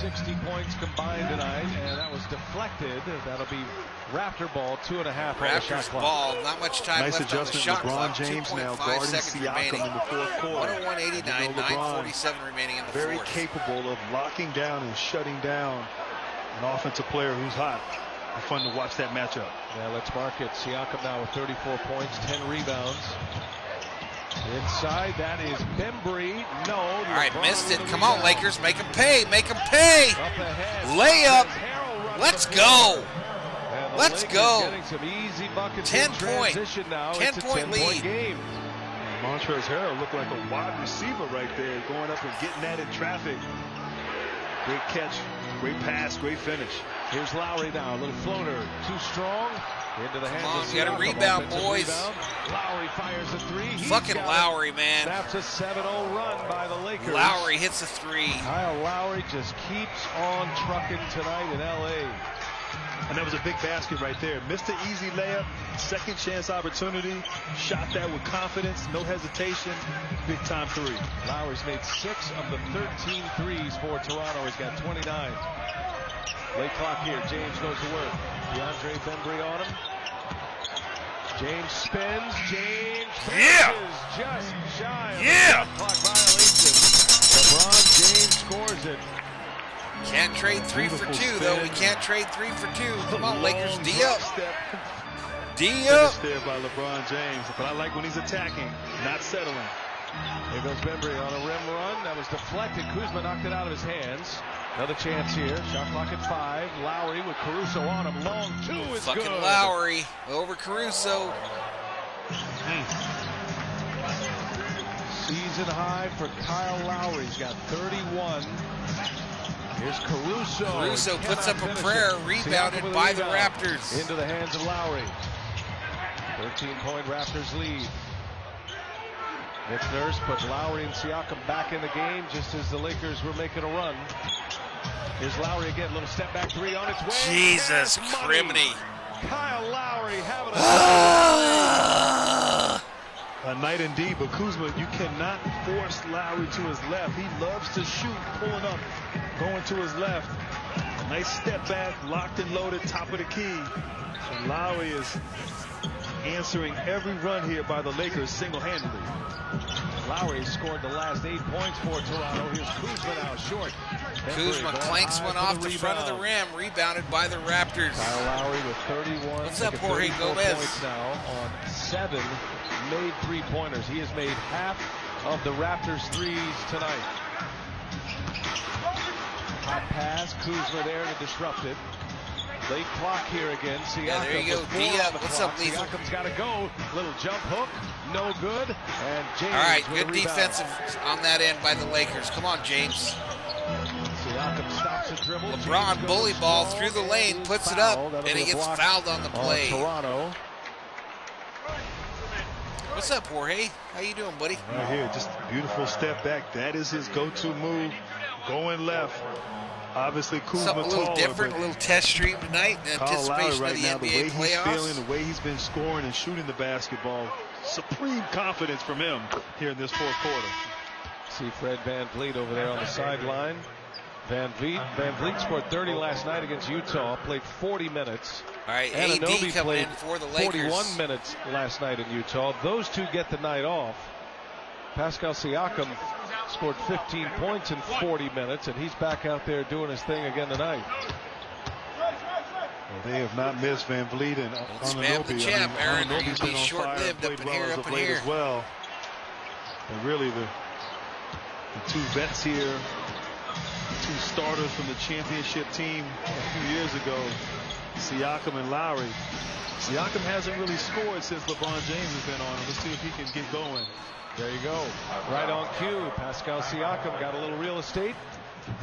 60 points combined tonight, and that was deflected. That'll be Raptor ball, 2.5 Raptors ball. Not much time nice left on the shot clock. James now 2.5 seconds remaining. in the fourth quarter. 101-89, 9:47 remaining in the very fourth. capable of locking down and shutting down an offensive player who's hot. It's fun to watch that matchup. Yeah, let's mark it. Siakam now with 34 points, 10 rebounds. Inside, that is Bembry. No. All right, missed it. Come on, Lakers. Make them pay. Make them pay. Layup. Let's go. Let's go. 10-point lead. Game. Montrezl Harrell looked like a wide receiver right there, going up and getting that in traffic. Great catch, great pass, great finish. Here's Lowry now, a little floater, too strong. Into the hands of we got a rebound, boys. Rebound. Lowry fires a three. Fucking Lowry, man. Snaps a 7-0 run by the Lakers. Lowry hits a 3. Kyle Lowry just keeps on trucking tonight in L.A. And that was a big basket right there. Missed an easy layup, second chance opportunity, shot that with confidence, no hesitation, big time 3. Lowry's made 6 of the 13 threes for Toronto. He's got 29. Late clock here. James goes to work. DeAndre Bembry on him. James spins. James finishes just shy of a shot clock violation. LeBron James scores it. Can't trade 3 for 2, though. We can't trade 3 for 2. Come on, Lakers. D up. D up. There by LeBron James. But I like when he's attacking, not settling. Here goes Bembry on a rim run. That was deflected. Kuzma knocked it out of his hands. Another chance here. Shot clock at 5. Lowry with Caruso on him. Long 2 is Fucking good. Lowry over Caruso. Season high for Kyle Lowry. He's got 31. Here's Caruso. Caruso puts up a prayer, rebounded by the Raptors. Into the hands of Lowry. 13-point Raptors lead. Nick Nurse put Lowry and Siakam back in the game just as the Lakers were making a run. Here's Lowry again, little step back 3 on its way. Jesus criminy. Kyle Lowry having a night indeed, but Kuzma, you cannot force Lowry to his left. He loves to shoot, pulling up, going to his left. A nice step back, locked and loaded, top of the key. And Lowry is answering every run here by the Lakers single-handedly. Lowry scored the last 8 points for Toronto. Here's Kuzma now short. Kuzma clanks one off the front of the rim, rebounded by the Raptors. Kyle Lowry with 31. What's up, Jorge Gomez? Points now on 7 made 3-pointers. He has made half of the Raptors' threes tonight. Hot pass, Kuzma there to disrupt it. Late clock here again. Siakam, yeah, there you go. D up. What's up, Lethal? Siakam's got to go. Little jump hook. No good. And James. All right, good defensive on that end by the Lakers. Come on, James. Siakam stops a dribble. LeBron bully ball through the lane, puts it up, and he gets fouled on the play. Toronto. What's up, Jorge? How you doing, buddy? Right here, just a beautiful step back. That is his go-to move. Going left. Obviously, Kuzma something a little taller, different, a little test stream tonight in anticipation of the NBA playoffs. The way he's feeling, the way he's been scoring and shooting the basketball, supreme confidence from him here in this fourth quarter. See Fred VanVleet over there on the sideline. VanVleet scored 30 last night against Utah, played 40 minutes. All right, AD coming in for the Lakers. 41 minutes last night in Utah. Those two get the night off. Pascal Siakam scored 15 points in 40 minutes, and he's back out there doing his thing again tonight. Well, they have not missed VanVleet and spam the champ, Aaron. You'll be short-lived up in here, up in here. As well. And really, the two vets here, the two starters from the championship team a few years ago, Siakam and Lowry. Siakam hasn't really scored since LeBron James has been on him. Let's see if he can get going. There you go. Right on cue. Pascal Siakam got a little real estate,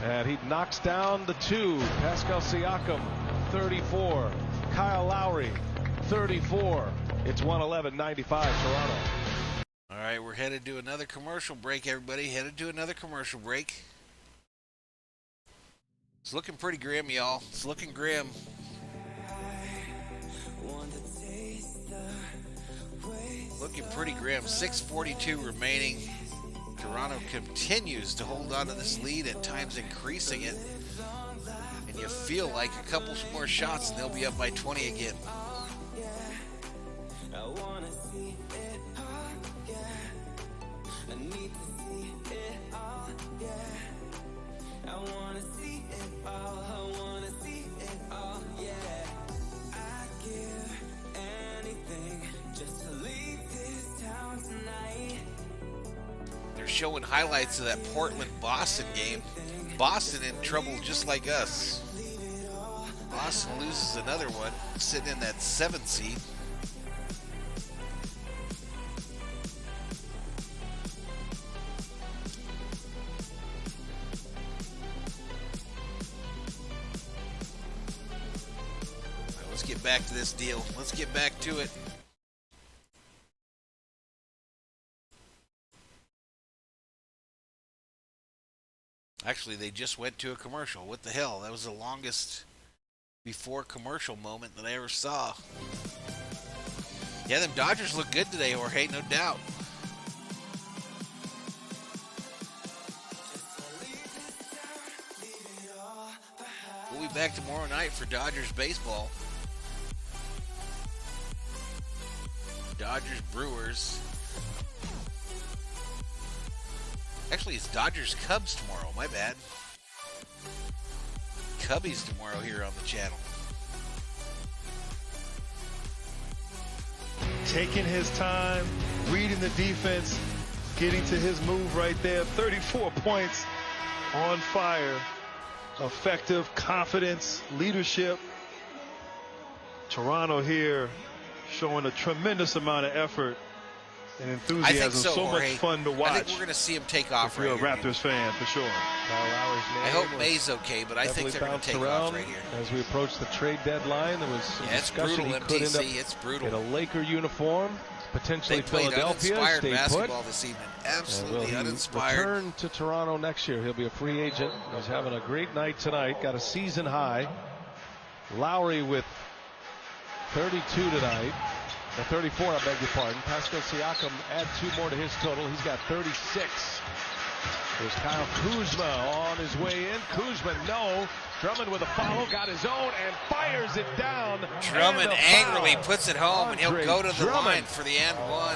and he knocks down the 2. Pascal Siakam, 34. Kyle Lowry, 34. It's 111-95 Toronto. All right, we're headed to another commercial break, everybody. Headed to another commercial break. It's looking pretty grim, y'all. It's looking grim. Looking pretty grim. 6:42 remaining. Toronto continues to hold on to this lead, at times increasing it. And you feel like a couple more shots and they'll be up by 20 again. Showing highlights of that Portland-Boston game. Boston in trouble just like us. Boston loses another one, sitting in that 7th seed. Right, let's get back to this deal. Let's get back to it. Actually, they just went to a commercial. What the hell? That was the longest before commercial moment that I ever saw. Yeah, them Dodgers look good today, Jorge, no doubt. We'll be back tomorrow night for Dodgers baseball. Dodgers Brewers. Actually, it's Dodgers Cubs tomorrow. My bad. Cubbies tomorrow here on the channel. Taking his time, reading the defense, getting to his move right there. 34 points, on fire, effective, confidence, leadership. Toronto here showing a tremendous amount of effort and enthusiasm. I think so, much fun to watch. I think we're going to see him take off if you're right a Raptors fan, for sure. I hope May's okay, but I think they're going to take off right here. As we approach the trade deadline, there was some discussion he could end up it's brutal. in a Laker uniform, potentially they played Philadelphia. Uninspired Stay basketball put. this evening. Absolutely uninspired. Return to Toronto next year. He'll be a free agent. He's having a great night tonight. Got a season high. Lowry with 32 tonight. 34, I beg your pardon. Pascal Siakam add 2 more to his total. He's got 36. There's Kyle Kuzma on his way in. Kuzma, no. Drummond with a follow, got his own, and fires it down. Drummond angrily puts it home, and he'll go to the line for the and one.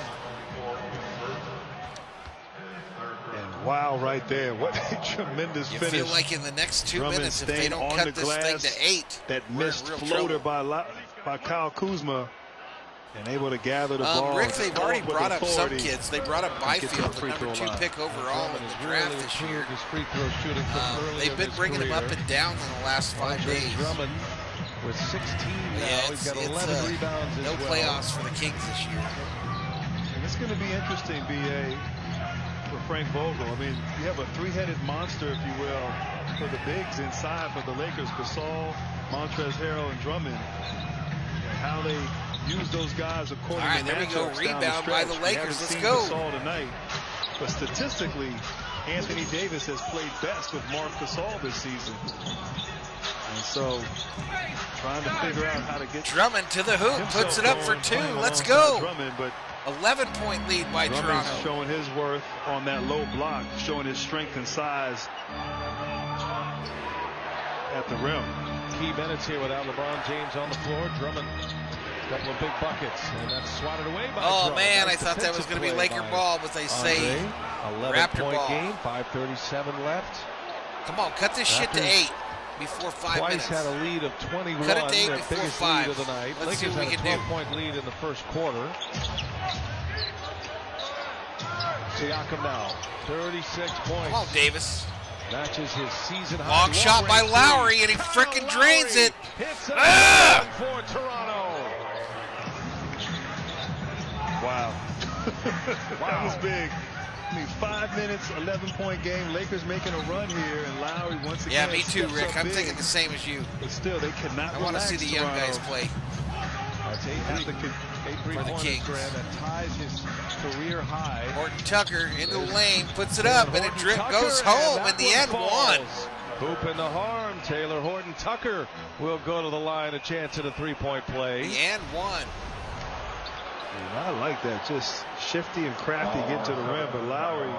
And wow, right there. What a tremendous finish. You feel like in the next 2 Drummond minutes, if they don't cut this thing to 8, that missed floater by Kyle Kuzma. And able to gather the ball. Rick, they've already brought up some kids. They brought up Byfield, the number 2 pick overall in the draft this year. They've been bringing him up and down in the last 5 days. Drummond with 16 now. He's got 11 rebounds as no well. playoffs for the Kings this year. And it's going to be interesting, B.A., for Frank Vogel. I mean, you have a 3-headed monster, if you will, for the bigs inside for the Lakers. Gasol, Montrezl Harrell, and Drummond. And how they use those guys according to there we go. Rebound by the Lakers. Let's go. Gasol tonight. But statistically, Anthony Davis has played best with Marc Gasol this season. And so, trying to figure out how to get Drummond to the hoop, puts it up for 2. Let's go. Drummond, but 11-point lead by Drummond's Toronto. Showing his worth on that low block, showing his strength and size at the rim. Key minutes here without LeBron James on the floor. Drummond, a couple of big buckets, and that's swatted away by Drummond. Man, I thought that was going to be Laker ball, but they say Raptor ball. Game, 5:37 left. Come on, cut this shit to 8 before 5 minutes. Twice had a lead of 21. Cut it to 8 their before biggest 5. lead of the night. Let's see Lakers what we had can a do. 12-point lead in the first quarter. Siakam now, 36 points. Come on, Davis. Matches his season high. Long shot by Lowry, and he frickin' drains it. Hits it for Toronto. Wow. That was big. I mean, 5 minutes, 11-point game. Lakers making a run here, and Lowry once again. Yeah, me too, Rick. I'm thinking the same as you. But still, they cannot. I want to see the young guys play. That's 8 3-pointers, Grant, that ties his career high. Horton Tucker into the lane, puts it up, and it goes home in the end one. Hoop in the harm. Taylor Horton Tucker will go to the line, a chance at a 3-point play. The and one. I like that. Just shifty and crafty, get to the rim. But Lowry,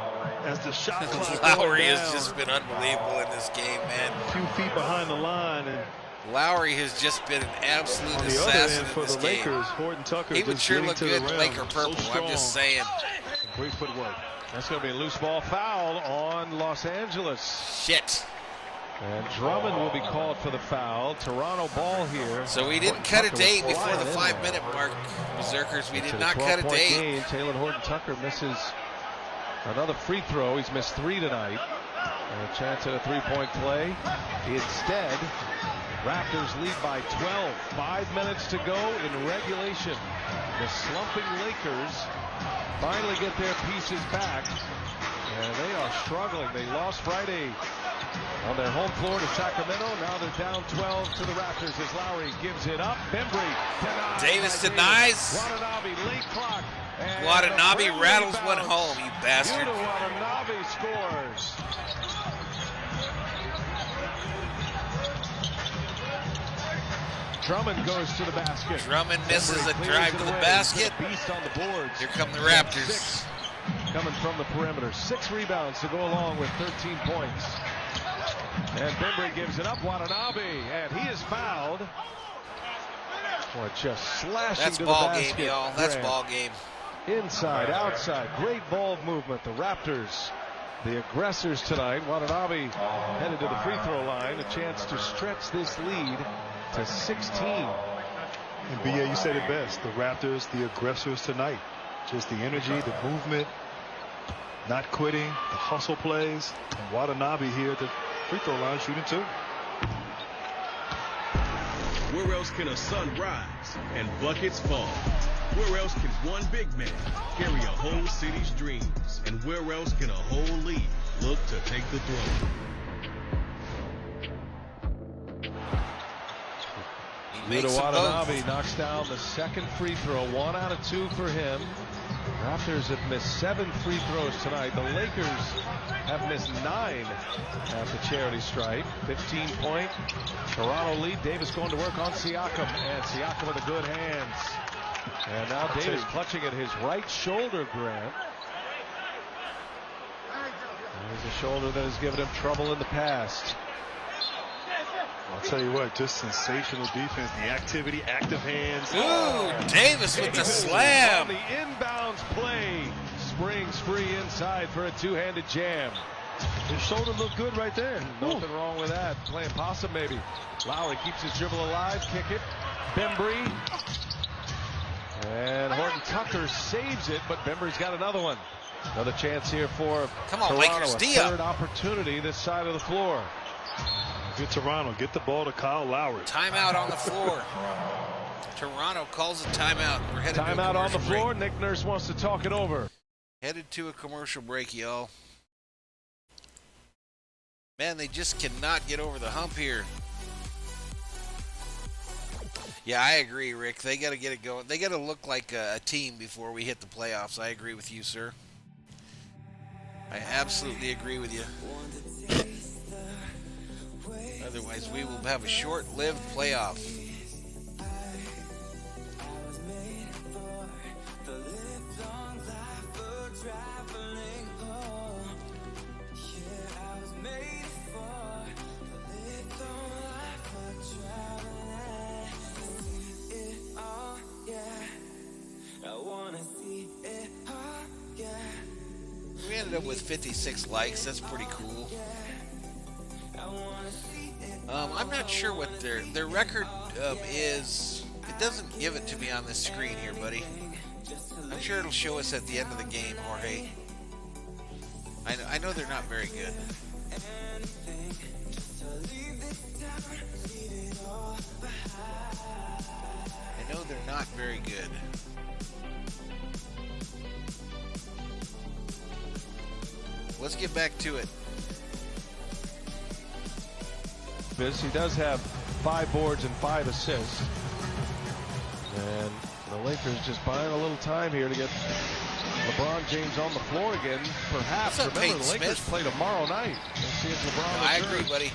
as the shot clock Lowry going has down, just been unbelievable in this game, man. a few feet behind the line. And Lowry has just been an absolute on the other assassin end in for this the game. Lakers, Horton Tucker He would just sure getting look to good the in rim. Laker purple. So I'm just saying. Great footwork. That's going to be a loose ball foul on Los Angeles. Shit. And Drummond will be called for the foul. Toronto ball here. So we didn't cut it to 8 before the 5-minute mark, Berserkers. We did not cut it to 8. Taylor Horton Tucker misses another free throw. He's missed 3 tonight. And a chance at a 3-point play. Instead, Raptors lead by 12. 5 minutes to go in regulation. The slumping Lakers finally get their pieces back. And they are struggling. They lost Friday on their home floor to Sacramento. Now they're down 12 to the Raptors as Lowry gives it up. Bembry denies. Davis denies. Watanabe, late clock. Watanabe rattles one home, you bastard. Yuta Watanabe scores. Drummond goes to the basket. Drummond misses a drive to the basket. Beast on the boards. Here come the Raptors. 6 coming from the perimeter. 6 rebounds to go along with 13 points. And Bembry gives it up. Watanabe, and he is fouled. Boy, just slashing That's to ball the basket. game, y'all. That's Grant. ball game. Inside, outside, great ball movement. The Raptors the aggressors tonight. Watanabe headed to the free throw line. A chance to stretch this lead to 16. And B.A., you said it best. The Raptors, the aggressors tonight. Just the energy, the movement, not quitting, the hustle plays. And Watanabe here at the free throw line shooting too. Where else can a sun rise and buckets fall? Where else can one big man carry a whole city's dreams? And where else can a whole league look to take the throne? Yuta Watanabe knocks down the second free throw. 1 out of 2 for him. Raptors have missed 7 free throws tonight. The Lakers have missed 9 at the charity stripe. 15-point Toronto lead. Davis going to work on Siakam, and Siakam with a good hands. And now Davis clutching at his right shoulder, Grant. There's a shoulder that has given him trouble in the past. I'll tell you what, just sensational defense. The activity, active hands. Ooh, Davis with the slam. On the inbounds play. Springs free inside for a two-handed jam. His shoulder looked good right there. Nothing wrong with that. Playing possum maybe. Lowry keeps his dribble alive. Kick it. Bembry. And Horton Tucker saves it, but Bembry's got another one. Another chance here for Toronto. Lakers, a D-up. third opportunity this side of the floor. Good Toronto. Get the ball to Kyle Lowry. Timeout on the floor. Toronto calls a timeout. We're headed to a Timeout on the commercial floor. break. Nick Nurse wants to talk it over. Headed to a commercial break, y'all. Man, they just cannot get over the hump here. Yeah, I agree, Rick. They got to get it going. They got to look like a team before we hit the playoffs. I agree with you, sir. I absolutely agree with you. Otherwise, we will have a short-lived playoff. We ended up with 56 likes. That's pretty cool. I'm not sure what their record is. It doesn't give it to me on this screen here, buddy. I'm sure it'll show us at the end of the game, Jorge. I know they're not very good. I know they're not very good. Let's get back to it. He does have 5 boards and 5 assists. And the Lakers just buying a little time here to get LeBron James on the floor again. Perhaps. Remember, the Lakers play tomorrow night. Let's see if LeBron I agree, buddy.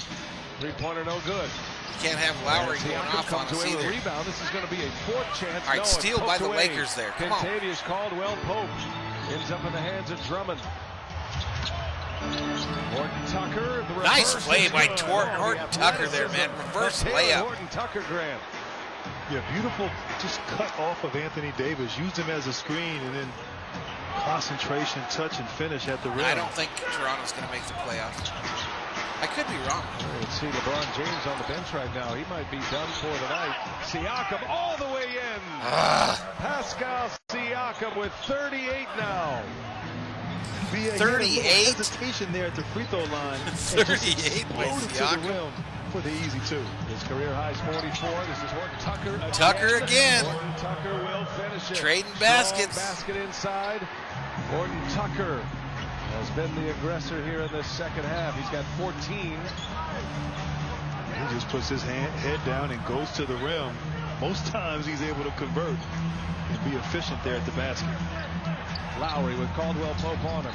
3-pointer no good. You can't have Lowry going off on us either. Rebound. This is going to be a 4th chance. All right, steal by the Lakers there. Come on. Kentavious Caldwell Pope ends up in the hands of Drummond. Horton Tucker. Nice play by Horton Tucker there, man. Reverse layup. Horton Tucker, Grant. Yeah, beautiful. Just cut off of Anthony Davis. Used him as a screen, and then concentration, touch, and finish at the rim. I don't think Toronto's going to make the playoffs. I could be wrong. Let's see LeBron James on the bench right now. He might be done for the night. Siakam all the way in. Pascal Siakam with 38 now. 38 hesitation there at the free throw line. 38 by Siakam for the easy 2. His career high is 44. This is Horton Tucker. Tucker again. Horton Tucker will finish it. Trading baskets. Basket inside. Horton Tucker has been the aggressor here in this second half. He's got 14. He just puts his head down and goes to the rim. Most times he's able to convert and be efficient there at the basket. Lowry with Caldwell Pope on him.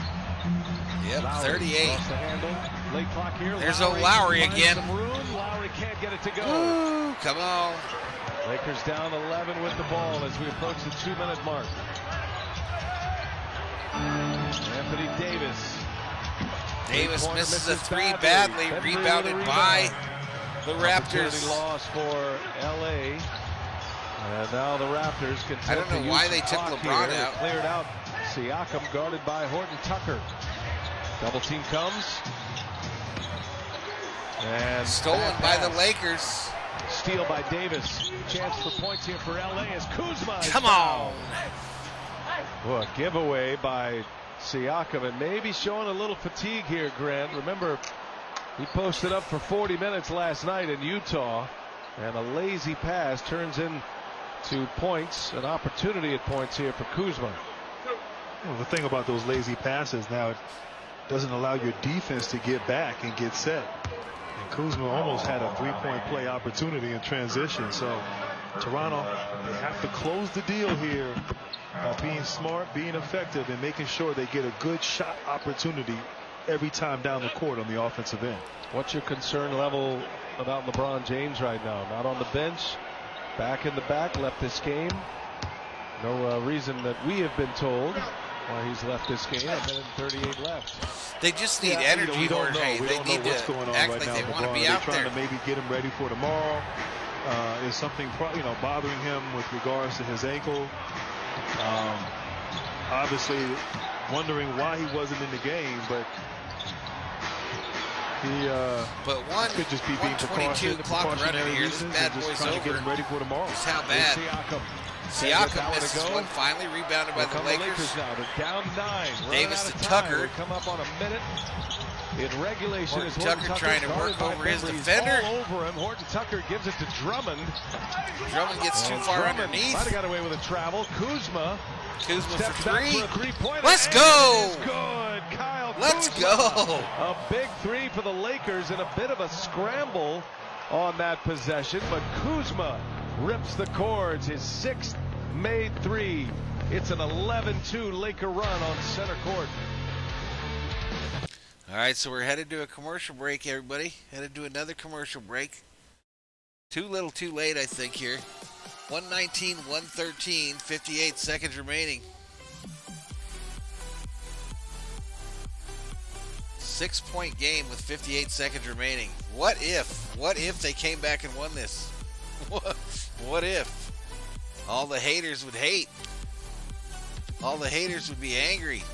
Yep, Lowry 38. Across the handle. Late clock here. There's Lowry again. Some room. Lowry can't get it to go. Ooh, come on. Lakers down 11 with the ball as we approach the 2-minute mark. Anthony Davis. Davis misses a 3 badly. Rebounded by the Raptors. Loss for LA. And now the Raptors can. I don't know why they took LeBron out. Cleared out. Siakam guarded by Horton Tucker. Double team comes. And stolen by the Lakers. Steal by Davis. Chance for points here for LA as Kuzma. Come on. Well, a giveaway by Siakam, and maybe showing a little fatigue here, Grant. Remember, he posted up for 40 minutes last night in Utah, and a lazy pass turns into points, an opportunity at points here for Kuzma. Well, the thing about those lazy passes now, it doesn't allow your defense to get back and get set. And Kuzma almost had a 3-point play opportunity in transition. So Toronto, they have to close the deal here by being smart, being effective, and making sure they get a good shot opportunity every time down the court on the offensive end. What's your concern level about LeBron James right now? Not on the bench, back in the back, left this game. No reason that we have been told why he's left this game. A minute and 38 left. They just need energy. We don't know. Hey, We don't know what's going on act right like now. they want to be They're out trying there. to maybe get him ready for tomorrow. Is something bothering him with regards to his ankle? Obviously wondering why he wasn't in the game, but he could just be being precautionary here. This reasons bad and just boy's trying to over. get him ready for tomorrow. Just how bad. Siakam misses one, finally rebounded by the Lakers. Now. They're down 9. Davis to Tucker. We come up on a minute. In regulation, Horton is Tucker trying to work over his defender. All over him. Horton Tucker gives it to Drummond. Drummond gets too far Drummond underneath. Might have got away with a travel. Kuzma for back three. For a three-pointer. Let's go. It's good. Kyle Let's Kuzma. go. A big 3 for the Lakers and a bit of a scramble on that possession, but Kuzma rips the cords. His 6th made 3. It's an 11-2 Laker run on center court. All right, so we're headed to a commercial break, everybody. Headed to another commercial break. Too little, too late, I think, here. 119, 113, 58 seconds remaining. 6-point game with 58 seconds remaining. What if they came back and won this? What if? All the haters would hate. All the haters would be angry.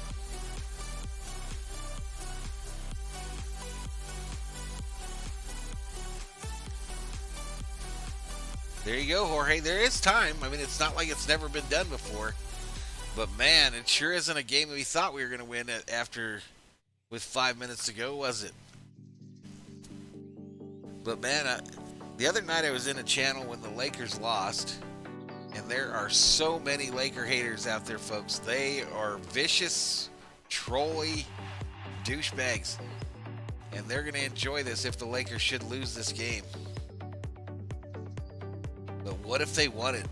There you go, Jorge. There is time. I mean, it's not like it's never been done before. But, man, it sure isn't a game that we thought we were going to win with 5 minutes to go, was it? But, man, the other night I was in a channel when the Lakers lost. And there are so many Laker haters out there, folks. They are vicious, trolly douchebags. And they're going to enjoy this if the Lakers should lose this game. But what if they won it?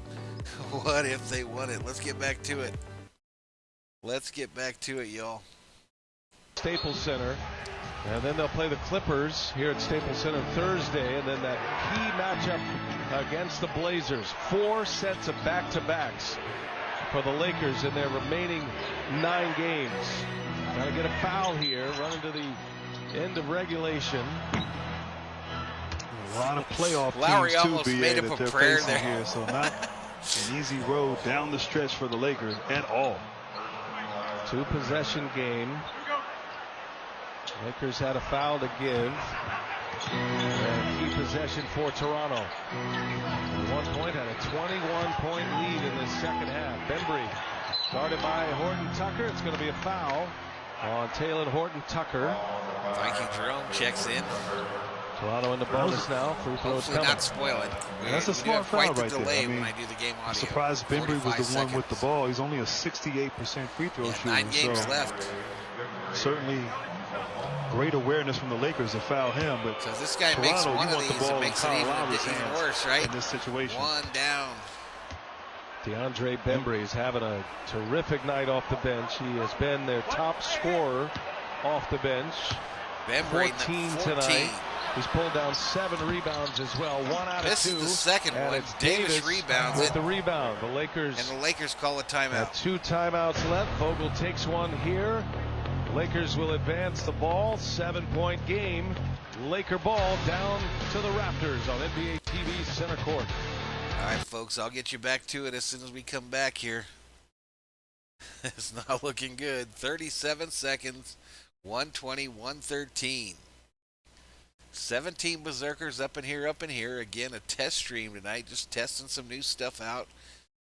What if they won it? Let's get back to it. Let's get back to it, y'all. Staples Center. And then they'll play the Clippers here at Staples Center Thursday. And then that key matchup against the Blazers. 4 sets of back-to-backs for the Lakers in their remaining 9 games. Got to get a foul here, running to the end of regulation. A lot of playoff Lowry teams almost too, BA, made up that a they're prayer facing there. here, so not an easy road down the stretch for the Lakers at all. 2-possession game. Lakers had a foul to give. And key possession for Toronto. At one point had a 21-point lead in the second half. Bembry guarded by Horton Tucker. It's going to be a foul on Taylor Horton Tucker. Viking Jerome checks in. Toronto in the bonus now. Free throws Hopefully coming. not spoil it. That's a smart foul quite the right there. delay I mean, when I do the game audio. I'm surprised Bembry was the 45 one with the ball. He's only a 68% free throw shooter. 9 games so left. Certainly great awareness from the Lakers to foul him. But So if this guy Toronto, makes one you of want the these, ball it in makes it Kyle even Lowry's hands worse, right? in this situation. One down. DeAndre Bembry is having a terrific night off the bench. He has been their top scorer off the bench. Bembry 14 tonight. He's pulled down 7 rebounds as well. 1 out of 2. This is the second and one. It's Davis rebounds with it. the rebound. The Lakers And the Lakers call a timeout. have 2 timeouts left. Vogel takes one here. Lakers will advance the ball. 7-point game. Laker ball down to the Raptors on NBA TV center court. All right, folks, I'll get you back to it as soon as we come back here. It's not looking good. 37 seconds. 120-113. 17 Berserkers up in here. Again, a test stream tonight. Just testing some new stuff out.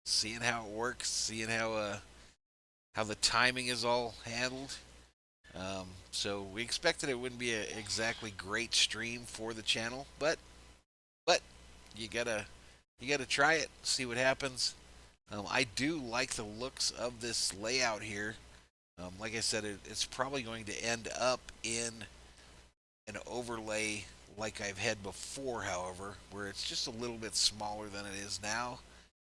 Seeing how it works. Seeing how the timing is all handled. So we expected it wouldn't be an exactly great stream for the channel. But you gotta try it. See what happens. I do like the looks of this layout here. Like I said, it's probably going to end up in an overlay like I've had before, however, where it's just a little bit smaller than it is now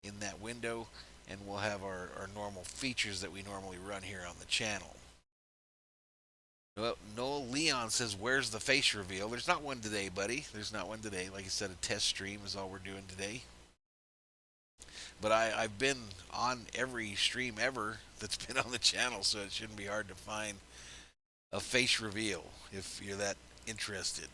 in that window, and we'll have our normal features that we normally run here on the channel. Noel Leon says, where's the face reveal? There's not one today, buddy. There's not one today. Like I said, a test stream is all we're doing today. But I've been on every stream ever that's been on the channel, so it shouldn't be hard to find a face reveal if you're that interested.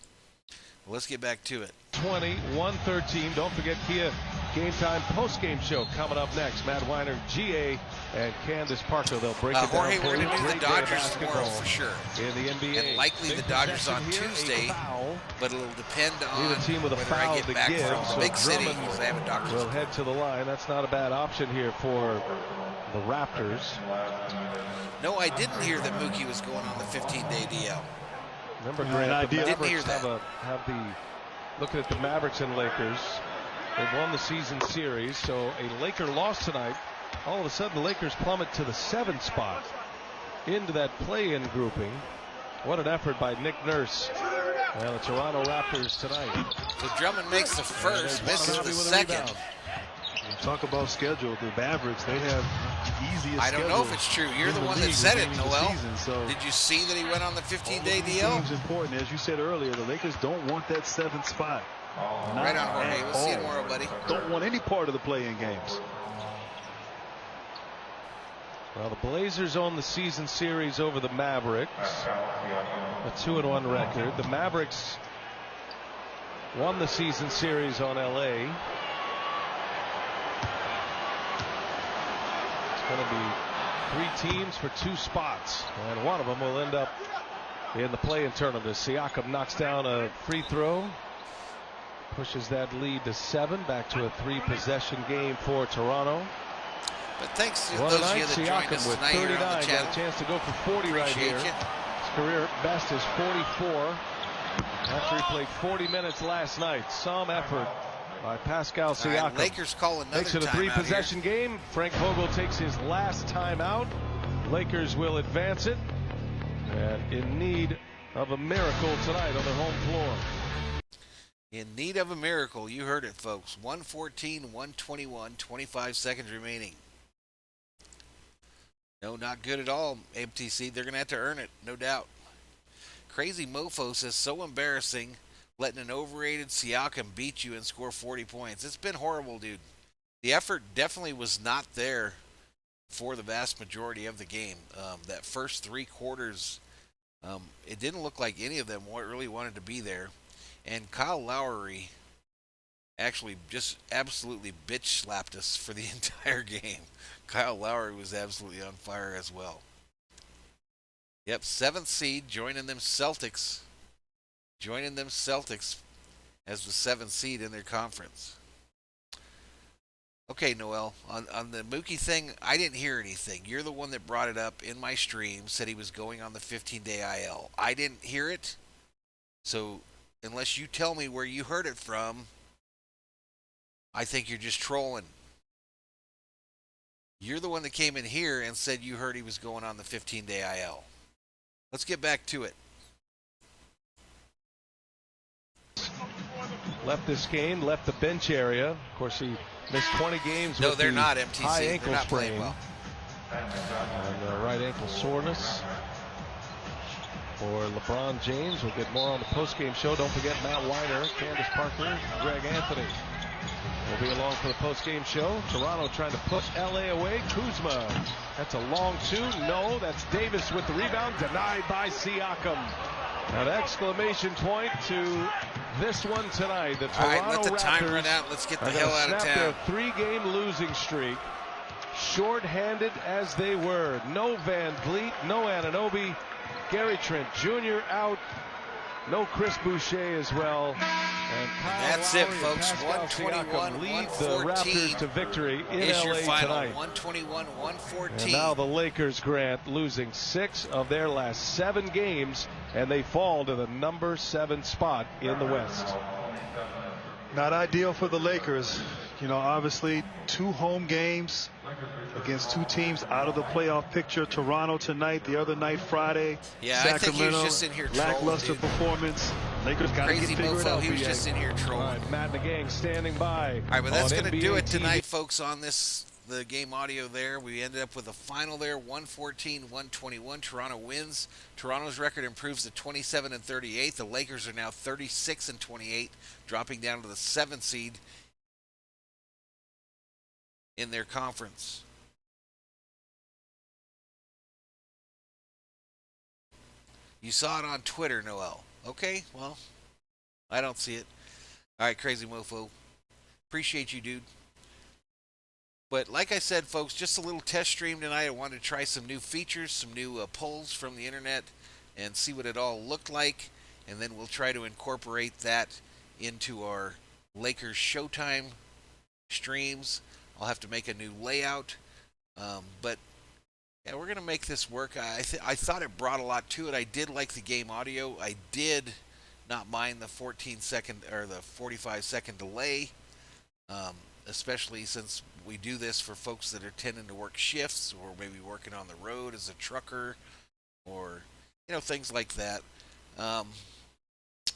Well, let's get back to it. 113. Don't forget Kia Game Time post-game show coming up next. Matt Weiner, GA, and Candace Parker. They'll break it Jorge, down for we're you. going to do the Dodgers tomorrow for sure. In the NBA. And likely the Dodgers on Tuesday, but it'll depend on a team with a whether foul I get to back give, from the so big city Drummond because I have a doctor's will head to the line. That's not a bad option here for the Raptors. No, I didn't hear that Mookie was going on the 15-day DL. Remember, Grant, the Mavericks have the looking at the Mavericks and Lakers. They've won the season series, so a Laker loss tonight. All of a sudden, the Lakers plummet to the 7th spot into that play-in grouping. What an effort by Nick Nurse. Well, the Toronto Raptors tonight. So Drummond makes the first, misses the second. Talk about schedule. The Mavericks, they have the easiest I don't know if it's true. You're the one that said it, Noel. Did you see that he went on the 15-day DL? It's important. As you said earlier, the Lakers don't want that 7th spot. Right on, Jorge. We'll see you tomorrow, buddy. Don't want any part of the play-in games. Well, the Blazers own the season series over the Mavericks. A 2-1 record. The Mavericks won the season series on LA. Going to be 3 teams for 2 spots, and one of them will end up in the play-in tournament. Siakam knocks down a free throw, pushes that lead to 7, back to a 3-possession game for Toronto. But thanks to those of you that joined us tonight here on the channel. Got a chance to go for 40 right here. His career best is 44 after he played 40 minutes last night. Some effort by Pascal Siakam. Right, Lakers call another makes it a 3-possession game. Frank Vogel takes his last timeout. Lakers will advance it, and in need of a miracle tonight on their home floor. In need of a miracle. You heard it, folks. 114, 121, 25 seconds remaining. No, not good at all, MTC. They're going to have to earn it, no doubt. Crazy Mofo says, so embarrassing letting an overrated Siakam beat you and score 40 points. It's been horrible, dude. The effort definitely was not there for the vast majority of the game. That first 3 quarters, it didn't look like any of them really wanted to be there. And Kyle Lowry actually just absolutely bitch slapped us for the entire game. Kyle Lowry was absolutely on fire as well. Yep, 7th seed joining them Celtics. Joining them Celtics as the 7th seed in their conference. Okay, Noel, on the Mookie thing, I didn't hear anything. You're the one that brought it up in my stream, said he was going on the 15-day IL. I didn't hear it, so unless you tell me where you heard it from, I think you're just trolling. You're the one that came in here and said you heard he was going on the 15-day IL. Let's get back to it. Left this game, left the bench area. Of course, he missed 20 games no, with they're the not MTC. high ankle they're not sprain. playing well. And right ankle soreness for LeBron James. We'll get more on the postgame show. Don't forget Matt Weiner, Candace Parker, Greg Anthony will be along for the postgame show. Toronto trying to push LA away. Kuzma, that's a long 2. No, that's Davis with the rebound, denied by Siakam. An exclamation point to this one tonight. The Toronto All right, let the Raptors time run out. Let's get the hell out of town. Their 3-game losing streak. Short-handed as they were. No Van Vliet, no Anunoby, Gary Trent Jr. out. No Chris Boucher as well. And that's Lowry it, folks. 121, lead the Raptors to victory in is your LA final. tonight. 121, 114. And now the Lakers, Grant, losing 6 of their last 7 games, and they fall to the number 7 spot in the West. Not ideal for the Lakers. You know, obviously 2 home games against 2 teams out of the playoff picture. Toronto tonight, the other night Friday. Yeah, Sacramento, I think he was just in here trolling, lackluster dude. Performance. Lakers got to get Crazy figured mofo, out. he was BA. just in here trolling. All right, Matt and the gang standing by. All right, but that's on going to NBA do it TV. tonight, folks, on the game audio there. We ended up with a final there, 114-121. Toronto wins. Toronto's record improves to 27-38. The Lakers are now 36-28, dropping down to the 7th seed in their conference. You saw it on Twitter, Noel. Okay, well, I don't see it. All right, Crazy Mofo. Appreciate you, dude. But like I said, folks, just a little test stream tonight. I wanted to try some new features, some new polls from the internet, and see what it all looked like. And then we'll try to incorporate that into our Lakers Showtime streams. I'll have to make a new layout. But yeah, we're going to make this work. I thought it brought a lot to it. I did like the game audio. I did not mind the 14-second or the 45-second delay, especially since we do this for folks that are tending to work shifts or maybe working on the road as a trucker or, things like that.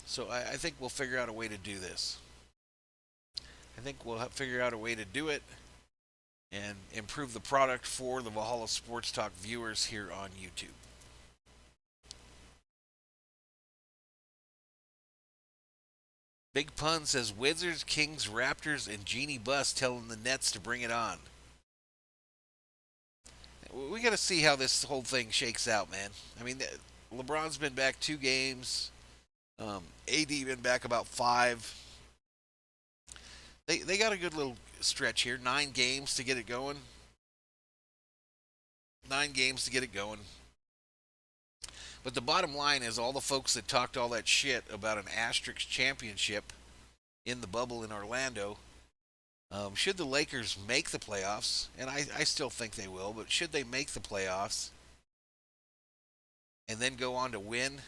So I think we'll figure out a way to do this. I think we'll figure out a way to do it and improve the product for the Valhalla Sports Talk viewers here on YouTube. Big Pun says Wizards, Kings, Raptors, and Jeannie Buss telling the Nets to bring it on. We got to see how this whole thing shakes out, man. I mean, LeBron's been back 2 games. AD been back about 5. They got a good little stretch here. 9 games to get it going. 9 games to get it going. But the bottom line is all the folks that talked all that shit about an asterisk championship in the bubble in Orlando, should the Lakers make the playoffs, and I still think they will, but should they make the playoffs and then go on to win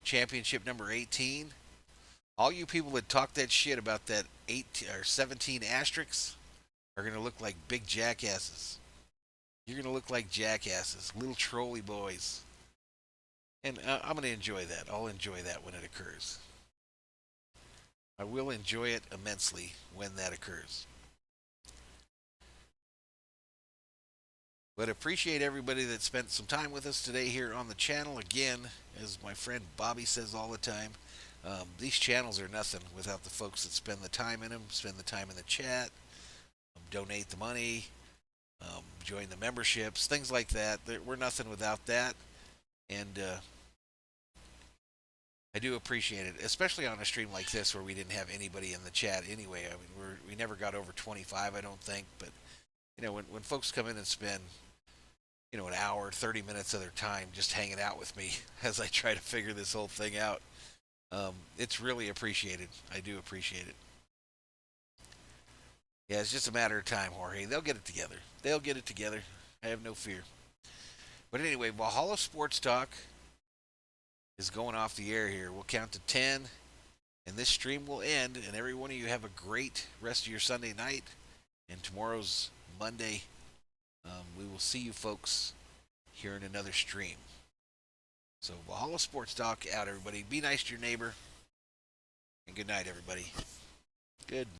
championship number 18, all you people that talk that shit about that 18 or 17 asterisks are going to look like big jackasses. You're going to look like jackasses, little trolley boys. And I'm going to enjoy that. I'll enjoy that when it occurs. I will enjoy it immensely when that occurs. But appreciate everybody that spent some time with us today here on the channel. Again, as my friend Bobby says all the time, these channels are nothing without the folks that spend the time in them, spend the time in the chat, donate the money, join the memberships, things like that. We're nothing without that. And I do appreciate it, especially on a stream like this where we didn't have anybody in the chat anyway. I mean, we never got over 25, I don't think. But, when folks come in and spend, an hour, 30 minutes of their time just hanging out with me as I try to figure this whole thing out, it's really appreciated. I do appreciate it. Yeah, it's just a matter of time, Jorge. They'll get it together. They'll get it together. I have no fear. But anyway, Valhalla Sports Talk is going off the air here. We'll count to 10, and this stream will end, and every one of you have a great rest of your Sunday night, and tomorrow's Monday. We will see you folks here in another stream. So, Valhalla Sports Talk out, everybody. Be nice to your neighbor, and good night, everybody. Good